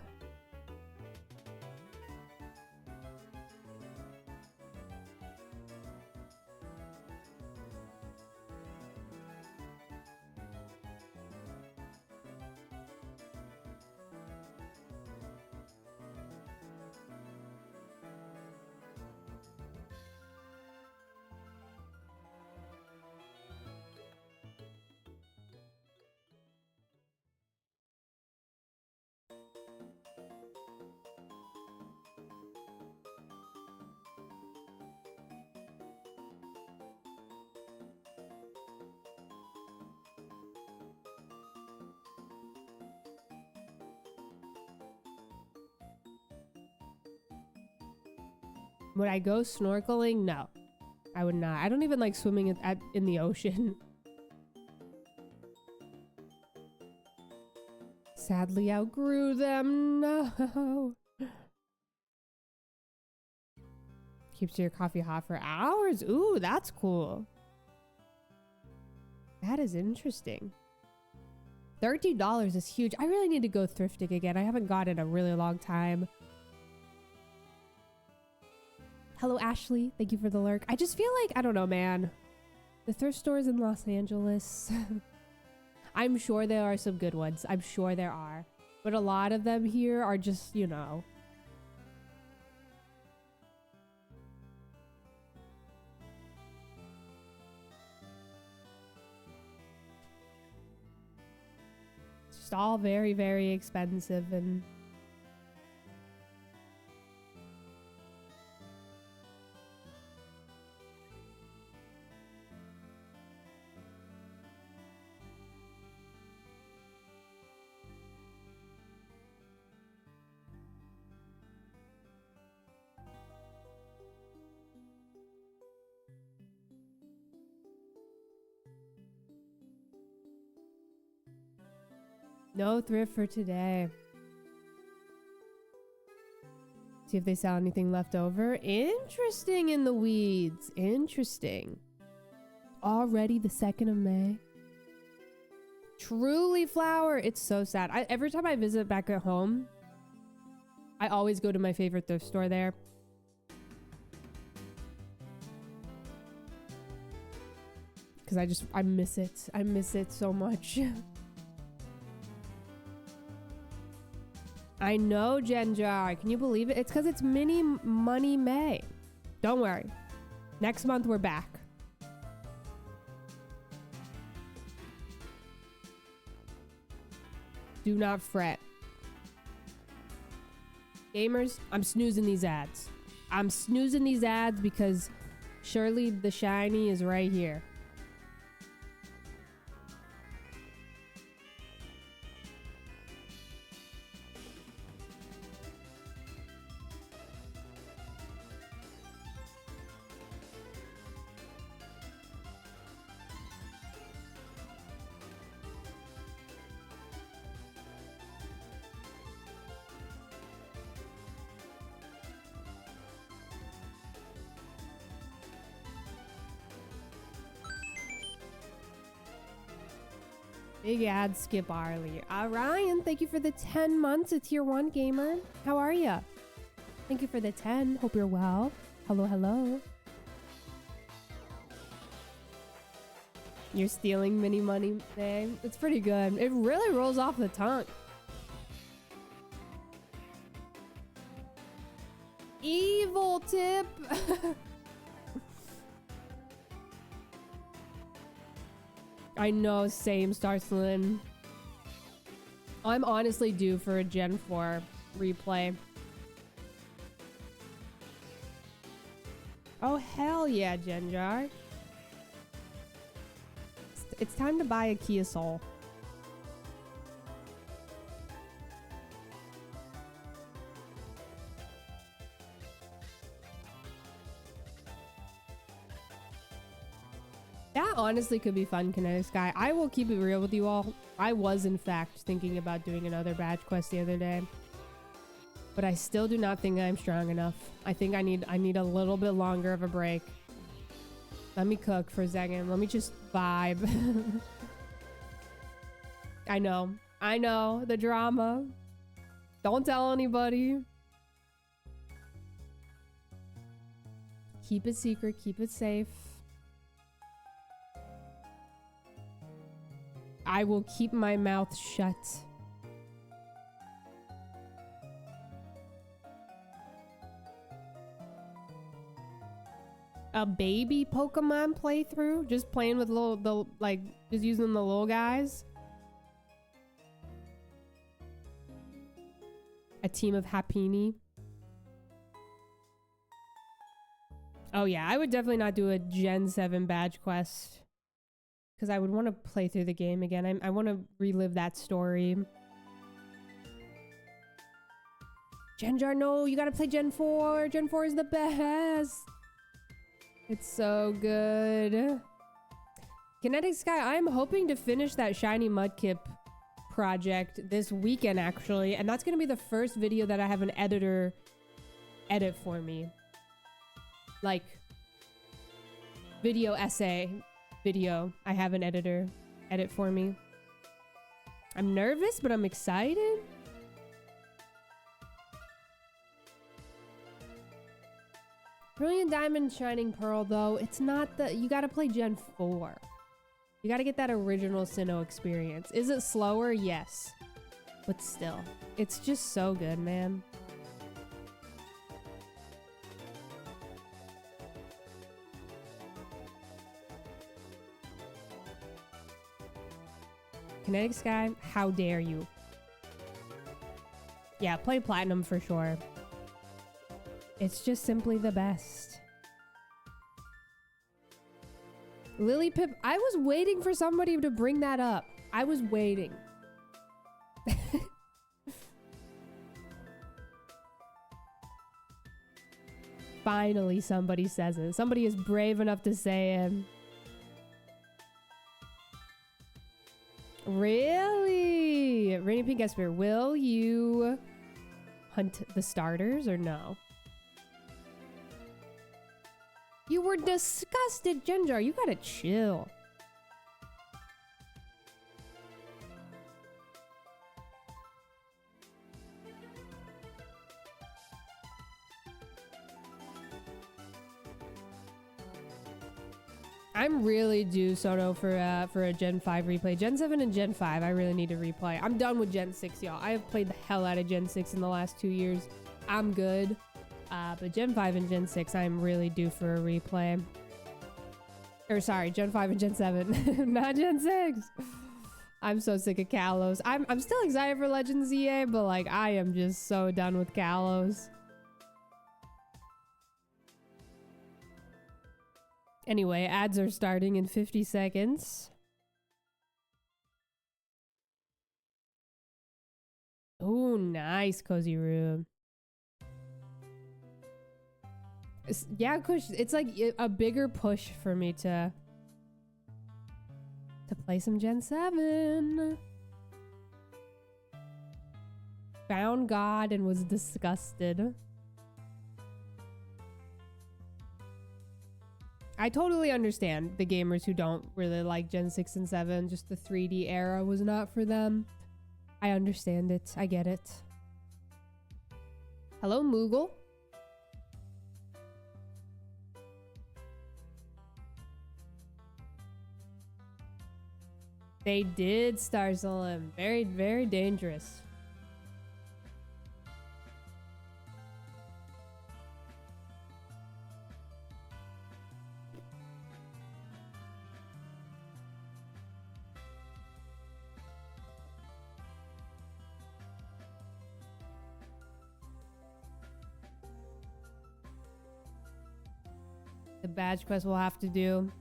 Would I go snorkeling? No, I would not. I don't even like swimming in the ocean. Sadly outgrew them. No. Keeps your coffee hot for hours. Ooh, that's cool. That is interesting. $30 is huge. I really need to go thrifting again. I haven't gone in a really long time. Hello, Ashley. Thank you for the lurk. I just feel like, I don't know, man. The thrift stores in Los Angeles. I'm sure there are some good ones. I'm sure there are. But a lot of them here are just, you know. It's just all very, very expensive and... No thrift for today. See if they sell anything left over. Interesting in the weeds. Interesting. Already the 2nd of May. Truly flower. It's so sad. Every time I visit back at home, I always go to my favorite thrift store there. Because I miss it. I miss it so much. I know, Genjar. Can you believe it? It's because it's Mini Money May. Don't worry. Next month, we're back. Do not fret. Gamers, I'm snoozing these ads. I'm snoozing these ads because surely the shiny is right here. Big ad skip Arlie. Ryan, thank you for the 10 months. A tier 1 gamer. How are ya? Thank you for the 10. Hope you're well. Hello, hello. You're stealing mini money, babe. It's pretty good. It really rolls off the tongue. Evil tip. I know, same, Starslin. I'm honestly due for a Gen 4 replay. Oh, hell yeah, Genjar. It's time to buy a Kia Soul. That honestly could be fun, Kinetic Sky. I will keep it real with you all. I was, in fact, thinking about doing another badge quest the other day. But I still do not think I'm strong enough. I think I need a little bit longer of a break. Let me cook for a second. Let me just vibe. I know, the drama. Don't tell anybody. Keep it secret, keep it safe. I will keep my mouth shut. A baby Pokemon playthrough? Just playing with just using the little guys? A team of Happiny? Oh yeah, I would definitely not do a Gen 7 badge quest. Because I would want to play through the game again. I want to relive that story. Genjar, no, you gotta play Gen 4. Gen 4 is the best. It's so good. Kinetic Sky, I'm hoping to finish that Shiny Mudkip project this weekend, actually. And that's gonna be the first video that I have an editor edit for me. Like, video essay. Video. I have an editor edit for me. I'm nervous, but I'm excited. Brilliant Diamond Shining Pearl, though, it's not the... You gotta play Gen 4. You gotta get that original Sinnoh experience. Is it slower? Yes. But still. It's just so good, man. Kinetic Sky, how dare you? Yeah, play Platinum for sure. It's just simply the best. Lily Pip, I was waiting for somebody to bring that up. I was waiting. Finally, somebody says it. Somebody is brave enough to say it. Really? Rainy Pink Esper, will you hunt the starters or no? You were disgusted, Genjar. You gotta chill. I'm really due, Soto, for a Gen 5 replay. Gen 7 and Gen 5, I really need to replay. I'm done with Gen 6, y'all. I have played the hell out of Gen 6 in the last 2 years. I'm good. But Gen 5 and Gen 6, I'm really due for a replay. Or sorry, Gen 5 and Gen 7. Not Gen 6. I'm so sick of Kalos. I'm still excited for Legends EA, but like I am just so done with Kalos. Anyway, ads are starting in 50 seconds. Oh, nice cozy room. Yeah, Kush, it's like a bigger push for me to play some Gen 7. Found God and was disgusted. I totally understand the gamers who don't really like Gen 6 and 7. Just the 3D era was not for them. I understand it. I get it. Hello, Moogle. They did Star Solemn. Very, very dangerous. The badge quest we'll have to do.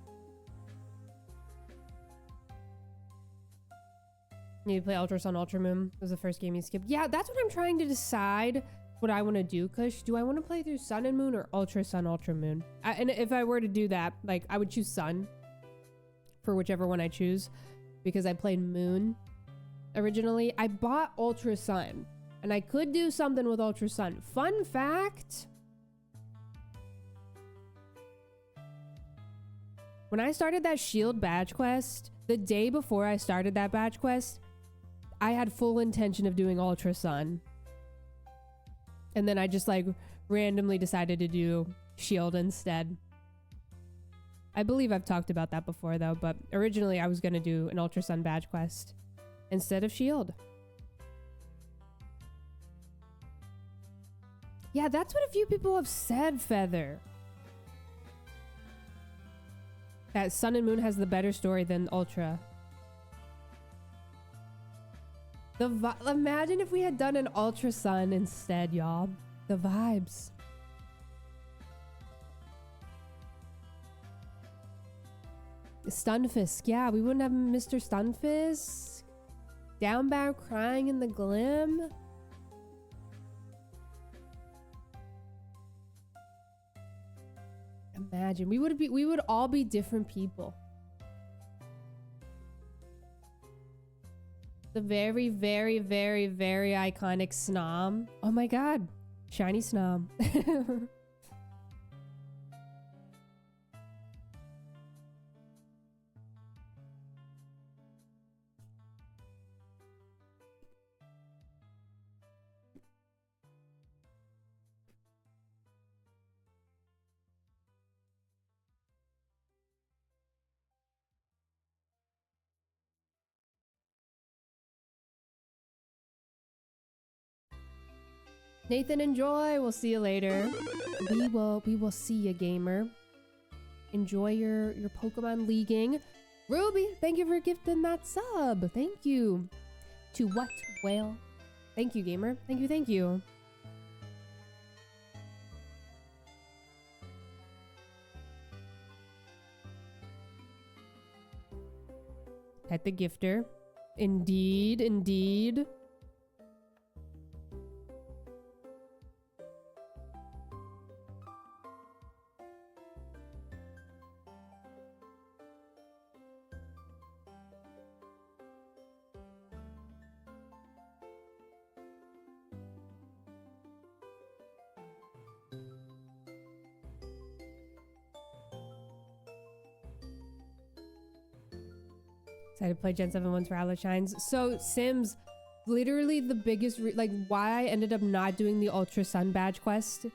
Need to play Ultra Sun, Ultra Moon. It was the first game you skipped. Yeah, that's what I'm trying to decide what I want to do, Kush. Do I want to play through Sun and Moon or Ultra Sun, Ultra Moon? And if I were to do that, like, I would choose Sun for whichever one I choose because I played Moon originally. I bought Ultra Sun and I could do something with Ultra Sun. Fun fact. When I started that Shield badge quest, the day before I started that badge quest, I had full intention of doing Ultra Sun. And then I just like randomly decided to do Shield instead. I believe I've talked about that before though, but originally I was going to do an Ultra Sun badge quest instead of Shield. Yeah, that's what a few people have said, Feather. That Sun and Moon has the better story than Ultra. Imagine if we had done an Ultra Sun instead, y'all. The vibes. Stunfisk. Yeah, we wouldn't have Mr. Stunfisk. Downbow crying in the glim. Imagine we would all be different people. The very, very, very, very iconic Snom. Oh my god. Shiny Snom. Nathan, enjoy. We'll see you later. We will see you, gamer. Enjoy your Pokemon leaguing. Ruby, thank you for gifting that sub. Thank you. To what whale? Thank you, gamer. Thank you, thank you. Pet the gifter. Indeed, indeed. Excited to play Gen 7 once Rowlet shines. So Sims, literally the biggest like why I ended up not doing the Ultra Sun badge quest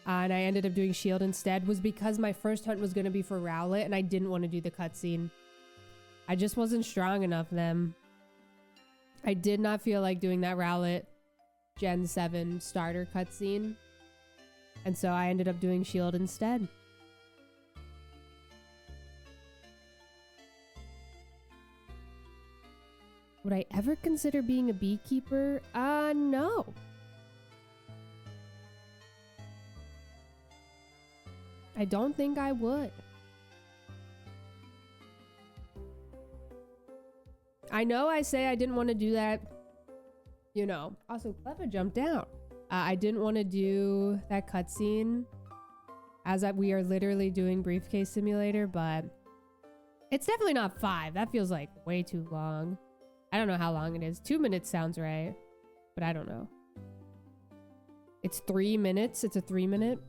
and I ended up doing Shield instead was because my first hunt was going to be for Rowlet and I didn't want to do the cutscene. I just wasn't strong enough then. I did not feel like doing that Rowlet Gen 7 starter cutscene. And so I ended up doing Shield instead. Would I ever consider being a beekeeper? No. I don't think I would. I know I say I didn't want to do that, you know. Also, Cleva jumped down. I didn't want to do that cutscene as we are literally doing Briefcase Simulator, but it's definitely not 5. That feels like way too long. I don't know how long it is. 2 minutes sounds right, but I don't know. It's 3 minutes. It's a 3-minute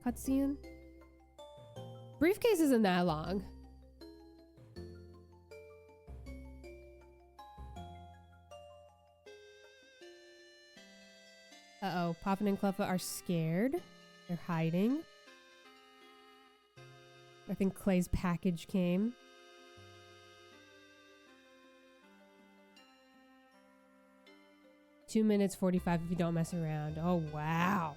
cutscene. Briefcase isn't that long. Uh-oh, Poppin and Cleffa are scared. They're hiding. I think Clay's package came. Two minutes 45 if you don't mess around. Oh, wow.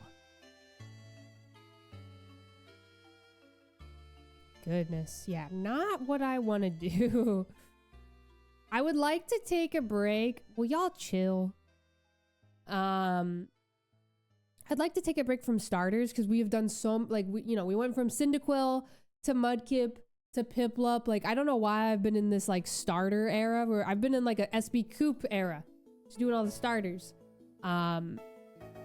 Goodness. Yeah, not what I want to do. I would like to take a break. Will y'all chill? I'd like to take a break from starters because we have done so, like, we went from Cyndaquil to Mudkip to Piplup. Like, I don't know why I've been in this, like, starter era where I've been in, like, a SB Coop era. Just doing all the starters. I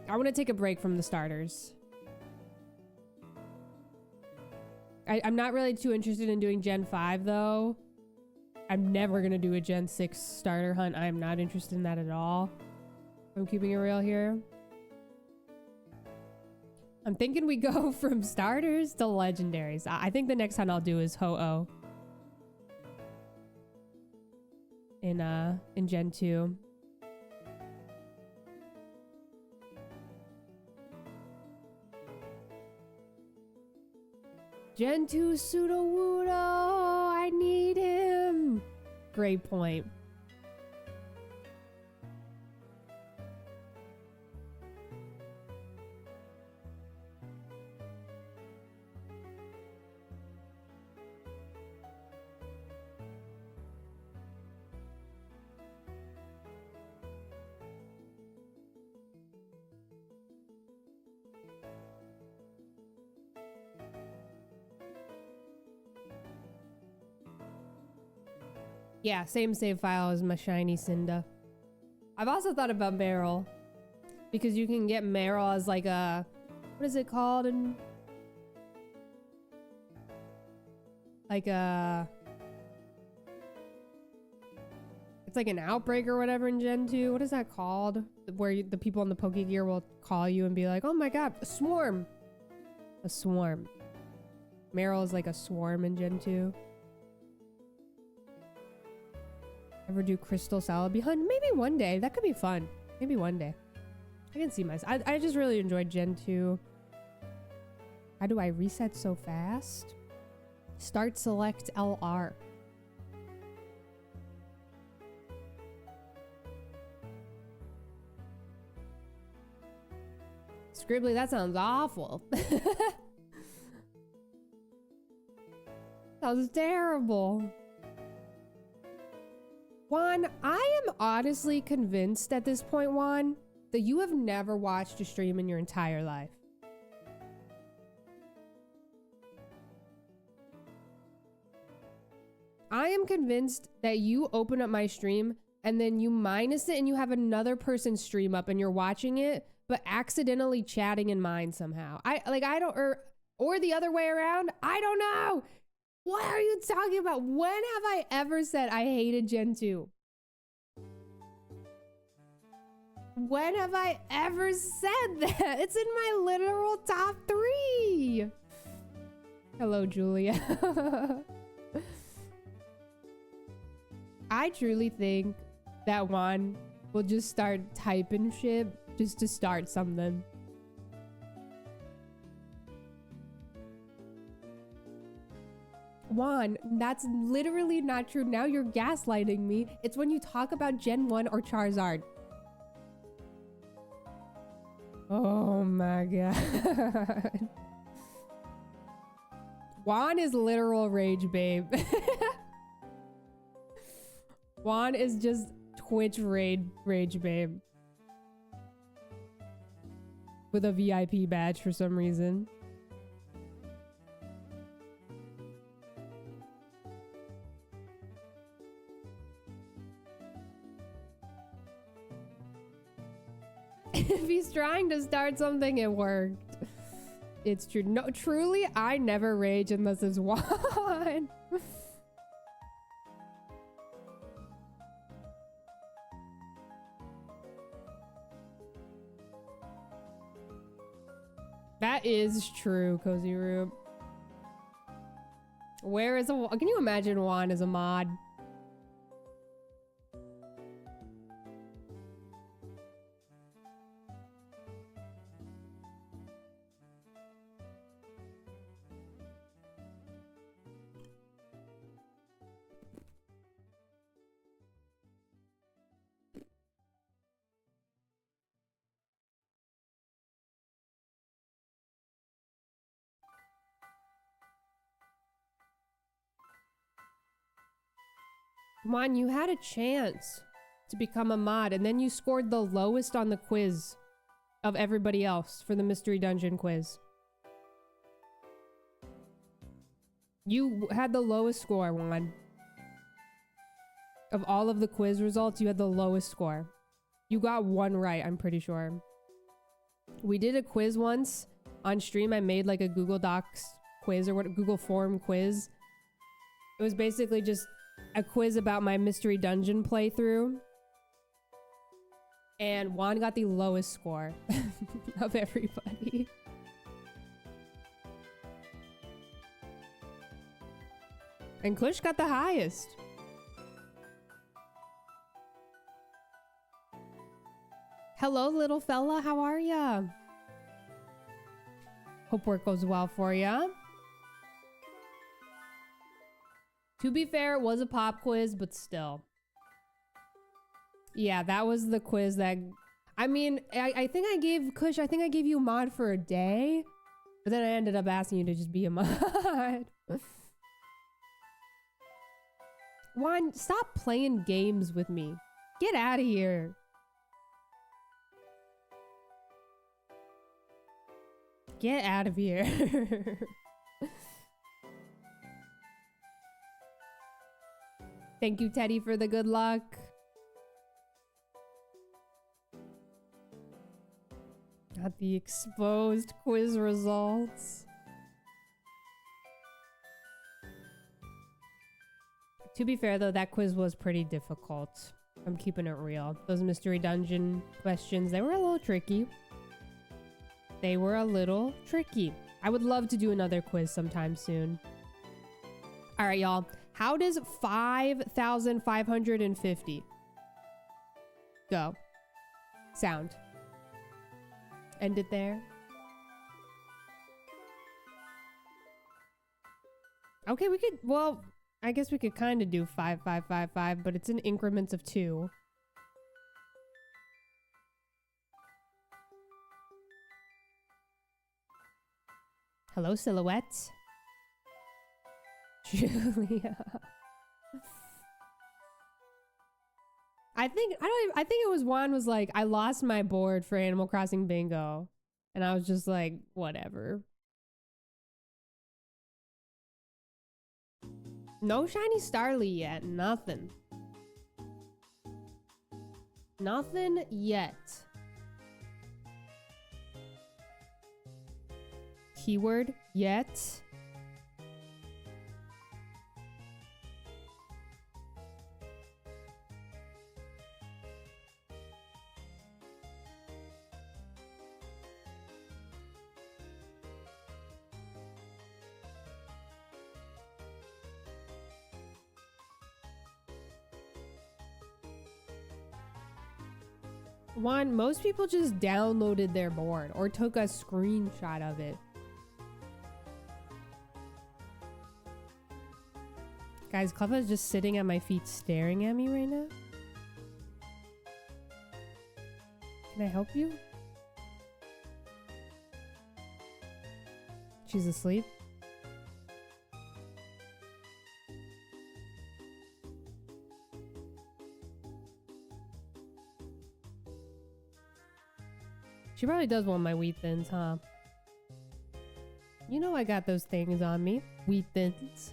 want to take a break from the starters. I'm not really too interested in doing Gen 5, though. I'm never going to do a Gen 6 starter hunt. I'm not interested in that at all. I'm keeping it real here. I'm thinking we go from starters to legendaries. I think the next hunt I'll do is Ho-Oh. In Gen 2. Gen 2 Sudowoodo, I need him. Great point. Yeah, same save file as my shiny Cinda. I've also thought about Meryl. Because you can get Meryl as like a... What is it called? Like a... It's like an outbreak or whatever in Gen 2. What is that called? Where the people in the Pokegear will call you and be like, oh my god, a swarm. A swarm. Meryl is like a swarm in Gen 2. Ever do Crystal Celebi Hunt? Maybe one day. That could be fun. Maybe one day. I can see myself. I just really enjoyed Gen 2. How do I reset so fast? Start select LR. Scribbly, that sounds awful. Sounds terrible. Juan, I am honestly convinced at this point, Juan, that you have never watched a stream in your entire life. I am convinced that you open up my stream and then you minus it and you have another person's stream up and you're watching it, but accidentally chatting in mine somehow. Or the other way around. I don't know. What are you talking about? When have I ever said I hated Gen 2? When have I ever said that? It's in my literal top 3. Hello, Julia. I truly think that Juan will just start typing shit just to start something. Juan, that's literally not true. Now you're gaslighting me. It's when you talk about Gen 1 or Charizard. Oh my god. Juan is literal rage babe. Juan is just Twitch rage babe. With a VIP badge for some reason. If he's trying to start something, it worked. It's true. No, truly, I never rage unless it's Juan. That is true, Cozy Root. Where is a... Can you imagine Juan as a mod? Juan, you had a chance to become a mod, and then you scored the lowest on the quiz of everybody else for the Mystery Dungeon quiz. You had the lowest score, Juan. Of all of the quiz results, you had the lowest score. You got one right, I'm pretty sure. We did a quiz once on stream. I made like a Google Docs quiz or what, Google Form quiz. It was basically just a quiz about my Mystery Dungeon playthrough. And Juan got the lowest score of everybody. And Kush got the highest. Hello, little fella. How are ya? Hope work goes well for ya. To be fair, it was a pop quiz, but still. Yeah, that was the quiz that... I mean, I think I gave Kush, I think I gave you a mod for a day. But then I ended up asking you to just be a mod. Juan, stop playing games with me. Get out of here. Get out of here. Thank you, Teddy, for the good luck. Got the exposed quiz results. To be fair, though, that quiz was pretty difficult. I'm keeping it real. Those Mystery Dungeon questions, they were a little tricky. They were a little tricky. I would love to do another quiz sometime soon. All right, y'all. How does 5,550 go? Sound. End it there. Okay, we could, well, I guess we could kind of do 5,555, but it's in increments of 2. Hello, Silhouette. Julia. I think it was Juan was like, I lost my board for Animal Crossing Bingo. And I was just like, whatever. No shiny Starly yet. Nothing. Nothing yet. Keyword yet. One, most people just downloaded their board or took a screenshot of it. Guys, Cleffa is just sitting at my feet staring at me right now. Can I help you? She's asleep. She probably does want my wheat thins, huh? You know I got those things on me. Wheat thins.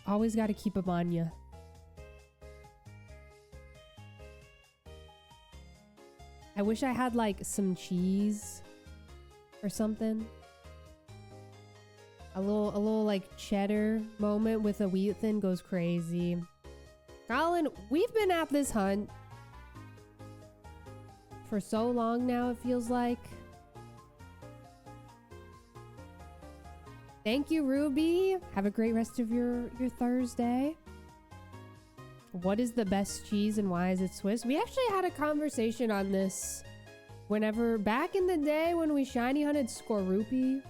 Always got to keep them on you. I wish I had like some cheese or something. A little like cheddar moment with a wheat thin goes crazy. Colin, we've been at this hunt for so long now, it feels like. Thank you, Ruby. Have a great rest of your Thursday. What is the best cheese and why is it Swiss? We actually had a conversation on this whenever, back in the day when we shiny hunted Skorupi.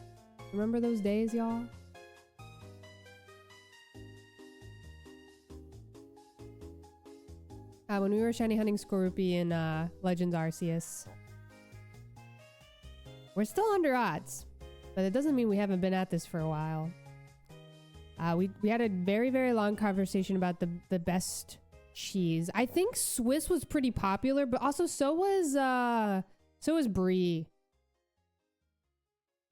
Remember those days, y'all? When we were shiny hunting Skorupi in Legends Arceus. We're still under odds, but it doesn't mean we haven't been at this for a while. We had a very, very long conversation about the best cheese. I think Swiss was pretty popular, but also so was Brie.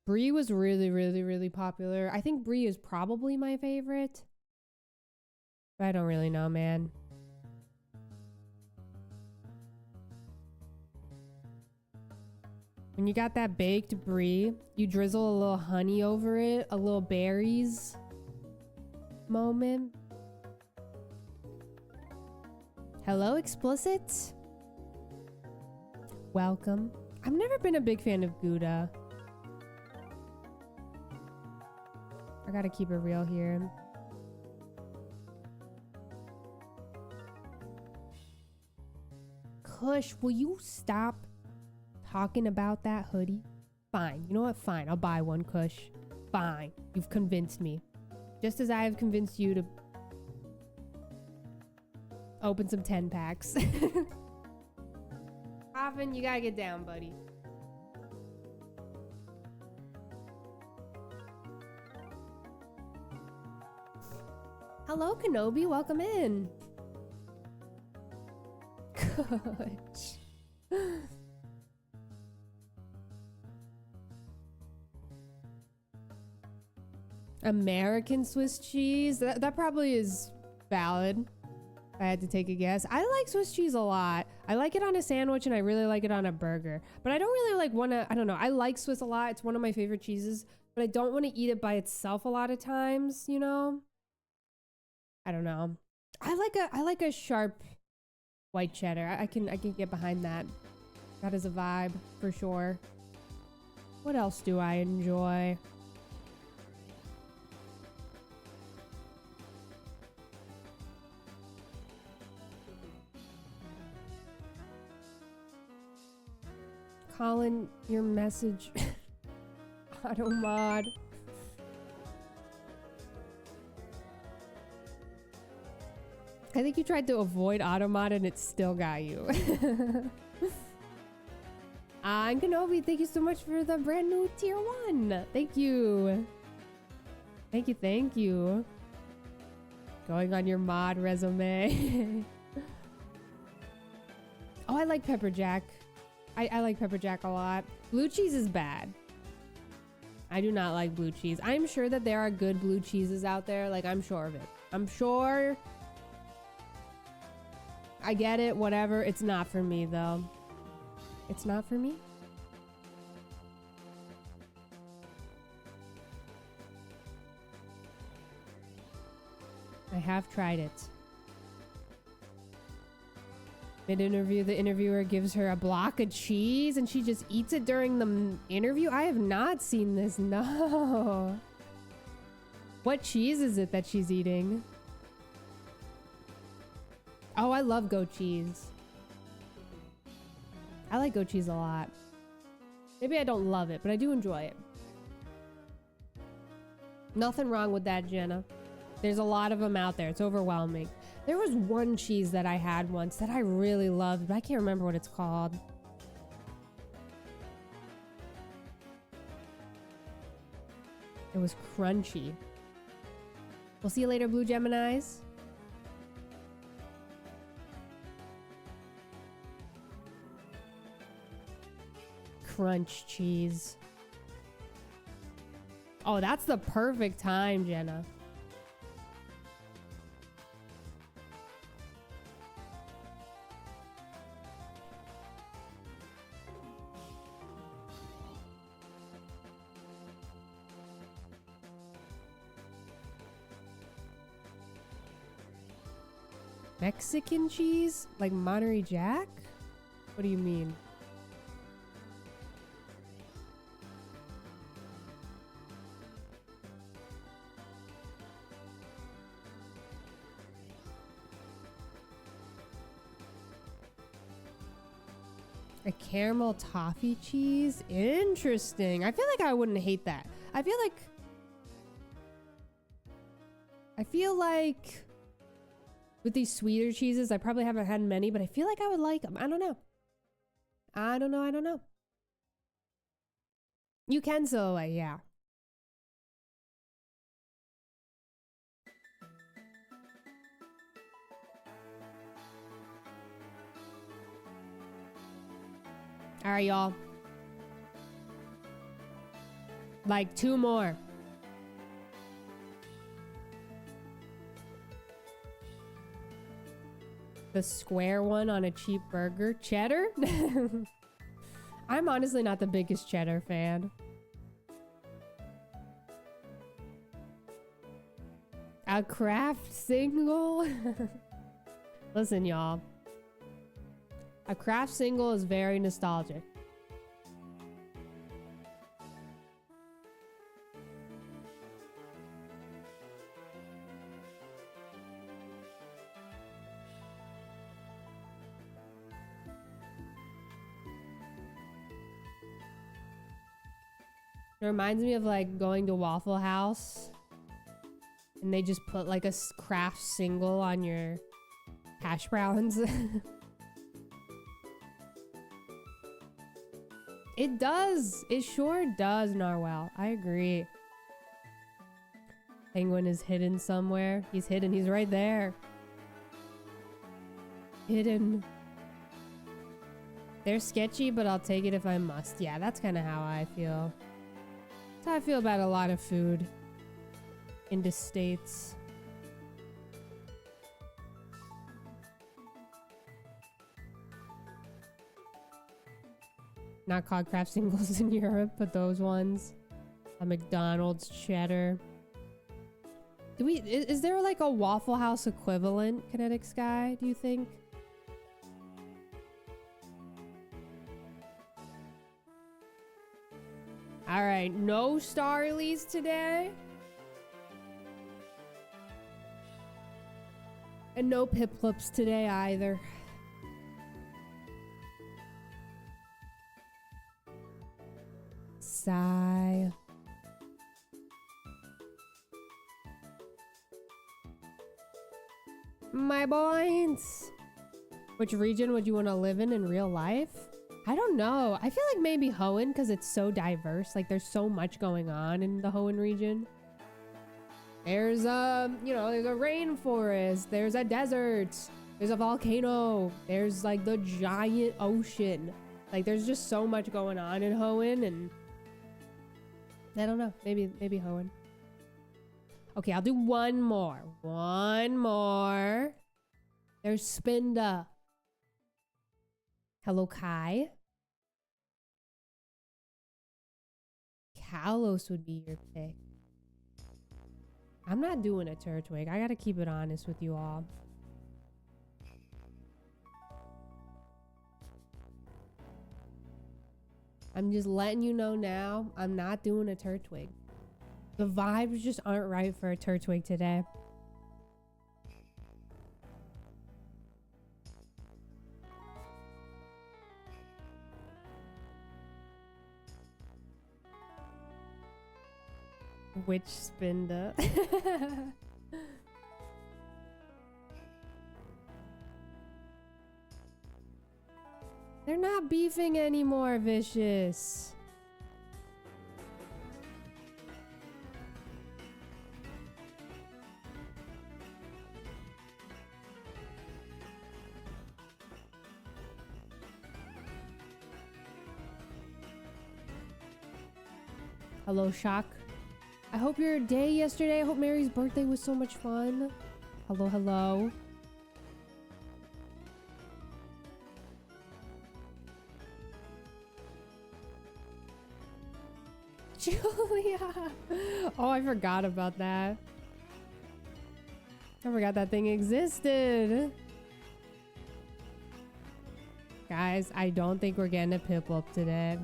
Brie was really, really, really popular. I think Brie is probably my favorite. But I don't really know, man. When you got that baked Brie, you drizzle a little honey over it, a little berries moment. Hello, Explicit. Welcome. I've never been a big fan of Gouda. I gotta keep it real here. Kush, will you stop talking about that hoodie? Fine. You know what? Fine. I'll buy one, Kush. Fine. You've convinced me. Just as I have convinced you to open some 10 packs. Hoffman, you gotta get down, buddy. Hello, Kenobi. Welcome in. Kush. American Swiss cheese? That probably is valid. If I had to take a guess. I like Swiss cheese a lot. I like it on a sandwich and I really like it on a burger. But I don't really like I don't know. I like Swiss a lot. It's one of my favorite cheeses. But I don't want to eat it by itself a lot of times, you know? I don't know. I like a sharp white cheddar. I can get behind that. That is a vibe for sure. What else do I enjoy? Colin, your message. Auto mod. I think you tried to avoid auto mod and it still got you. And Kenobi, thank you so much for the brand new tier 1. Thank you. Thank you, thank you. Going on your mod resume. Oh, I like pepper jack. I like pepper jack a lot. Blue cheese is bad. I do not like blue cheese. I'm sure that there are good blue cheeses out there. Like, I'm sure of it. I'm sure. I get it, whatever. It's not for me, though. It's not for me. I have tried it. Mid-interview, the interviewer gives her a block of cheese and she just eats it during the interview? I have not seen this, no. What cheese is it that she's eating? Oh, I love goat cheese. I like goat cheese a lot. Maybe I don't love it, but I do enjoy it. Nothing wrong with that, Jenna. There's a lot of them out there. It's overwhelming. There was one cheese that I had once that I really loved, but I can't remember what it's called. It was crunchy. We'll see you later, Blue Geminis. crunch cheese. Oh, that's the perfect time, Jenna. Mexican cheese? Like Monterey Jack? What do you mean? A caramel toffee cheese? Interesting. I feel like I wouldn't hate that. I feel like with these sweeter cheeses, I probably haven't had many, but I feel like I would like them. I don't know. I don't know. You can silhouette, yeah. All right, y'all. Like 2 more. The square one on a cheap burger. Cheddar? I'm honestly not the biggest cheddar fan. A Kraft single? Listen, y'all. A Kraft single is very nostalgic. It reminds me of like going to Waffle House and they just put like a Kraft single on your hash browns. It does. It sure does, Narwhal. I agree. Penguin is hidden somewhere. He's hidden. He's right there. Hidden. They're sketchy, but I'll take it if I must. Yeah, that's kind of how I feel. That's how I feel about a lot of food in the States. Not called Kraft singles in Europe, but those ones. A McDonald's cheddar. Is there like a Waffle House equivalent, Kinetic Sky, do you think? All right, no Starlies today. And no Piplups today either. Sigh. My points. Which region would you want to live in real life? I don't know. I feel like maybe Hoenn because it's so diverse. Like there's so much going on in the Hoenn region. There's there's a rainforest. There's a desert. There's a volcano. There's like the giant ocean. Like there's just so much going on in Hoenn, and I don't know. Maybe Hoenn. Okay, I'll do one more. One more. There's Spinda. Hello, Kai. Kalos would be your pick. I'm not doing a Turtwig. I gotta keep it honest with you all. I'm just letting you know now, I'm not doing a Turtwig. The vibes just aren't right for a Turtwig today. Which Spinda? They're not beefing anymore, Vicious. Hello, Shock. I hope your day yesterday, I hope Mary's birthday was so much fun. Hello, hello. Julia. Oh, I forgot about that. I forgot that thing existed. Guys, I don't think we're getting a Piplup today.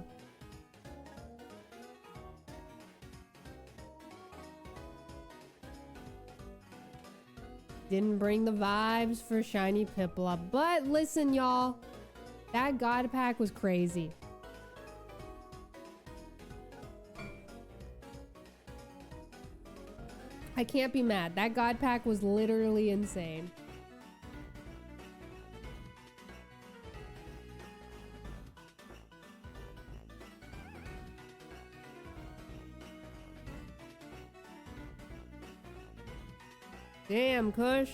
Didn't bring the vibes for shiny Piplup. But listen, y'all. That God pack was crazy. I can't be mad. That God pack was literally insane. Damn, Kush.